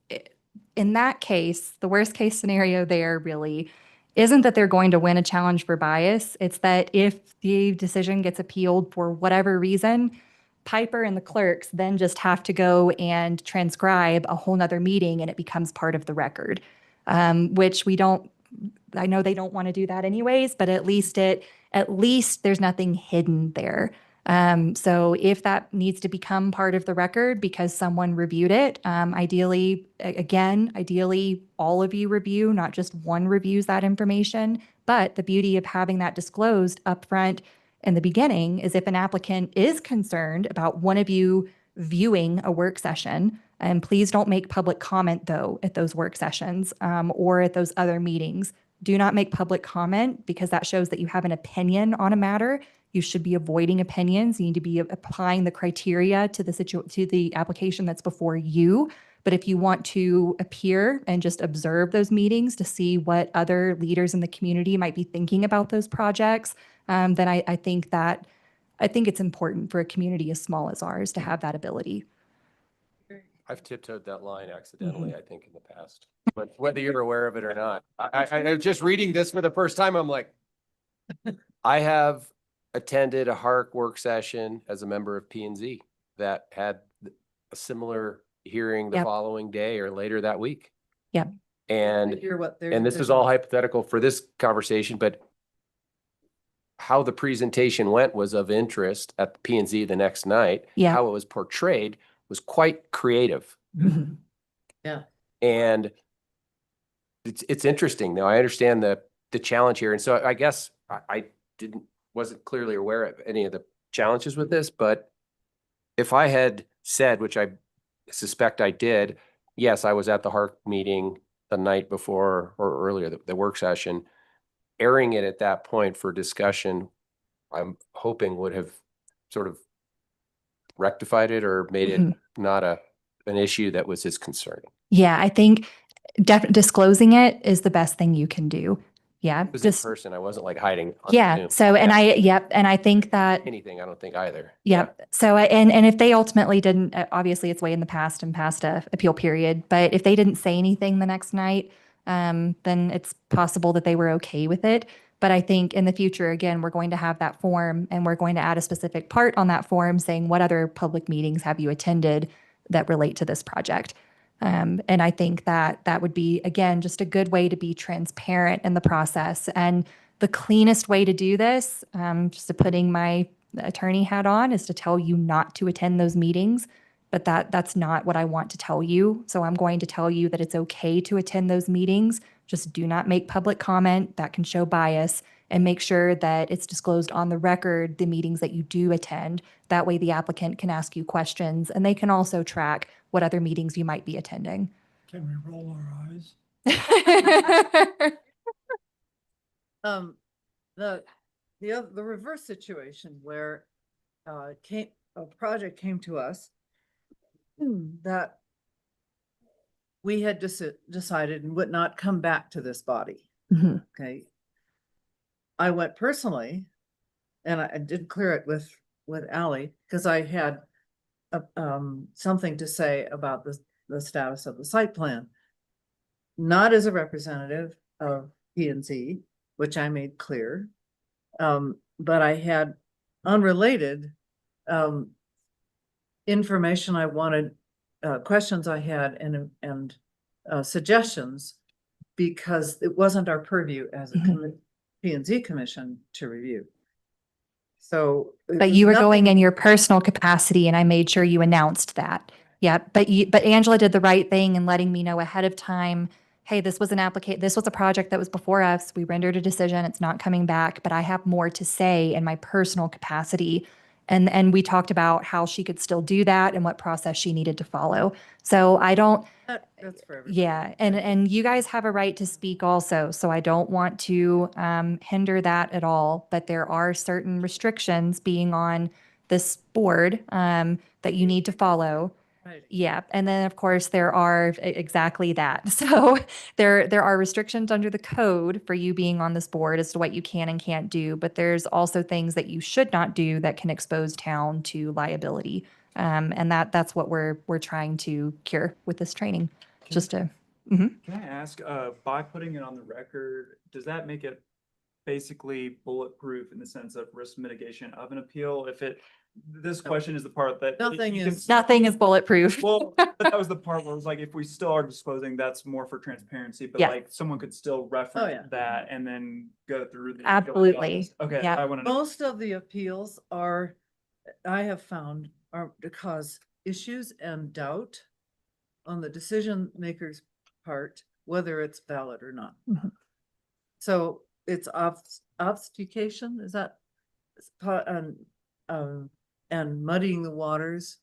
in that case, the worst case scenario there really isn't that they're going to win a challenge for bias. It's that if the decision gets appealed for whatever reason, Piper and the clerks then just have to go and transcribe a whole nother meeting and it becomes part of the record, which I know they don't want to do that anyways, but at least there's nothing hidden there. So if that needs to become part of the record because someone reviewed it, ideally all of you review, not just one reviews that information. But the beauty of having that disclosed upfront in the beginning is if an applicant is concerned about one of you viewing a work session, and please don't make public comment though at those work sessions or at those other meetings. Do not make public comment because that shows that you have an opinion on a matter. You should be avoiding opinions. You need to be applying the criteria to the application that's before you. But if you want to appear and just observe those meetings to see what other leaders in the community might be thinking about those projects, then I think it's important for a community as small as ours to have that ability. I've tiptoed that line accidentally, I think, in the past, but whether you're aware of it or not, I'm just reading this for the first time. I'm like, I have attended a HARC work session as a member of P&Z that had a similar hearing the Yep. following day or later that week. Yep. And Hear what their this is decision all hypothetical for this conversation, but how the presentation went was of interest at the P&Z the next night. Yeah. How it was portrayed was quite creative. Mhm. Yeah. And it's interesting though. I understand the challenge here. And so I guess I wasn't clearly aware of any of the challenges with this, but if I had said, which I suspect I did, yes, I was at the HARC meeting the night before or earlier, the work session, airing it at that point for discussion, I'm hoping would have sort of rectified it or made it not an issue that was as concerning. Yeah, I think disclosing it is the best thing you can do. Yeah. It was in person. I wasn't like hiding. on Yeah. Zoom. So, and I think that, Anything, I don't think either. yep. So, and if they ultimately didn't, obviously it's way in the past and past a appeal period, but if they didn't say anything the next night, then it's possible that they were okay with it. But I think in the future, again, we're going to have that form and we're going to add a specific part on that form saying what other public meetings have you attended that relate to this project. And I think that would be, again, just a good way to be transparent in the process. And the cleanest way to do this, just to putting my attorney hat on, is to tell you not to attend those meetings. But that's not what I want to tell you. So I'm going to tell you that it's okay to attend those meetings. Just do not make public comment that can show bias, and make sure that it's disclosed on the record, the meetings that you do attend. That way the applicant can ask you questions, and they can also track what other meetings you might be attending. Can we roll our eyes? The reverse situation where a project came to us that we had decided and would not come back to this body. Mhm. Okay. I went personally, and I did clear it with Ally, because I had something to say about the status of the site plan. Not as a representative of P and Z, which I made clear. But I had unrelated information I wanted, questions I had, and suggestions, because it wasn't our purview as a P and Z commission to review. So. But you were going in your personal capacity, and I made sure you announced that. Yeah, but Angela did the right thing in letting me know ahead of time, hey, this was a project that was before us. We rendered a decision. It's not coming back, but I have more to say in my personal capacity. And we talked about how she could still do that and what process she needed to follow. So I don't. That's for everybody. Yeah, and you guys have a right to speak also, so I don't want to hinder that at all. But there are certain restrictions being on this board that you need to follow. Right. Yeah, and then of course there are exactly that. So there are restrictions under the code for you being on this board as to what you can and can't do, but there's also things that you should not do that can expose town to liability. And that's what we're trying to cure with this training. Just to. Can I ask, by putting it on the record, does that make it basically bulletproof in the sense of risk mitigation of an appeal? This question is the part that. Nothing is bulletproof. Well, but that was the part where it was like, if we still are disclosing, that's more for transparency, but Yeah. like someone could still reference that and then go through the. Absolutely. Okay, Yeah. I want to know. Most of the appeals I have found, are to cause issues and doubt on the decision maker's part, whether it's valid or not. Mhm. So it's obfuscation, is that, and muddying the waters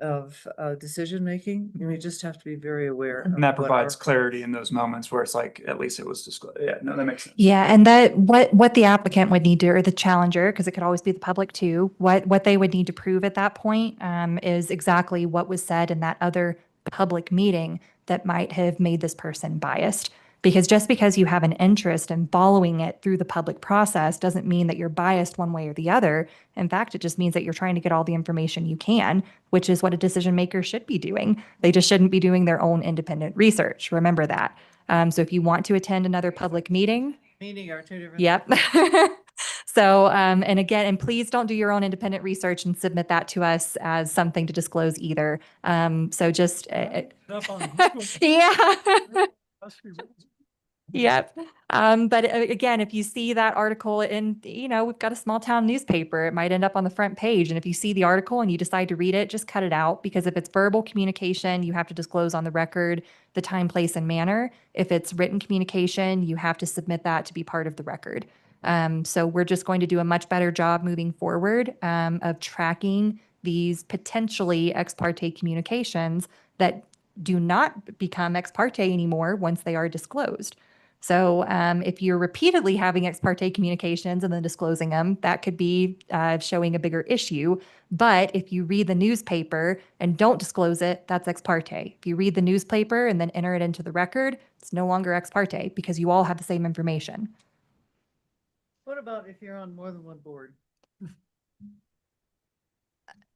of decision making. And we just have to be very aware. And of that what provides our- clarity in those moments where it's like, at least it was disclosed. Yeah, no, that makes sense. Yeah, and that what the applicant would need to, or the challenger, because it could always be the public too, what they would need to prove at that point is exactly what was said in that other public meeting that might have made this person biased. Because just because you have an interest in following it through the public process doesn't mean that you're biased one way or the other. In fact, it just means that you're trying to get all the information you can, which is what a decision maker should be doing. They just shouldn't be doing their own independent research. Remember that. So if you want to attend another public meeting. Meaning are two different. Yep. So, and again, and please don't do your own independent research and submit that to us as something to disclose either. So just, yeah. Yep. But again, if you see that article in, we've got a small town newspaper, it might end up on the front page. And if you see the article and you decide to read it, just cut it out, because if it's verbal communication, you have to disclose on the record the time, place, and manner. If it's written communication, you have to submit that to be part of the record. So we're just going to do a much better job moving forward of tracking these potentially ex parte communications that do not become ex parte anymore once they are disclosed. So if you're repeatedly having ex parte communications and then disclosing them, that could be showing a bigger issue. But if you read the newspaper and don't disclose it, that's ex parte. If you read the newspaper and then enter it into the record, it's no longer ex parte because you all have the same information. What about if you're on more than one board?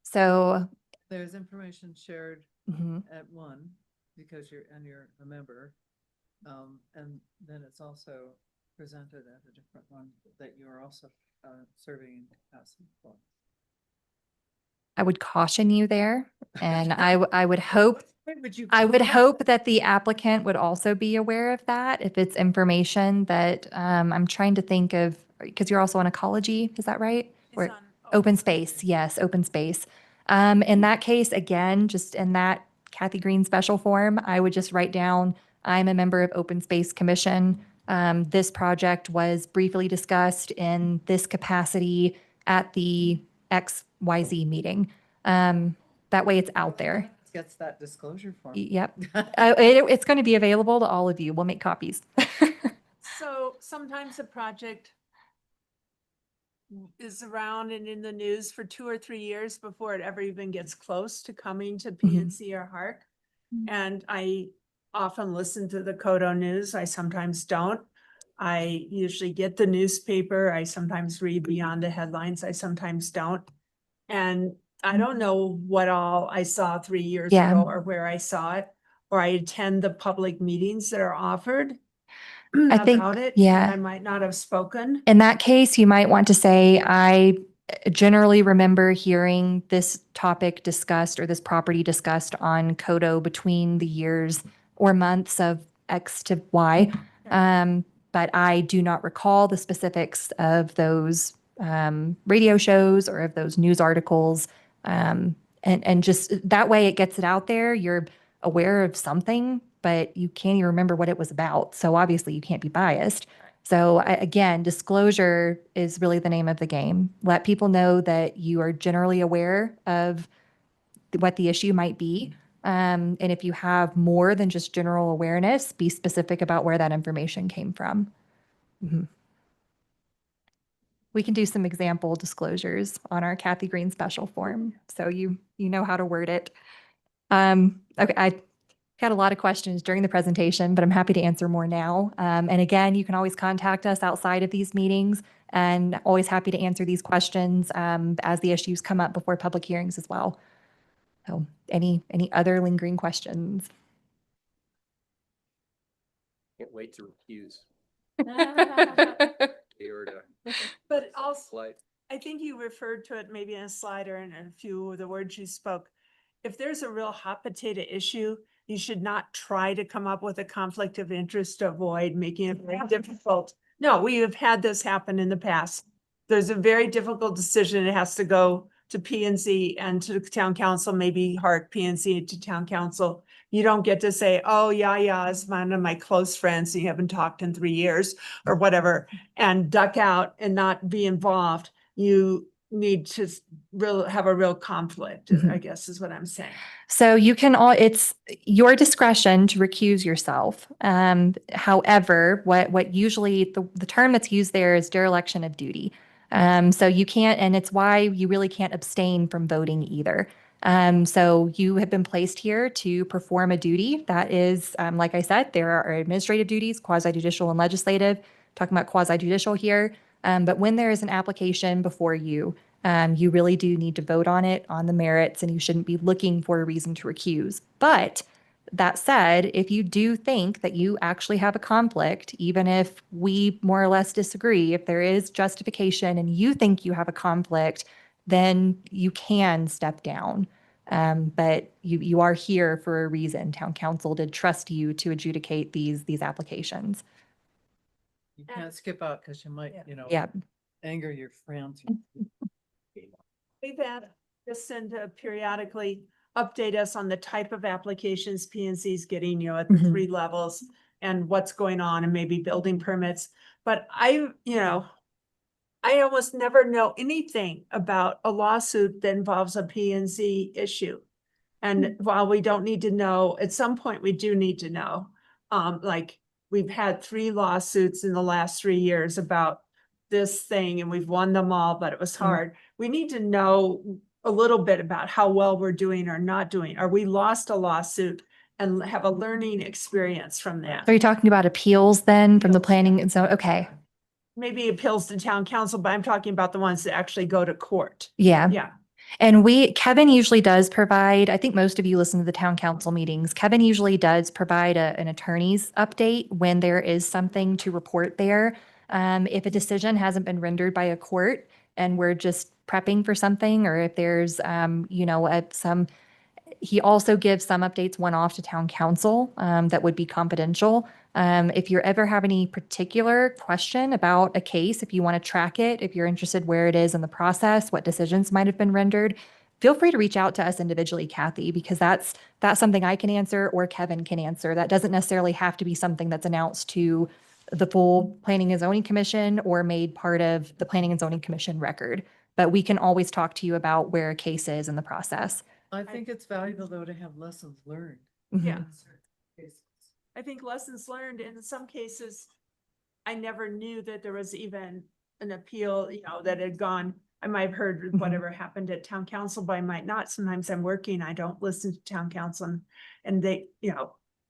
So There's information shared mhm. at one because you're a member. And then it's also presented at a different one that you're also serving in capacity for. I would caution you there. And I would hope, Where would you? I would hope that the applicant would also be aware of that if it's information that, I'm trying to think of, because you're also on ecology, is that right? Or open space, yes, open space. In that case, again, just in that Kathy Green special form, I would just write down, I'm a member of Open Space Commission. This project was briefly discussed in this capacity at the XYZ meeting. That way it's out there. Gets that disclosure form. Yep. It's going to be available to all of you. We'll make copies. So sometimes a project is around and in the news for 2 or 3 years before it ever even gets close to coming to PNC or HARC. And I often listen to the Kodo News. I sometimes don't. I usually get the newspaper. I sometimes read beyond the headlines. I sometimes don't. And I don't know what all I saw 3 years Yeah. ago or where I saw it, or I attend the public meetings that are offered I think, about it. yeah. And I might not have spoken. In that case, you might want to say, I generally remember hearing this topic discussed or this property discussed on Kodo between the years or months of X to Y. But I do not recall the specifics of those radio shows or of those news articles. And just that way it gets it out there. You're aware of something, but you can't even remember what it was about. So obviously you can't be biased. So again, disclosure is really the name of the game. Let people know that you are generally aware of what the issue might be. And if you have more than just general awareness, be specific about where that information came from. Mhm. We can do some example disclosures on our Kathy Green special form, so you know how to word it. Okay, I had a lot of questions during the presentation, but I'm happy to answer more now. And again, you can always contact us outside of these meetings, and always happy to answer these questions as the issues come up before public hearings as well. So any other lingering questions? Can't wait to recuse. But also, I think you referred to it maybe in a slide or in a few of the words you spoke. If there's a real hot potato issue, you should not try to come up with a conflict of interest to avoid making it very difficult. No, we have had this happen in the past. There's a very difficult decision. It has to go to PNC and to the town council, maybe HARC, PNC to town council. You don't get to say, oh, yeah, it's one of my close friends and you haven't talked in 3 years or whatever, and duck out and not be involved. You need to have a real conflict, I guess is what I'm saying. So you can it's your discretion to recuse yourself. However, what usually the term that's used there is dereliction of duty. So you can't, and it's why you really can't abstain from voting either. So you have been placed here to perform a duty that is, like I said, there are administrative duties, quasi-judicial and legislative, talking about quasi-judicial here. But when there is an application before you, you really do need to vote on it, on the merits, and you shouldn't be looking for a reason to recuse. But that said, if you do think that you actually have a conflict, even if we more or less disagree, if there is justification and you think you have a conflict, then you can step down. But you are here for a reason. Town council did trust you to adjudicate these applications. You can't skip out because you might, Yeah. anger your friends. We've had Jacinta periodically update us on the type of applications PNC is getting, at the 3 levels and what's going on and maybe building permits. But I almost never know anything about a lawsuit that involves a PNC issue. And while we don't need to know, at some point we do need to know. Like we've had 3 lawsuits in the last 3 years about this thing and we've won them all, but it was hard. We need to know a little bit about how well we're doing or not doing. Are we lost a lawsuit and have a learning experience from that? So are you talking about appeals then from the planning? And so, okay. Maybe appeals to town council, but I'm talking about the ones that actually go to court. Yeah. Yeah. And Kevin usually does provide, I think most of you listen to the town council meetings. Kevin usually does provide an attorney's update when there is something to report there. If a decision hasn't been rendered by a court and we're just prepping for something, or if there's, he also gives some updates one-off to town council that would be confidential. If you ever have any particular question about a case, if you want to track it, if you're interested where it is in the process, what decisions might have been rendered, feel free to reach out to us individually, Kathy, because that's something I can answer or Kevin can answer. That doesn't necessarily have to be something that's announced to the full Planning and Zoning Commission or made part of the Planning and Zoning Commission record. But we can always talk to you about where a case is in the process. I think it's valuable though to have lessons learned. Mhm. Yeah. in certain cases. I think lessons learned, in some cases, I never knew that there was even an appeal, that had gone. I might have heard whatever happened at town council, but I might not. Sometimes I'm working, I don't listen to town council, and they,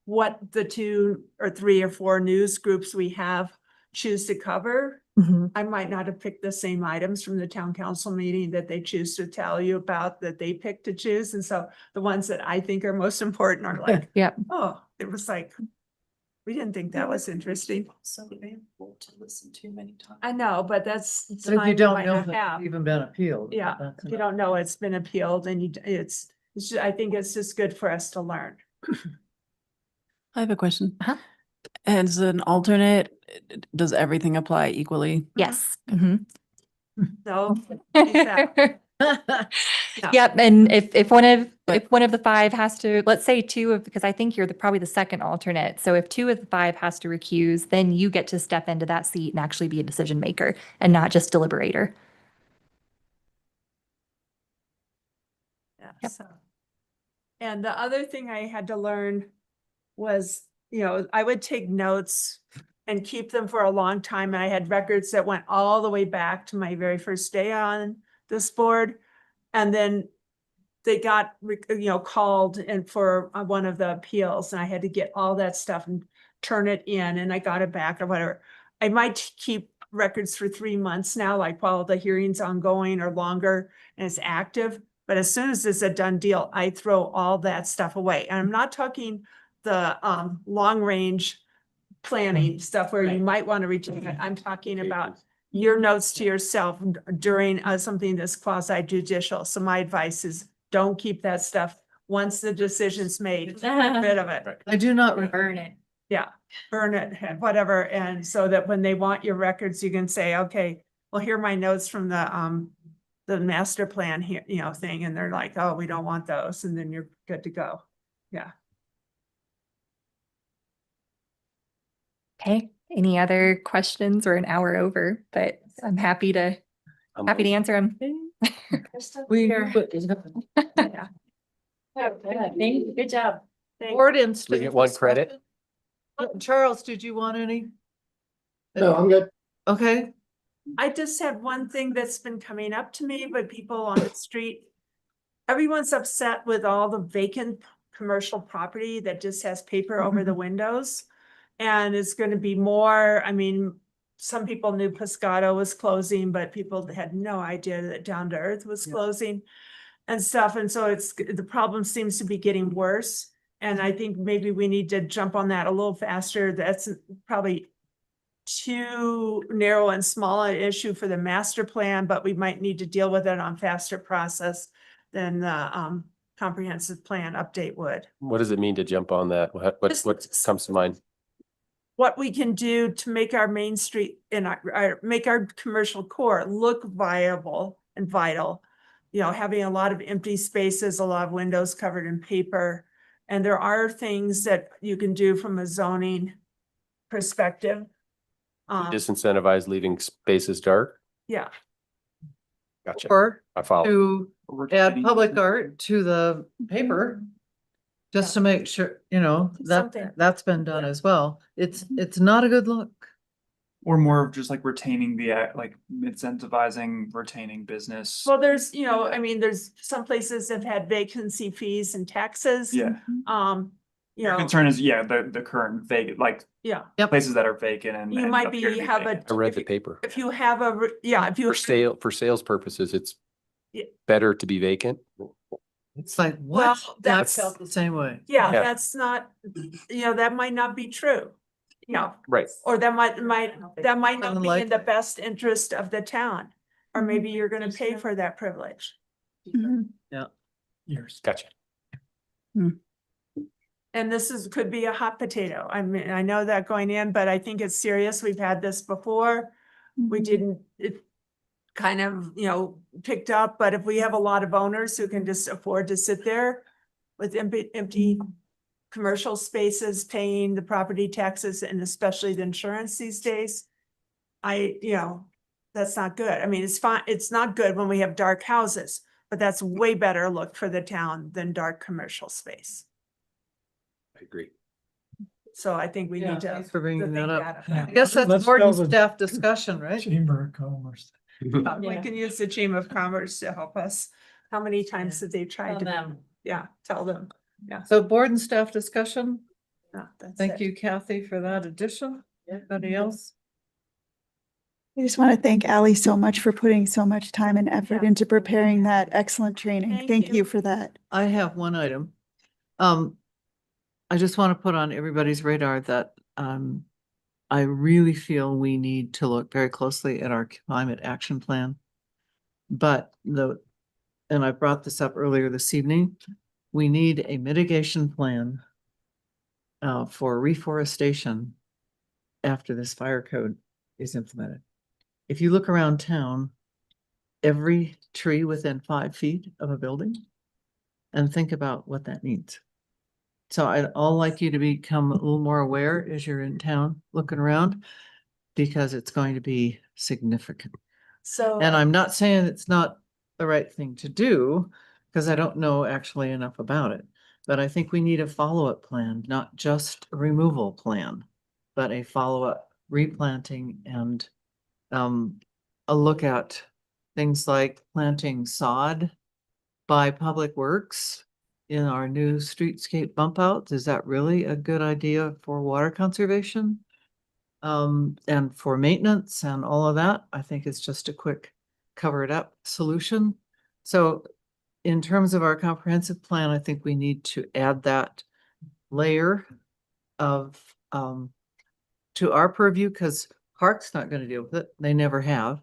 what the 2 or 3 or 4 news groups we have choose to cover. I might not have picked the same items from the town council meeting that they choose to tell you about, that they picked to choose. And so the ones that I think are most important are like, Yep. oh, it was like, we didn't think that was interesting. So available to listen to many times. I know, but that's. But if you time don't might know not if it's have. even been appealed. Yeah, that's if you don't know it's been appealed, and it's just, I think it's just good for us to learn. I have a question. Uh-huh. As an alternate, does everything apply equally? Yes. Mhm. So. exactly. Yep, and if one of the 5 has to, let's say 2 of, because I think you're probably the second alternate. So if 2 of the 5 has to recuse, then you get to step into that seat and actually be a decision maker and not just deliberator. Yeah, Yep. so. And the other thing I had to learn was, I would take notes and keep them for a long time. And I had records that went all the way back to my very first day on this board. And then they got, called and for one of the appeals, and I had to get all that stuff and turn it in, and I got it back or whatever. I might keep records for 3 months now, like while the hearing's ongoing or longer and it's active. But as soon as it's a done deal, I throw all that stuff away. And I'm not talking the long range planning stuff where you might want to retain it. I'm talking about your notes to yourself during something that's quasi judicial. So my advice is don't keep that stuff. Once the decision's made, get rid of it. I do not Burn it. Yeah, burn it, whatever. And so that when they want your records, you can say, okay, well, here are my notes from the master plan here, thing. And they're like, oh, we don't want those. And then you're good to go. Yeah. Okay, any other questions? We're an hour over, but I'm happy to answer them. Yeah. Good job. Board and We staff get 1 credit. discussion? Charles, did you want any? No, I'm good. Okay, I just have one thing that's been coming up to me, but people on the street. Everyone's upset with all the vacant commercial property that just has paper over the windows. And it's going to be more, some people knew Piscataway was closing, but people had no idea that Down to Earth was closing and stuff. And so the problem seems to be getting worse. And I think maybe we need to jump on that a little faster. That's probably too narrow and small an issue for the master plan, but we might need to deal with it on faster process than the comprehensive plan update would. What does it mean to jump on that? What comes to mind? What we can do to make our main street and make our commercial core look viable and vital. Having a lot of empty spaces, a lot of windows covered in paper. And there are things that you can do from a zoning perspective. Disincentivize leaving spaces dark? Yeah. Gotcha. or I follow. to add public art to the paper. Just to make sure, Something. that's been done as well. It's not a good look. Or more of just like retaining like incentivizing retaining business. Well, there's, there's some places that had vacancy fees and taxes. Yeah. Your concern is, the current vacant, like Yeah. places that are vacant and. You and might appear to be, have a. vacant. I read the paper. If you have if you. For sales purposes, it's Yeah. better to be vacant. It's like, Well, what? I that's- felt the same way. Yeah, Yeah. that's not, that might not be true. Right. Or that might not be in Unlikely. the best interest of the town. or maybe you're gonna pay for that privilege. Mhm. Years. Gotcha. And could be a hot potato. I mean, I know that going in, but I think it's serious. We've had this before. We Mhm. didn't, it kind of, picked up, but if we have a lot of owners who can just afford to sit there with empty commercial spaces, paying the property taxes and especially the insurance these days, that's not good. I mean, it's fine. It's not good when we have dark houses, but that's way better look for the town than dark commercial space. I agree. So I think we Yeah, need to. thanks for bringing to that think up. Yeah. I guess that's Let's board tell and the staff discussion, right? Chamber of Commerce. We Yeah. can use the Chamber of Commerce to help us. How many times did they try to? Yeah, tell them. Yeah. So board and staff discussion. No, that's Thank it. you, Kathy, for that addition. Anybody else? I just want to thank Ally so much for putting so much time and effort Yeah. into preparing that excellent training. Thank Thank you. you for that. I have one item. I just want to put on everybody's radar that, I really feel we need to look very closely at our climate action plan. But and I brought this up earlier this evening, we need a mitigation plan for reforestation after this fire code is implemented. If you look around town, every tree within 5 feet of a building, and think about what that means. So I'd all like you to become a little more aware as you're in town looking around, because it's going to be significant. So. And I'm not saying it's not the right thing to do, because I don't know actually enough about it. But I think we need a follow-up plan, not just a removal plan, but a follow-up replanting and a look at things like planting sod by Public Works in our new streetscape bump outs. Is that really a good idea for water conservation? And for maintenance and all of that? I think it's just a quick cover it up solution. So in terms of our comprehensive plan, I think we need to add that layer of to our purview, because Park's not going to deal with it. They never have.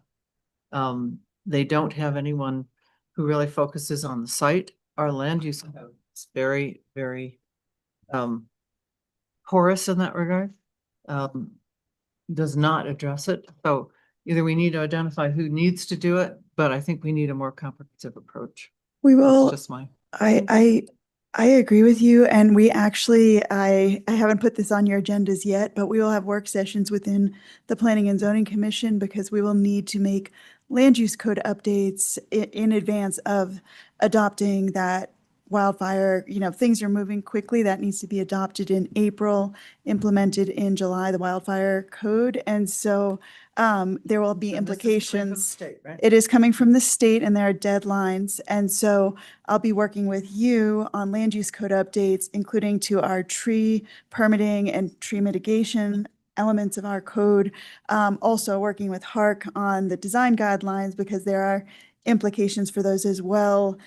They don't have anyone who really focuses on the site. Our land use code is very, very porous in that regard. Does not address it. So either we need to identify who needs to do it, but I think we need a more comprehensive approach. We That's will, just my. I agree with you. And we actually, I haven't put this on your agendas yet, but we will have work sessions within the Planning and Zoning Commission because we will need to make land use code updates in advance of adopting that wildfire, things are moving quickly. That needs to be adopted in April, implemented in July, the wildfire code. And so there will be And this is coming from the implications. state, right? It is coming from the state and there are deadlines. And so I'll be working with you on land use code updates, including to our tree permitting and tree mitigation elements of our code. Also working with Hark on the design guidelines because there are implications for those as well.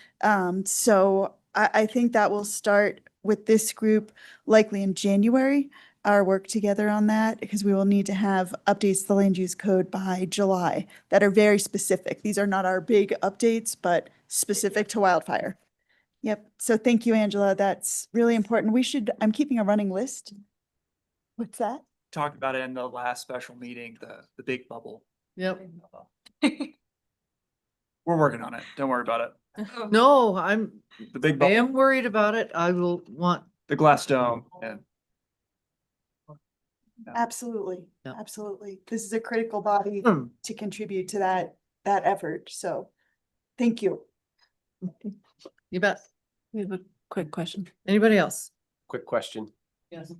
So I think that will start with this group likely in January, our work together on that, because we will need to have updates to the land use code by July that are very specific. These are not our big updates, but specific to wildfire. Yep. So thank you, Angela. That's really important. I'm keeping a running list. What's that? Talked about it in the last special meeting, the big bubble. Yep. We're working on it. Don't worry about it. No, The big I bubble, am worried about it. I will want, the glass dome, and Absolutely. Yeah. Absolutely. This is a critical body Hmm. to contribute to that effort. So thank you. you bet. We have a quick question. Anybody else? Quick question. Yes.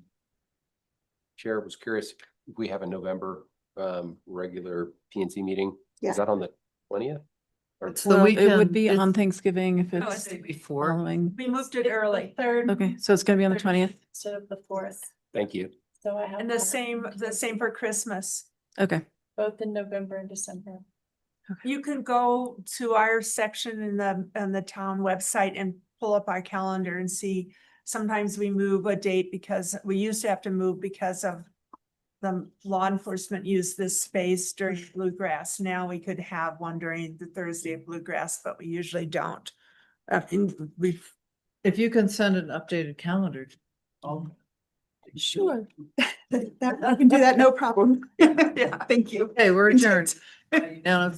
Chair, was curious if we have a November regular PNC meeting. Yeah. Is that on the 20th? It's the Well, it weekend. would be It's- on Thanksgiving if Oh, it's it's before. following. We moved it early. Third. Okay, so it's gonna be on the 20th? Instead of the 4th. Thank you. So I have. And the same for Christmas. Okay. Both in November and December. You can go to our section in the town website and pull up our calendar and see. Sometimes we move a date because we used to have to move because of the law enforcement used this space during Bluegrass. Now we could have one during the Thursday of Bluegrass, but we usually don't. We've, If you can send an updated calendar. sure. I can do that, no problem. Yeah. Thank you. Okay, we're adjourned. Now,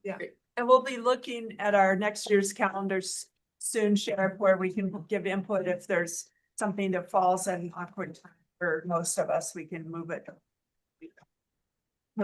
Yeah, and we'll be looking at our next year's calendars soon, Sheriff, where we can give input if there's something that falls in awkward time for most of us, we can move it.